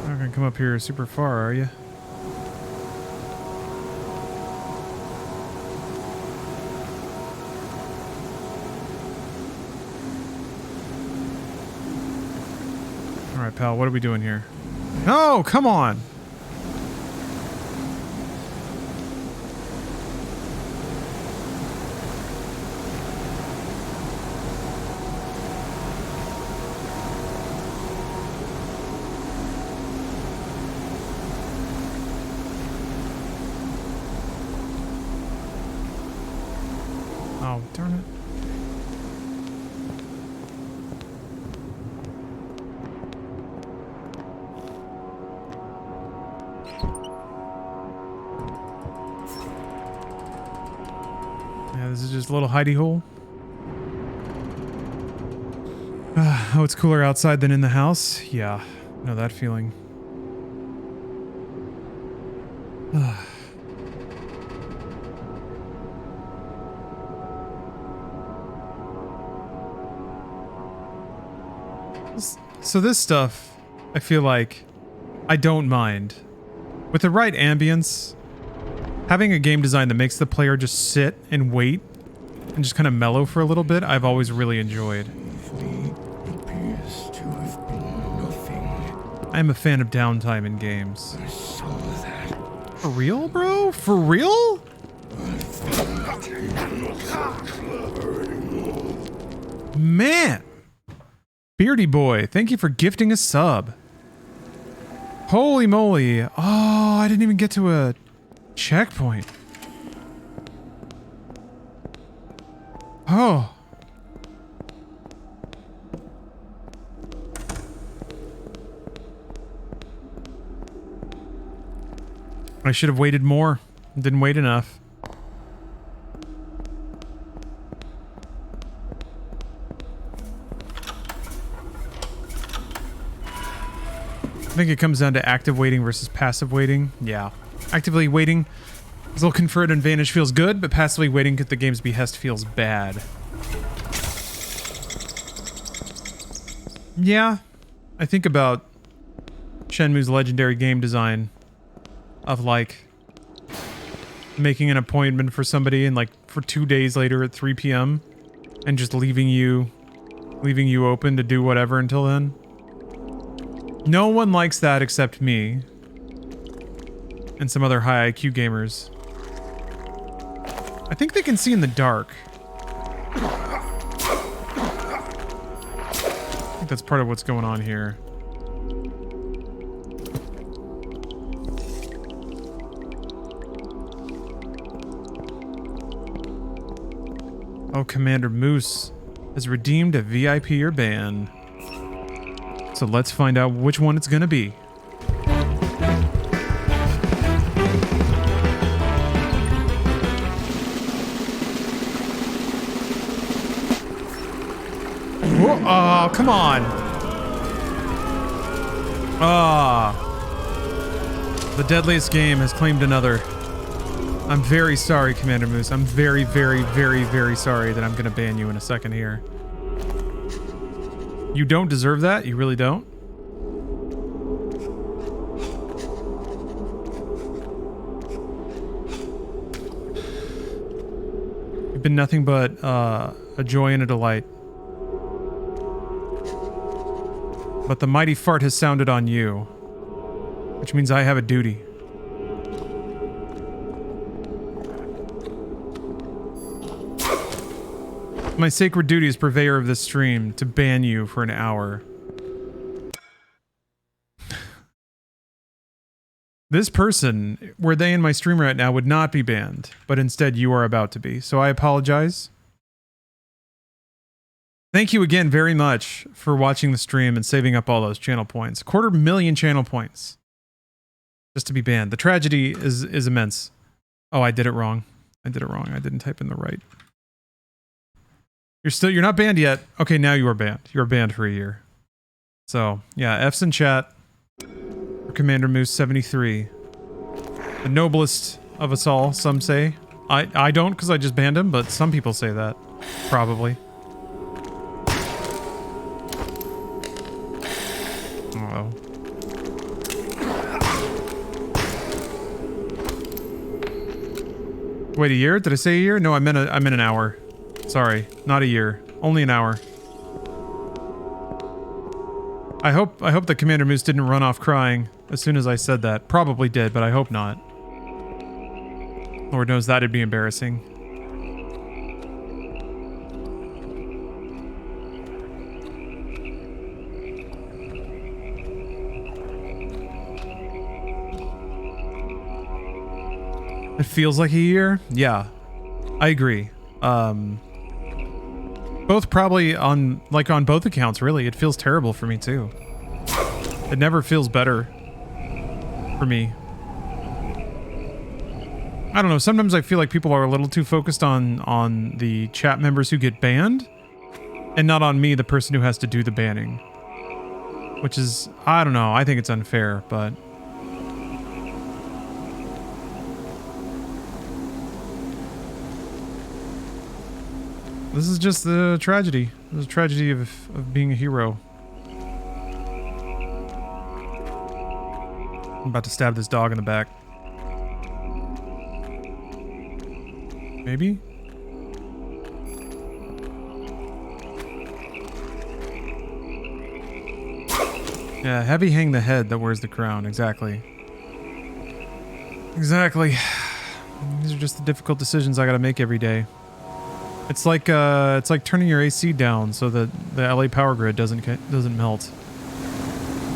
A: Not gonna come up here super far, are you? Alright, pal, what are we doing here? Oh, come on! Oh, darn it. Yeah, this is just a little hidey hole. Oh, it's cooler outside than in the house. Yeah, I know that feeling. So this stuff, I feel like I don't mind. With the right ambience, having a game design that makes the player just sit and wait and just kind of mellow for a little bit, I've always really enjoyed.
B: Appears to have been nothing.
A: I'm a fan of downtime in games.
B: I saw that.
A: For real, bro? For real? Man! Beardy Boy, thank you for gifting a sub. Holy moly. Oh, I didn't even get to a checkpoint. Oh. I should have waited more. Didn't wait enough. I think it comes down to active waiting versus passive waiting. Yeah. Actively waiting is a little conferred advantage feels good, but passively waiting at the game's behest feels bad. Yeah. I think about Shenmue's legendary game design of like making an appointment for somebody and like for 2 days later at 3 p.m. and just leaving you open to do whatever until then. No one likes that except me and some other high IQ gamers. I think they can see in the dark. I think that's part of what's going on here. Oh, Commander Moose has redeemed a VIP or ban. So let's find out which one it's gonna be. Whoa, oh, come on. Ah. The deadliest game has claimed another. I'm very sorry, Commander Moose. I'm very, very, very, very sorry that I'm gonna ban you in a second here. You don't deserve that. You really don't. You've been nothing but a joy and a delight. But the mighty fart has sounded on you, which means I have a duty. My sacred duty as purveyor of this stream to ban you for an hour. This person, were they in my stream right now, would not be banned, but instead you are about to be. So I apologize. Thank you again very much for watching the stream and saving up all those channel points. 250,000 channel points. Just to be banned. The tragedy is immense. Oh, I did it wrong. I did it wrong. I didn't type in the right. You're not banned yet. Okay, now you are banned. You're banned for a year. So, yeah, F's in chat. For Commander Moose 73. The noblest of us all, some say. I don't because I just banned him, but some people say that. Probably. Uh-oh. Wait, a year? Did I say a year? No, I meant an hour. Sorry, not a year. Only an hour. I hope the Commander Moose didn't run off crying as soon as I said that. Probably did, but I hope not. Lord knows that'd be embarrassing. It feels like a year? Yeah. I agree. Both probably on both accounts, really. It feels terrible for me too. It never feels better for me. I don't know, sometimes I feel like people are a little too focused on the chat members who get banned and not on me, the person who has to do the banning. Which is, I don't know, I think it's unfair, but this is just the tragedy. This is a tragedy of being a hero. I'm about to stab this dog in the back. Maybe? Yeah, heavy hang the head that wears the crown. Exactly. Exactly. These are just the difficult decisions I gotta make every day. It's like turning your AC down so that the LA power grid doesn't melt.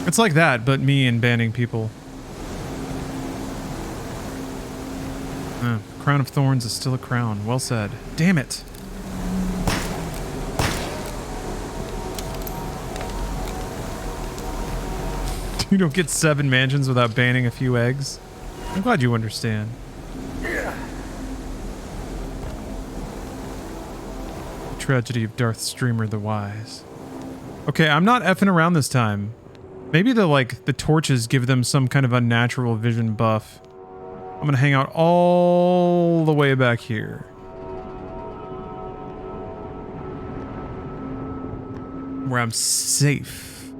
A: It's like that, but me and banning people. Crown of Thorns is still a crown. Well said. Damn it. You don't get 7 mansions without banning a few eggs. I'm glad you understand. Tragedy of Darth Streamer the Wise. Okay, I'm not effing around this time. Maybe the torches give them some kind of unnatural vision buff. I'm gonna hang out all the way back here. Where I'm safe.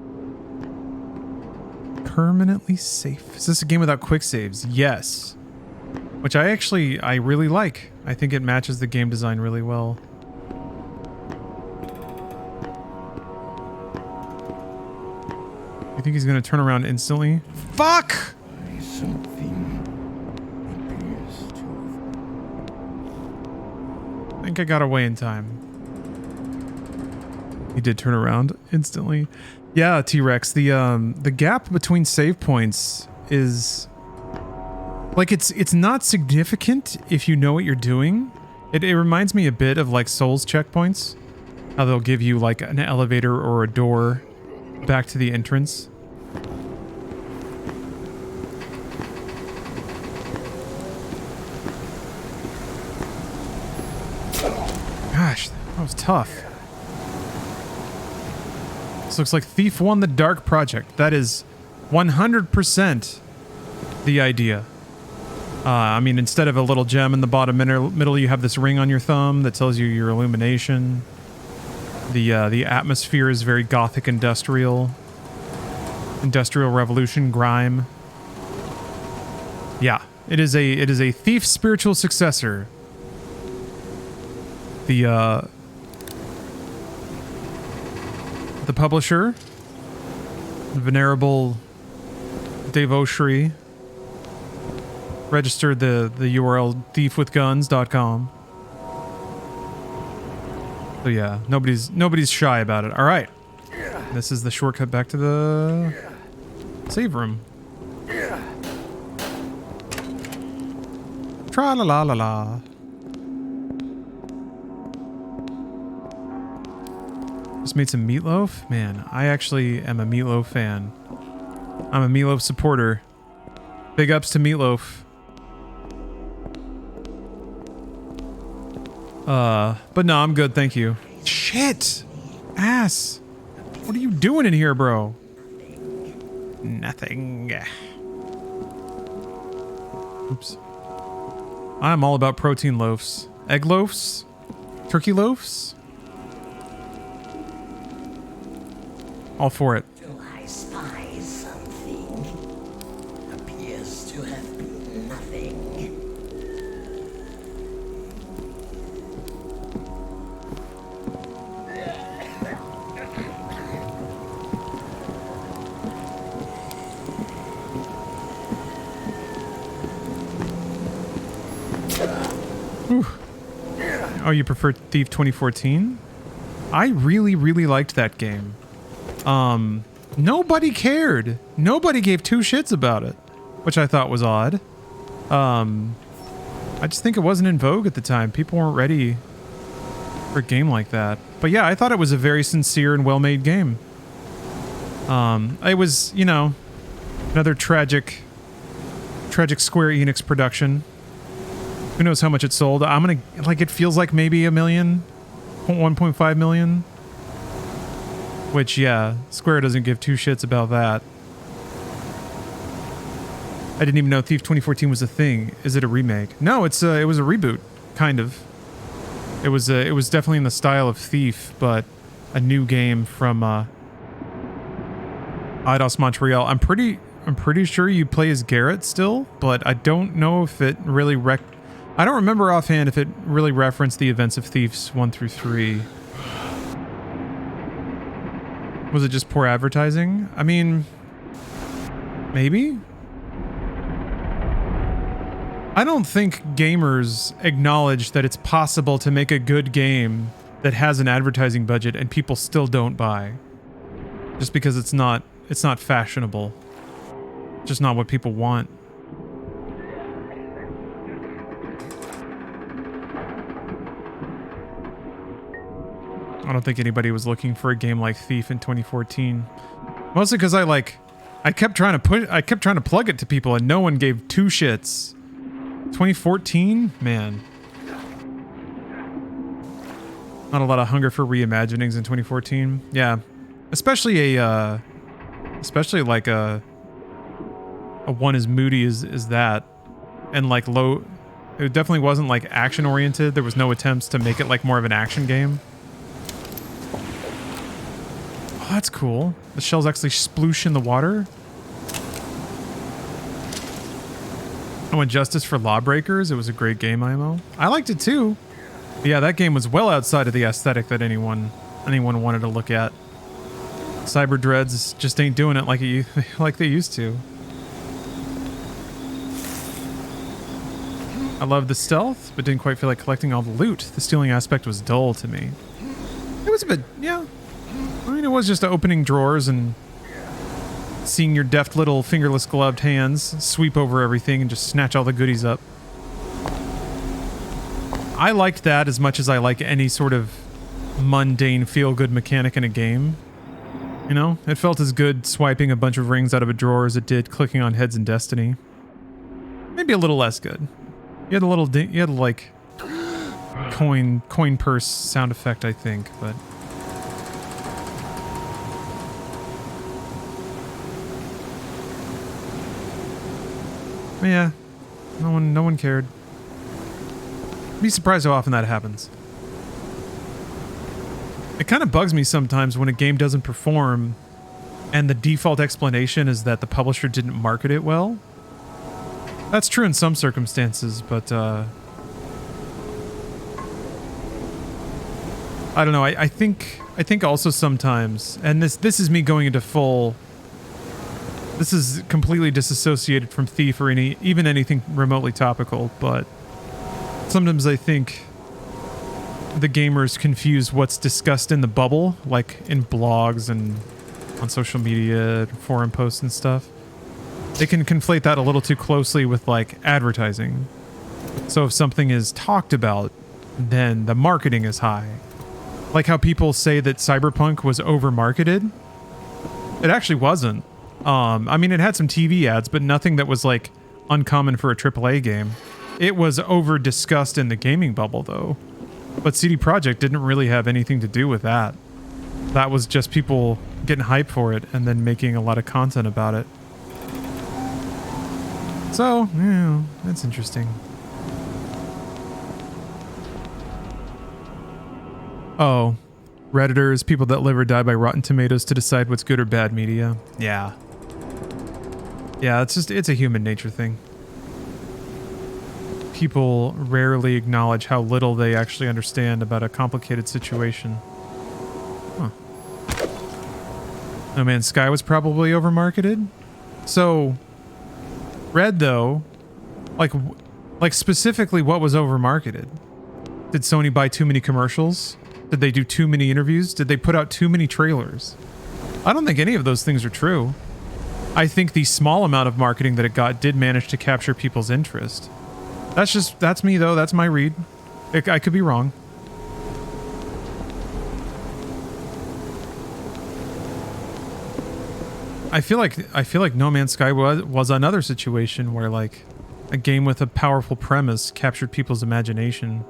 A: Permanently safe. Is this a game without quick saves? Yes. Which I really like. I think it matches the game design really well. You think he's gonna turn around instantly? Fuck! I think I got away in time. He did turn around instantly. Yeah, T-Rex. The gap between save points is like it's not significant if you know what you're doing. It reminds me a bit of like Souls checkpoints. How they'll give you like an elevator or a door back to the entrance. Gosh, that was tough. This looks like Thief Won the Dark Project. That is 100% the idea. I mean, instead of a little gem in the bottom middle, you have this ring on your thumb that tells you your illumination. The atmosphere is very gothic industrial. Industrial Revolution grime. Yeah, it is a Thief's spiritual successor. The publisher, Venerable Devoshri, registered the URL thiefwithguns.com. So yeah, nobody's shy about it. All right. This is the shortcut back to the save room. Tra la la la la. Just made some meatloaf? Man, I actually am a meatloaf fan. I'm a meatloaf supporter. Big ups to meatloaf. But no, I'm good, thank you. Shit! Ass! What are you doing in here, bro? Nothing. Oops. I'm all about protein loaves. Egg loaves? Turkey loaves? All for it.
D: Do I spy something? Appears to have been nothing.
A: Whew. Oh, you prefer Thief 2014? I really, really liked that game. Nobody cared. Nobody gave two shits about it, which I thought was odd. I just think it wasn't in vogue at the time. People weren't ready for a game like that. But yeah, I thought it was a very sincere and well-made game. It was, you know, another tragic Square Enix production. Who knows how much it sold? It feels like maybe 1.5 million. Which, yeah, Square doesn't give two shits about that. I didn't even know Thief 2014 was a thing. Is it a remake? No, it was a reboot, kind of. It was definitely in the style of Thief, but a new game from Eidos Montreal. I'm pretty sure you play as Garrett still, but I don't know if it really I don't remember offhand if it really referenced the events of Thieves 1 through 3. Was it just poor advertising? I mean, maybe? I don't think gamers acknowledge that it's possible to make a good game that has an advertising budget and people still don't buy. Just because it's not fashionable. Just not what people want. I don't think anybody was looking for a game like Thief in 2014. Mostly because I kept trying to plug it to people and no one gave two shits. 2014? Man. Not a lot of hunger for reimaginings in 2014. Yeah. Especially like a one as moody as that. And like low, it definitely wasn't like action oriented. There was no attempts to make it like more of an action game. Oh, that's cool. The shells actually sploosh in the water. Oh, and Justice for Lawbreakers. It was a great game, IMO. I liked it too. But yeah, that game was well outside of the aesthetic that anyone wanted to look at. Cyber Dreads just ain't doing it like they used to. I loved the stealth, but didn't quite feel like collecting all the loot. The stealing aspect was dull to me. It was a bit, yeah. I mean, it was just opening drawers and seeing your deft little fingerless gloved hands sweep over everything and just snatch all the goodies up. I liked that as much as I like any sort of mundane feel-good mechanic in a game. You know, it felt as good swiping a bunch of rings out of a drawer as it did clicking on heads in Destiny. Maybe a little less good. You had like coin purse sound effect, I think, but yeah, no one cared. Be surprised how often that happens. It kind of bugs me sometimes when a game doesn't perform and the default explanation is that the publisher didn't market it well. That's true in some circumstances, but I don't know. I think also sometimes, and this is me going into full. This is completely disassociated from Thief or even anything remotely topical, but sometimes I think the gamers confuse what's discussed in the bubble, like in blogs and on social media, forum posts and stuff. They can conflate that a little too closely with like advertising. So if something is talked about, then the marketing is high. Like how people say that Cyberpunk was over-marketed. It actually wasn't. I mean, it had some TV ads, but nothing that was like uncommon for a AAA game. It was over-discussed in the gaming bubble, though. But CD Projekt didn't really have anything to do with that. That was just people getting hype for it and then making a lot of content about it. So, yeah, that's interesting. Oh, Redditors, people that live or die by Rotten Tomatoes to decide what's good or bad media. Yeah. Yeah, it's a human nature thing. People rarely acknowledge how little they actually understand about a complicated situation. Huh. No Man's Sky was probably overmarketed. So, Red though, like specifically what was overmarketed? Did Sony buy too many commercials? Did they do too many interviews? Did they put out too many trailers? I don't think any of those things are true. I think the small amount of marketing that it got did manage to capture people's interest. That's me though, that's my read. I could be wrong. I feel like No Man's Sky was another situation where like a game with a powerful premise captured people's imagination.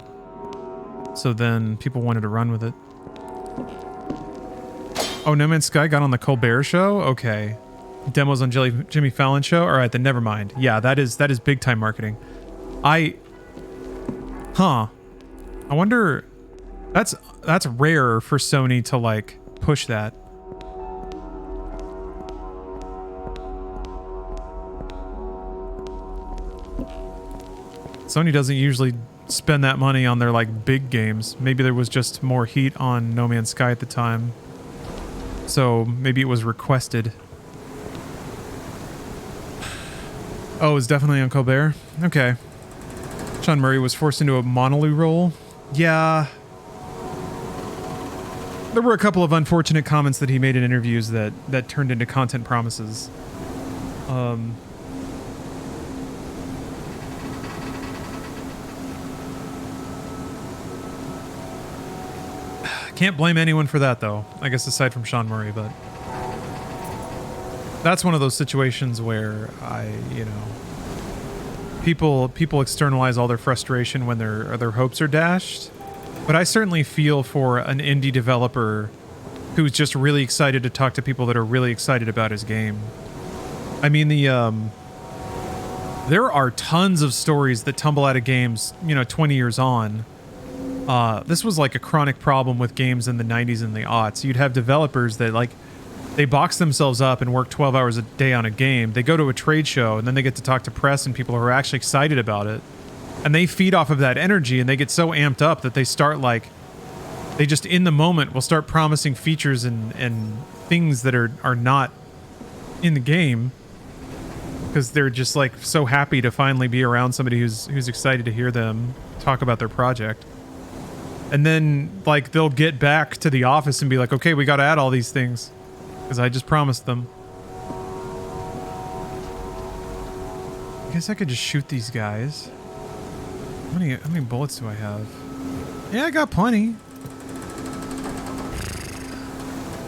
A: So then people wanted to run with it. Oh, No Man's Sky got on the Colbert Show? Okay. Demos on Jimmy Fallon Show? Alright, then never mind. Yeah, that is big time marketing. I wonder... That's rare for Sony to like push that. Sony doesn't usually spend that money on their like big games. Maybe there was just more heat on No Man's Sky at the time. So maybe it was requested. Oh, it's definitely on Colbert? Okay. Sean Murray was forced into a Monolith role? Yeah. There were a couple of unfortunate comments that he made in interviews that turned into content promises. Can't blame anyone for that, though. I guess aside from Sean Murray, but... That's one of those situations where people externalize all their frustration when their hopes are dashed. But I certainly feel for an indie developer who's just really excited to talk to people that are really excited about his game. I mean, there are tons of stories that tumble out of games, 20 years on. This was like a chronic problem with games in the 90s and the aughts. You'd have developers that like, they box themselves up and work 12 hours a day on a game. They go to a trade show and then they get to talk to press and people who are actually excited about it. And they feed off of that energy and they get so amped up that they start like, they just in the moment will start promising features and things that are not in the game. Because they're just like so happy to finally be around somebody who's excited to hear them talk about their project. And then like they'll get back to the office and be like, okay, we got to add all these things. Because I just promised them. I guess I could just shoot these guys. How many bullets do I have? Yeah, I got plenty.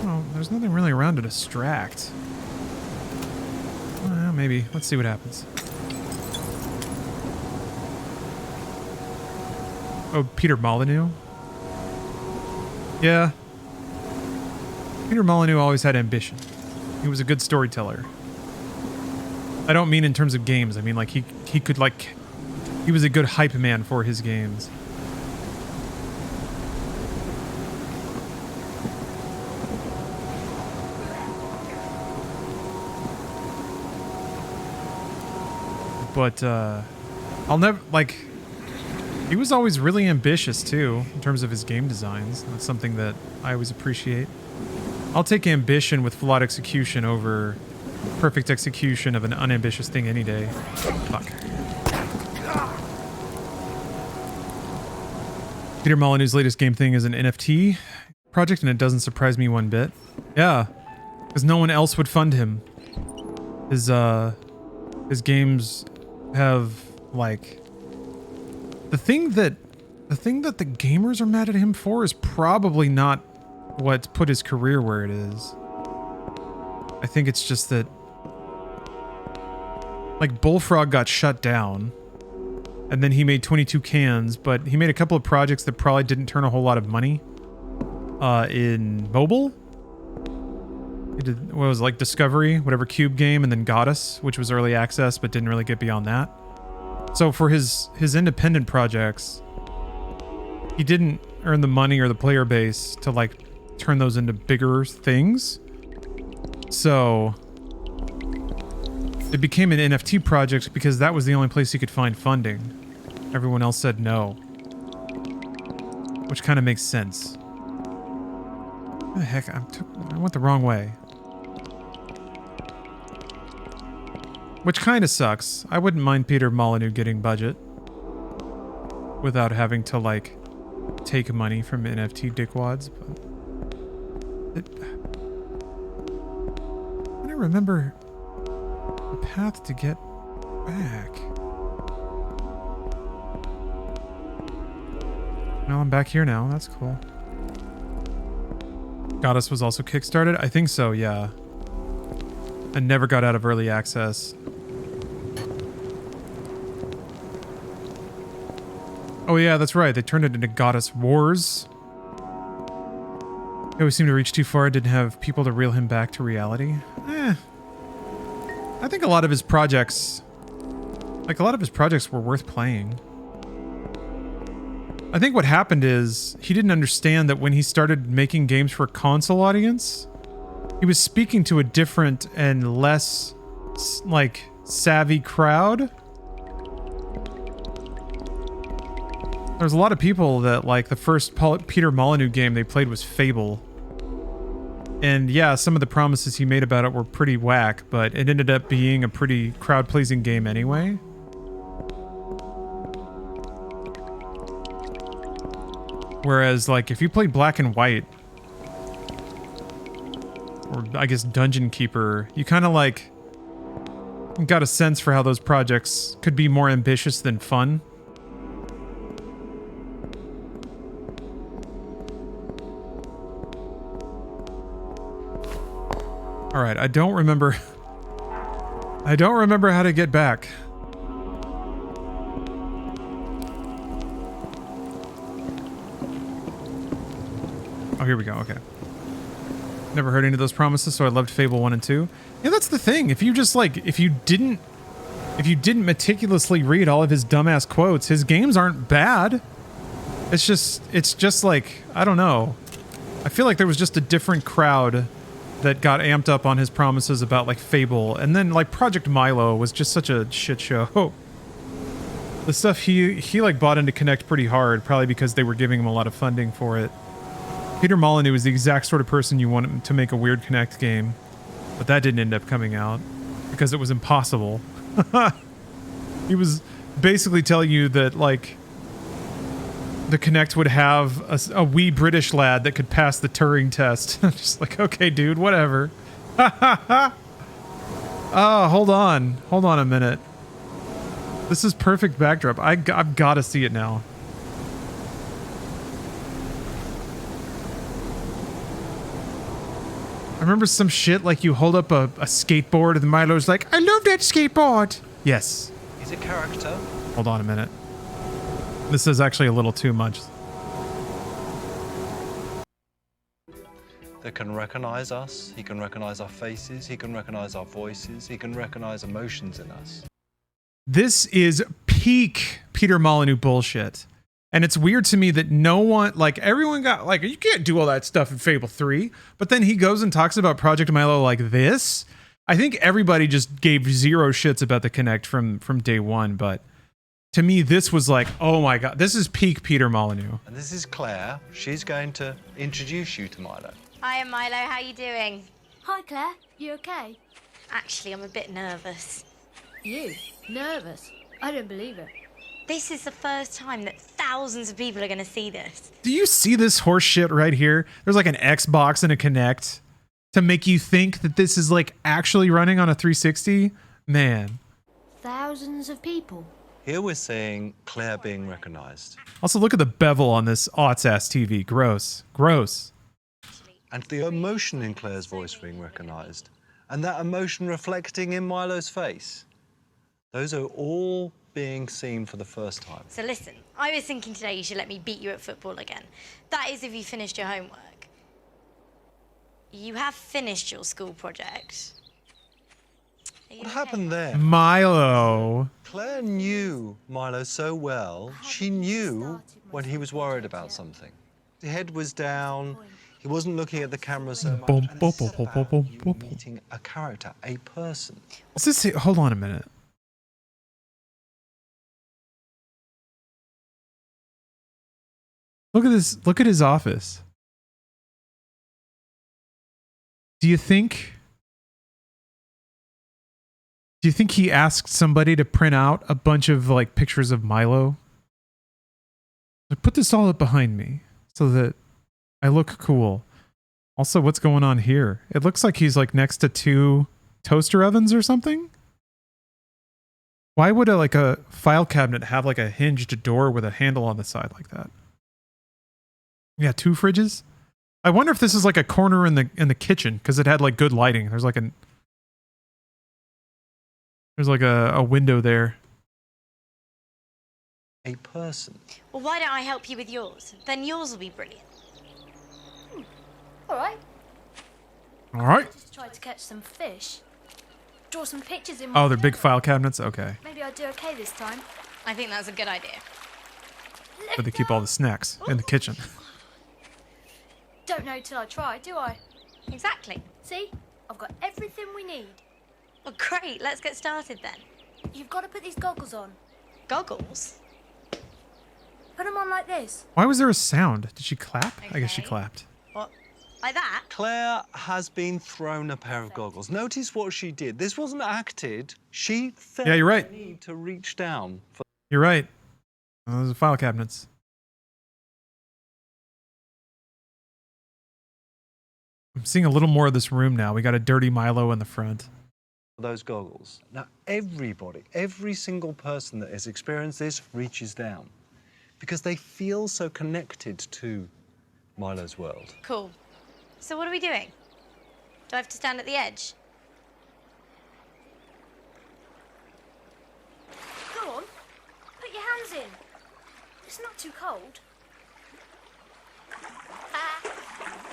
A: Oh, there's nothing really around to distract. Well, maybe. Let's see what happens. Oh, Peter Molyneux? Yeah. Peter Molyneux always had ambition. He was a good storyteller. I don't mean in terms of games. I mean like he could like... He was a good hype man for his games. But, I'll never... Like... He was always really ambitious, too, in terms of his game designs. That's something that I always appreciate. I'll take ambition with flawed execution over perfect execution of an unambitious thing any day. Fuck. Peter Molyneux's latest game thing is an NFT project, and it doesn't surprise me one bit. Yeah, because no one else would fund him. His games have like the thing that the gamers are mad at him for is probably not what put his career where it is. I think it's just that like Bullfrog got shut down and then he made 22 cans, but he made a couple of projects that probably didn't turn a whole lot of money in mobile. He did what was it, like Discovery, whatever Cube game, and then Goddess, which was early access but didn't really get beyond that. So for his independent projects, he didn't earn the money or the player base to like turn those into bigger things. So it became an NFT project because that was the only place he could find funding. Everyone else said no. Which kind of makes sense. What the heck? I went the wrong way. Which kind of sucks. I wouldn't mind Peter Molyneux getting budget without having to like take money from NFT dickwads, but I don't remember the path to get back. Well, I'm back here now. That's cool. Goddess was also kickstarted? I think so, yeah. I never got out of early access. Oh yeah, that's right. They turned it into Goddess Wars. He always seemed to reach too far, didn't have people to reel him back to reality. I think a lot of his projects... Like, a lot of his projects were worth playing. I think what happened is, he didn't understand that when he started making games for a console audience, he was speaking to a different and less, like, savvy crowd. There's a lot of people that, like, the first Peter Molyneux game they played was Fable. And yeah, some of the promises he made about it were pretty whack, but it ended up being a pretty crowd-pleasing game anyway. Whereas, like, if you played Black and White, or I guess Dungeon Keeper, you kind of, like, got a sense for how those projects could be more ambitious than fun. All right, I don't remember how to get back. Oh, here we go. Okay. Never heard any of those promises, so I loved Fable 1 and 2. Yeah, that's the thing. If you just like if you didn't meticulously read all of his dumbass quotes, his games aren't bad. It's just like, I don't know. I feel like there was just a different crowd that got amped up on his promises about like Fable, and then like Project Milo was just such a shit show. The stuff he like bought into Connect pretty hard, probably because they were giving him a lot of funding for it. Peter Molyneux is the exact sort of person you want him to make a weird Connect game, but that didn't end up coming out because it was impossible. He was basically telling you that like the Connect would have a wee British lad that could pass the Turing test. Just like, okay, dude, whatever. Oh, hold on a minute. This is perfect backdrop. I've got to see it now. I remember some shit like you hold up a skateboard and Milo's like, I love that skateboard. Yes.
E: He's a character.
A: Hold on a minute. This is actually a little too much.
E: That can recognize us, he can recognize our faces, he can recognize our voices, he can recognize emotions in us.
A: This is peak Peter Molyneux bullshit. And it's weird to me that no one, like everyone got, like, you can't do all that stuff in Fable 3, but then he goes and talks about Project Milo like this. I think everybody just gave zero shits about the Connect from day one, but to me, this was like, oh my god, this is peak Peter Molyneux.
E: And this is Claire. She's going to introduce you to Milo.
F: Hiya, Milo. How you doing?
G: Hi, Claire. You okay?
F: Actually, I'm a bit nervous.
G: You? Nervous? I don't believe it.
F: This is the first time that thousands of people are going to see this.
A: Do you see this horse shit right here? There's like an Xbox and a Kinect to make you think that this is like actually running on a 360. Man.
G: Thousands of people.
E: Here we're seeing Claire being recognized.
A: Also, look at the bevel on this aughts-ass TV. Gross. Gross.
E: And the emotion in Claire's voice being recognized. And that emotion reflecting in Milo's face. Those are all being seen for the first time.
F: So listen, I was thinking today you should let me beat you at football again. That is if you finished your homework. You have finished your school project.
E: What happened there?
A: Milo.
E: Claire knew Milo so well, she knew when he was worried about something. His head was down, he wasn't looking at the camera so much, and it's about you meeting a character, a person.
A: What's this? Hold on a minute. Look at this. Look at his office. Do you think he asked somebody to print out a bunch of like pictures of Milo? Like, put this all up behind me so that I look cool. Also, what's going on here? It looks like he's like next to two toaster ovens or something. Why would a file cabinet have like a hinged door with a handle on the side like that? Yeah, two fridges. I wonder if this is like a corner in the kitchen because it had like good lighting. There's like a window there.
E: A person.
F: Well, why don't I help you with yours? Then yours will be brilliant.
G: All right.
A: All right.
G: Just tried to catch some fish. Draw some pictures in my
A: Oh, they're big
G: journal.
A: file cabinets. Okay,
G: Maybe I'll do okay this time.
F: I think that's a good idea.
A: but they keep all the snacks in the kitchen.
G: Don't know till I try, do I?
F: Exactly.
G: See? I've got everything we need.
F: Well, great. Let's get started then.
G: You've got to put these goggles on.
F: Goggles?
G: Put them on like this.
A: Why was there a sound? Did she clap? I guess she
F: Okay.
A: clapped.
F: What? Like that?
E: Claire has been thrown a pair of goggles. Notice what she did. This wasn't acted. She felt
A: Yeah, you're right.
E: the need to reach down for
A: You're right. Those are file cabinets. I'm seeing a little more of this room now. We got a dirty Milo in the front.
E: those goggles. Now, everybody, every single person that has experienced this reaches down because they feel so connected to Milo's world.
F: Cool. So what are we doing? Do I have to stand at the edge?
G: Go on. Put your hands in. It's not too cold.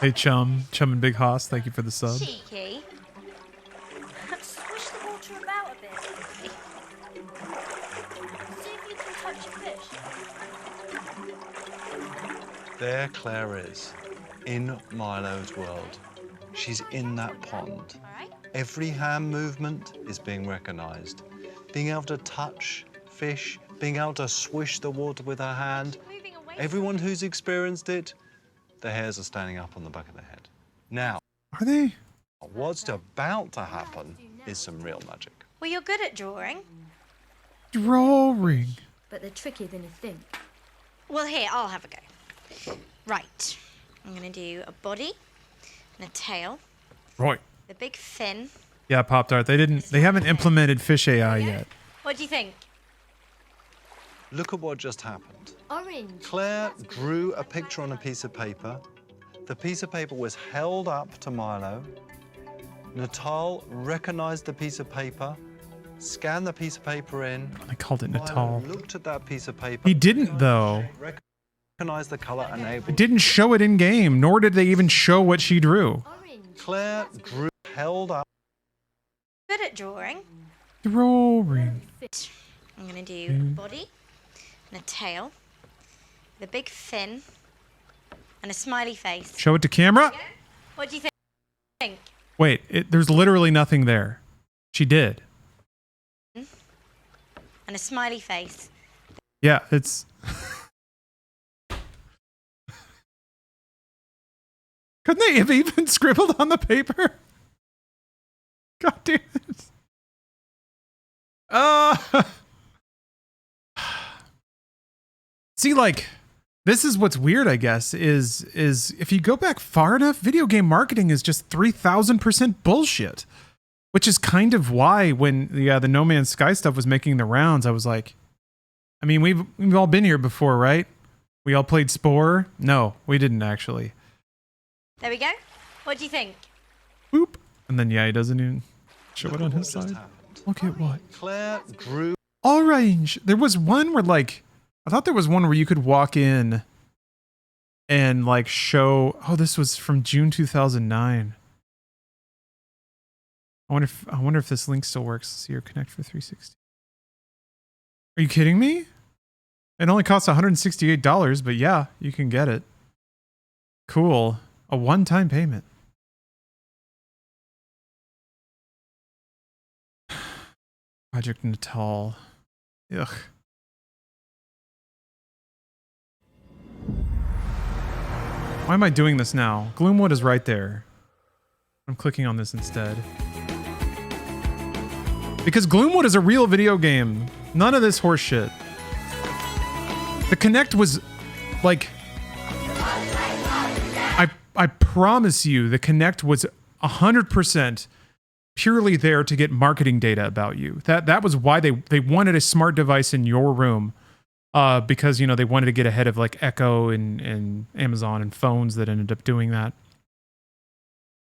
A: Hey, Chum and Big Hoss, thank you for the sub.
F: Cheeky.
G: Swish the water about a bit. See if you can touch a fish.
E: There Claire is, in Milo's world. She's in that pond.
F: All right.
E: Every hand movement is being recognized. Being able to touch fish, being able to swish the water with her hand.
F: Moving away.
E: Everyone who's experienced it, their hairs are standing up on the back of their head. Now,
A: Are they?
E: what's about to happen is some real magic.
F: Well, you're good at drawing.
A: Drawing.
G: But they're trickier than you think.
F: Well, here, I'll have a go. Right. I'm going to do a body and a tail,
A: Right.
F: the big fin.
A: Yeah, Pop-Tart. They haven't implemented fish AI yet.
F: What do you think?
E: Look at what just happened.
G: Orange.
E: Claire drew a picture on a piece of paper. The piece of paper was held up to Milo. Natal recognized the piece of paper, scanned the piece of paper in.
A: I called it
E: Milo
A: Natal.
E: looked at that piece of paper.
A: He didn't, though.
E: Recognized the color and able.
A: It didn't show it in game, nor did they even show what she drew.
G: Orange.
E: Claire drew, held up.
F: Good at drawing.
A: Drawing.
F: I'm going to do a body and a tail, the big fin, and a smiley face.
A: Show it to camera.
F: What do you think?
A: Wait, there's literally nothing there. She did.
F: And a smiley face.
A: Yeah, it's... Couldn't they have even scribbled on the paper? God damn it. See, like, this is what's weird, I guess, is if you go back far enough, video game marketing is just 3,000% bullshit. Which is kind of why when the No Man's Sky stuff was making the rounds, I was like, I mean, we've all been here before, right? We all played Spore? No, we didn't actually.
F: There we go. What do you think?
A: Boop. And then, yeah, he doesn't even show it on his side. Look at what?
E: Claire grew.
A: Orange. There was one where, like, I thought there was one where you could walk in and, like, show. Oh, this was from June 2009. I wonder if this link still works. See your Connect for 360. Are you kidding me? It only costs $168, but yeah, you can get it. Cool. A one-time payment. Project Natal. Ugh. Why am I doing this now? Gloomwood is right there. I'm clicking on this instead. Because Gloomwood is a real video game. None of this horse shit. The Kinect was like... I promise you, the Kinect was 100% purely there to get marketing data about you. That was why they wanted a smart device in your room. Because, you know, they wanted to get ahead of like Echo and Amazon and phones that ended up doing that.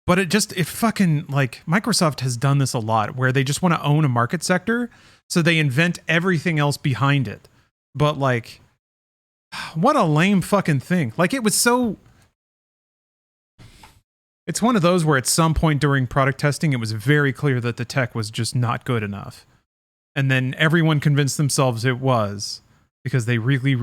A: But it fucking, like, Microsoft has done this a lot where they just want to own a market sector, so they invent everything else behind it. But, like, what a lame fucking thing. Like, it was so... It's one of those where at some point during product testing, it was very clear that the tech was just not good enough. And then everyone convinced themselves it was, because they really...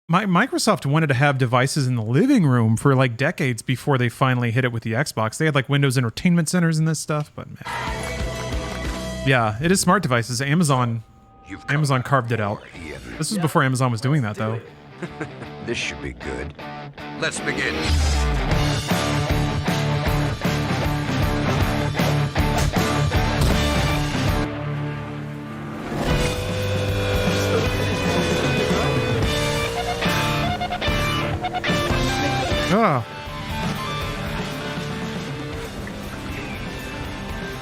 A: Microsoft wanted to have devices in the living room for like decades before they finally hit it with the Xbox. They had like Windows Entertainment Centers and this stuff, but man. Yeah, it is smart devices. Amazon carved it out. This was before Amazon was doing that though.
B: This should be good. Let's begin.
A: Ah.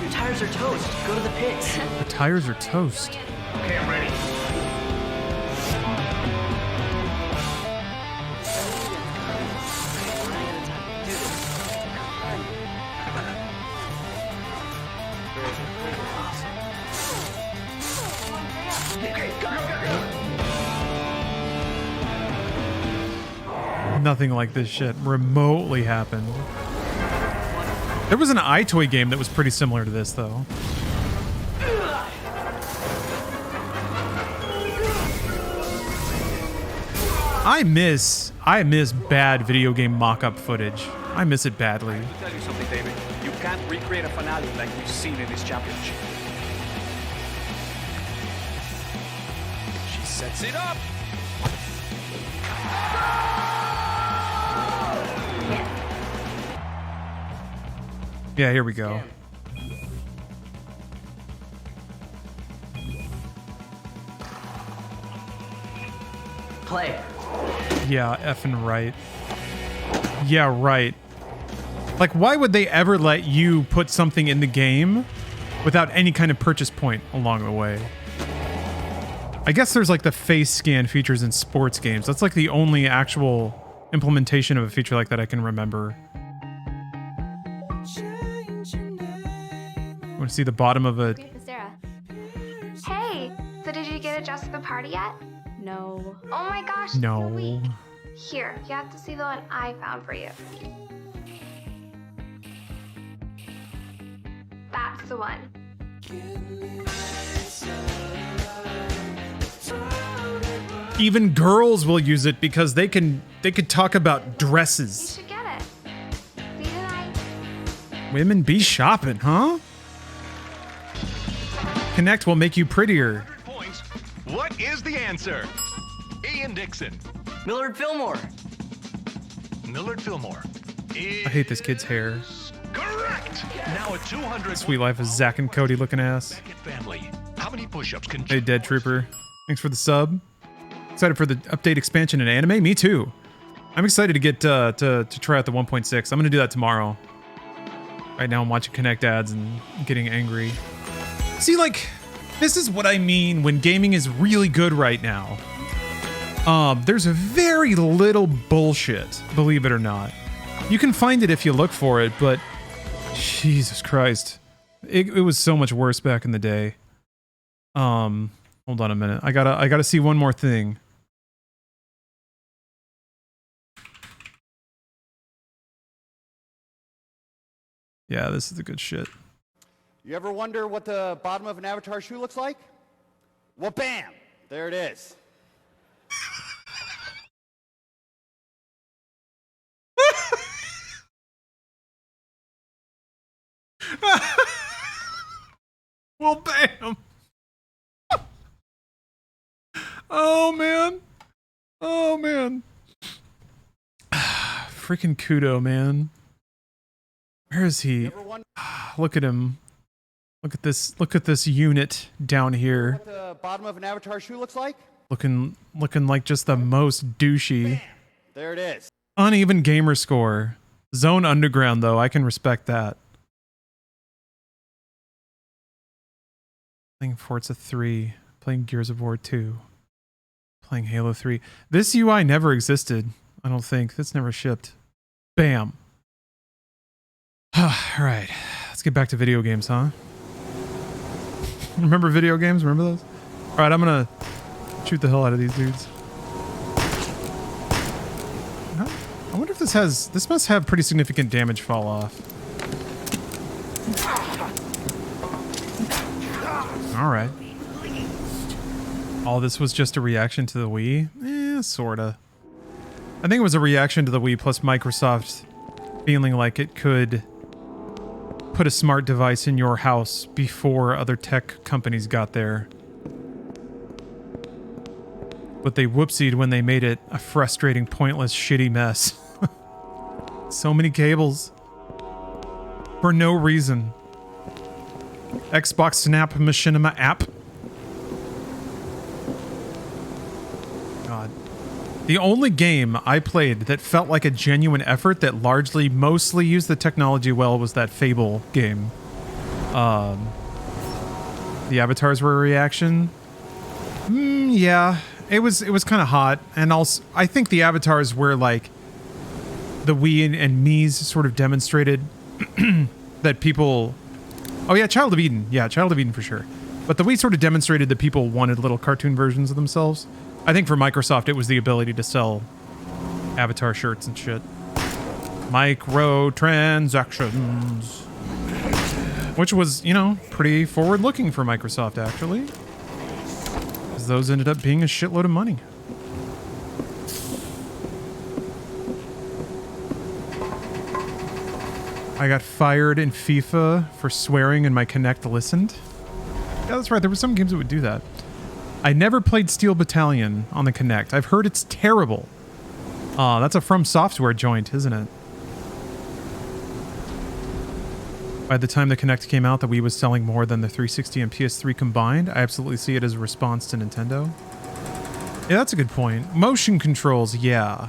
H: Your tires are toast. Go to the pits.
A: The tires are toast.
H: Okay, I'm ready.
A: Nothing like this shit remotely happened. There was an iToy game that was pretty similar to this, though. I miss bad video game mock-up footage. I miss it badly.
I: I have to tell you something, David. You can't recreate a finale like we've seen in this championship. She sets it up.
A: Yeah, here we go.
H: Play.
A: Yeah, effing right. Yeah, right. Like, why would they ever let you put something in the game without any kind of purchase point along the way? I guess there's like the face scan features in sports games. That's like the only actual implementation of a feature like that I can remember. Want to see the bottom of a...
J: Hey, so did you get a dress for the party yet? No. Oh my gosh,
A: No.
J: sweet. Here, you have to see the one I found for you. That's the one.
A: Even girls will use it because they could talk about
J: You should
A: dresses.
J: get it. See you tonight.
A: Women be shopping, huh? Connect will make you prettier.
K: 100 points. What is the answer? Ian Dixon.
H: Millard Fillmore.
K: Millard Fillmore.
A: I hate this kid's hair.
K: Correct. Now a 200.
A: Sweet life of Zach and Cody looking ass.
K: Beckett family. How many push-ups can
A: Hey, Dead Trooper. Thanks for the sub. Excited for the update expansion in anime? Me too. I'm excited to get to try out the 1.6. I'm gonna do that tomorrow. Right now I'm watching Connect ads and getting angry. See, like, this is what I mean when gaming is really good right now. There's very little bullshit, believe it or not. You can find it if you look for it, but Jesus Christ. It was so much worse back in the day. Hold on a minute. I gotta see one more thing. Yeah, this is the good shit.
L: You ever wonder what the bottom of an Avatar shoe looks like? Well, bam! There it is.
A: Well, bam! Oh, man. Oh, man. Freaking Kudo, man. Where is he? Look at him. Look at this. Look at this unit down here.
L: What the bottom of an Avatar shoe looks like?
A: Looking like just the most douchey.
L: There it is.
A: Uneven gamer score. Zone Underground, though. I can respect that. Playing Forza 3. Playing Gears of War 2. Playing Halo 3. This UI never existed. I don't think. That's never shipped. Bam. Alright. Let's get back to video games, huh? Remember video games? Remember those? Alright, I'm gonna shoot the hell out of these dudes. I wonder if this has... This must have pretty significant damage fall off. Alright. All this was just a reaction to the Wii? Sorta. I think it was a reaction to the Wii plus Microsoft feeling like it could put a smart device in your house before other tech companies got there. But they whoopsied when they made it a frustrating, pointless, shitty mess. So many cables. For no reason. Xbox Snap Machinima app. God. The only game I played that felt like a genuine effort that mostly used the technology well was that Fable game. The avatars were a reaction. Yeah, it was kind of hot, and also I think the avatars were like the Wii and Mii's sort of demonstrated that people. Oh yeah, Child of Eden. Yeah, Child of Eden for sure. But the Wii sort of demonstrated that people wanted little cartoon versions of themselves. I think for Microsoft, it was the ability to sell avatar shirts and shit. Microtransactions. Which was, you know, pretty forward-looking for Microsoft, actually. Because those ended up being a shitload of money. I got fired in FIFA for swearing and my Kinect listened. Yeah, that's right. There were some games that would do that. I never played Steel Battalion on the Kinect. I've heard it's terrible. That's a From Software joint, isn't it? By the time the Kinect came out, the Wii was selling more than the 360 and PS3 combined. I absolutely see it as a response to Nintendo. Yeah, that's a good point. Motion controls, yeah.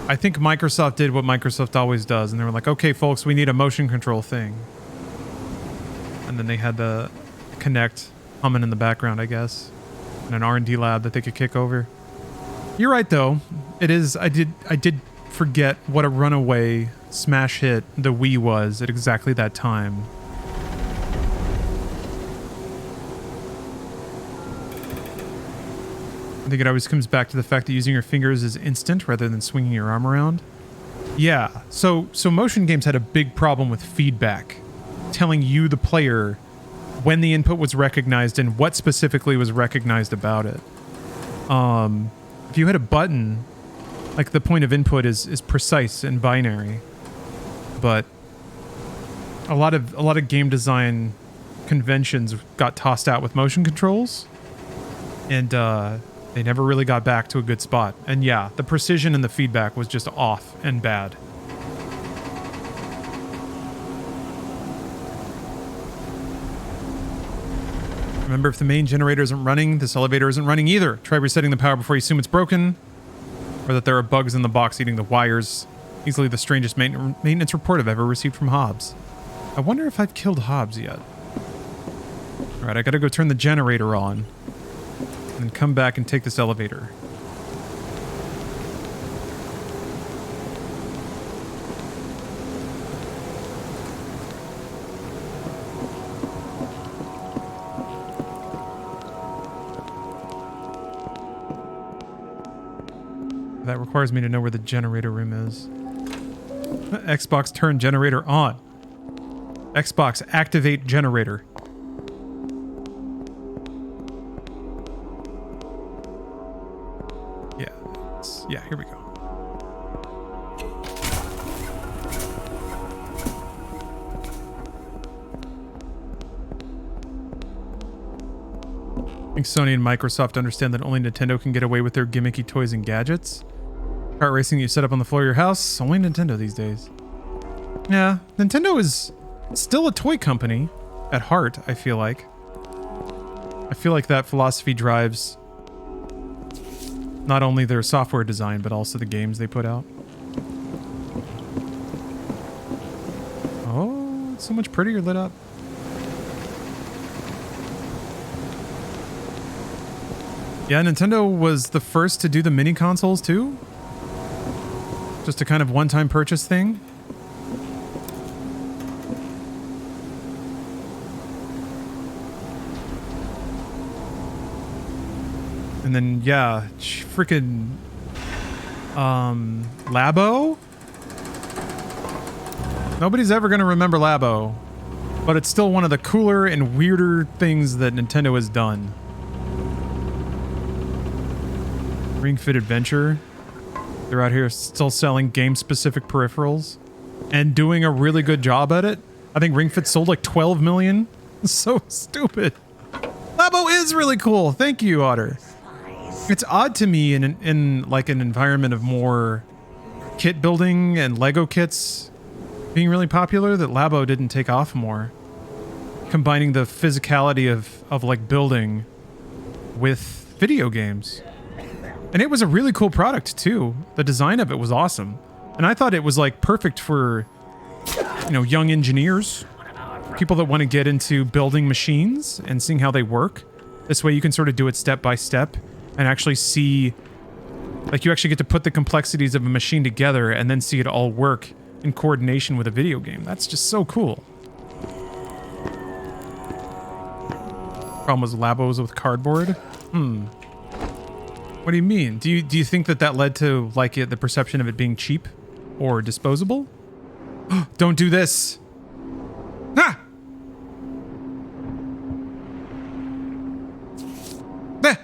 A: I think Microsoft did what Microsoft always does, and they were like, okay, folks, we need a motion control thing. And then they had the Kinect humming in the background, I guess, in an R&D lab that they could kick over. You're right, though. It is. I did forget what a runaway smash hit the Wii was at exactly that time. I think it always comes back to the fact that using your fingers is instant rather than swinging your arm around. Yeah. So motion games had a big problem with feedback, telling you, the player, when the input was recognized and what specifically was recognized about it. If you hit a button, like the point of input is precise and binary, but a lot of game design conventions got tossed out with motion controls, and they never really got back to a good spot. And yeah, the precision and the feedback was just off and bad. Remember, if the main generator isn't running, this elevator isn't running either. Try resetting the power before you assume it's broken, or that there are bugs in the box eating the wires. Easily the strangest maintenance report I've ever received from Hobbs. I wonder if I've killed Hobbs yet. Alright, I gotta go turn the generator on, and then come back and take this elevator. That requires me to know where the generator room is. Xbox turn generator on. Xbox activate generator. Yeah, here we go. I think Sony and Microsoft understand that only Nintendo can get away with their gimmicky toys and gadgets. Kart racing you set up on the floor of your house, only Nintendo these days. Yeah, Nintendo is still a toy company at heart, I feel like. I feel like that philosophy drives not only their software design, but also the games they put out. Oh, it's so much prettier lit up. Yeah, Nintendo was the first to do the mini consoles too. Just a kind of one-time purchase thing. And then, yeah, freaking Labo? Nobody's ever going to remember Labo, but it's still one of the cooler and weirder things that Nintendo has done. Ring Fit Adventure. They're out here still selling game-specific peripherals and doing a really good job at it. I think Ring Fit sold like 12 million. So stupid. Labo is really cool. Thank you, Otter. It's odd to me in like an environment of more kit building and Lego kits being really popular that Labo didn't take off more. Combining the physicality of like building with video games. And it was a really cool product too. The design of it was awesome. And I thought it was like perfect for, you know, young engineers, people that want to get into building machines and seeing how they work. This way you can sort of do it step by step and actually see, like you actually get to put the complexities of a machine together and then see it all work in coordination with a video game. That's just so cool. Problem was Labos with cardboard? What do you mean? Do you think that led to like the perception of it being cheap or disposable? Don't do this. Ah! Ah!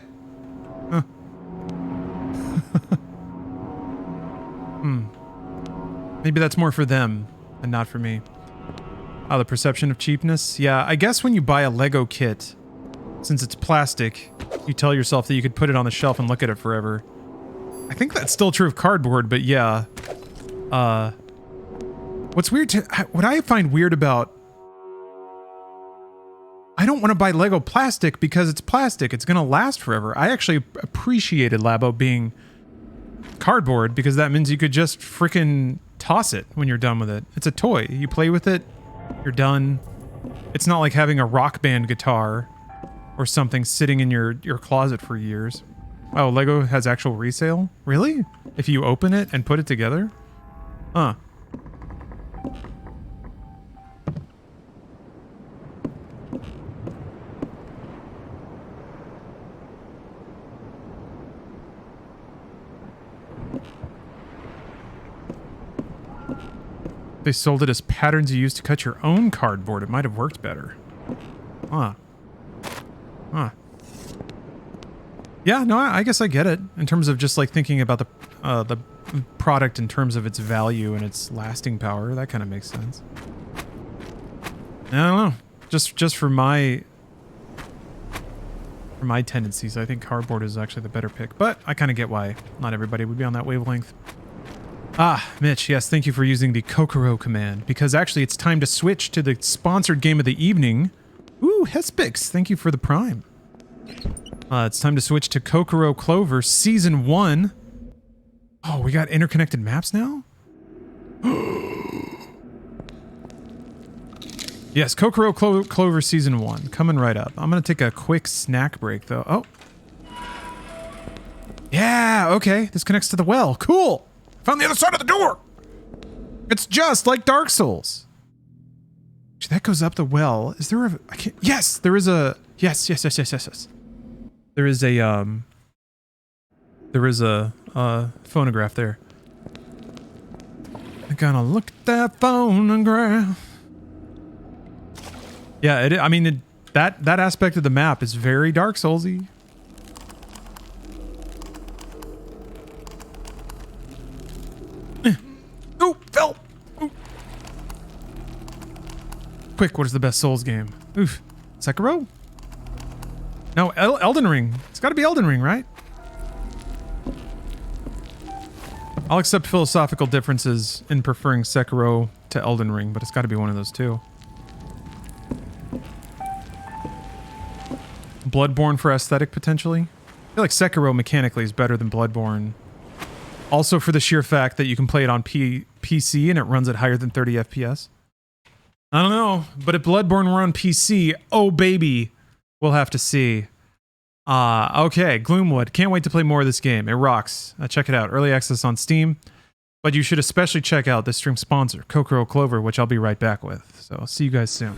A: Huh. Maybe that's more for them and not for me. Oh, the perception of cheapness? Yeah, I guess when you buy a Lego kit, since it's plastic, you tell yourself that you could put it on the shelf and look at it forever. I think that's still true of cardboard, but yeah. What's weird what I find weird about... I don't want to buy Lego plastic because it's plastic. It's going to last forever. I actually appreciated Labo being cardboard because that means you could just freaking toss it when you're done with it. It's a toy. You play with it, you're done. It's not like having a Rock Band guitar or something sitting in your closet for years. Oh, Lego has actual resale? Really? If you open it and put it together? Huh. They sold it as patterns you use to cut your own cardboard. It might have worked better. Huh. Huh. Yeah, no, I guess I get it. In terms of just like thinking about the product in terms of its value and its lasting power, that kind of makes sense. I don't know. Just for my tendencies, I think cardboard is actually the better pick. But I kind of get why not everybody would be on that wavelength. Ah, Mitch, yes, thank you for using the Kokoro command, because actually it's time to switch to the sponsored game of the evening, Ooh, Hespix, thank you for the prime. It's time to switch to Kokoro Clover Season 1. Oh, we got interconnected maps now? Yes, Kokoro Clover Season 1, coming right up. I'm going to take a quick snack break, though. Oh. Yeah, okay. This connects to the well. Cool. Found the other side of the door. It's just like Dark Souls. That goes up the well. Is there a... I can't... Yes, there is a... Yes. There is a phonograph there. I'm gonna look at that phonograph. Yeah, that aspect of the map is very Dark Soulsy. Oh, fell. Ooh. Quick, what is the best Souls game? Oof, Sekiro? No, Elden Ring. It's got to be Elden Ring, right? I'll accept philosophical differences in preferring Sekiro to Elden Ring, but it's got to be one of those two. Bloodborne for aesthetic, potentially. I feel like Sekiro mechanically is better than Bloodborne. Also for the sheer fact that you can play it on PC and it runs at higher than 30 FPS. I don't know, but if Bloodborne were on PC, oh baby, we'll have to see. Okay, Gloomwood. Can't wait to play more of this game. It rocks. Check it out. Early access on Steam. But you should especially check out this stream sponsor, Kokoro Clover, which I'll be right back with. So, see you guys soon.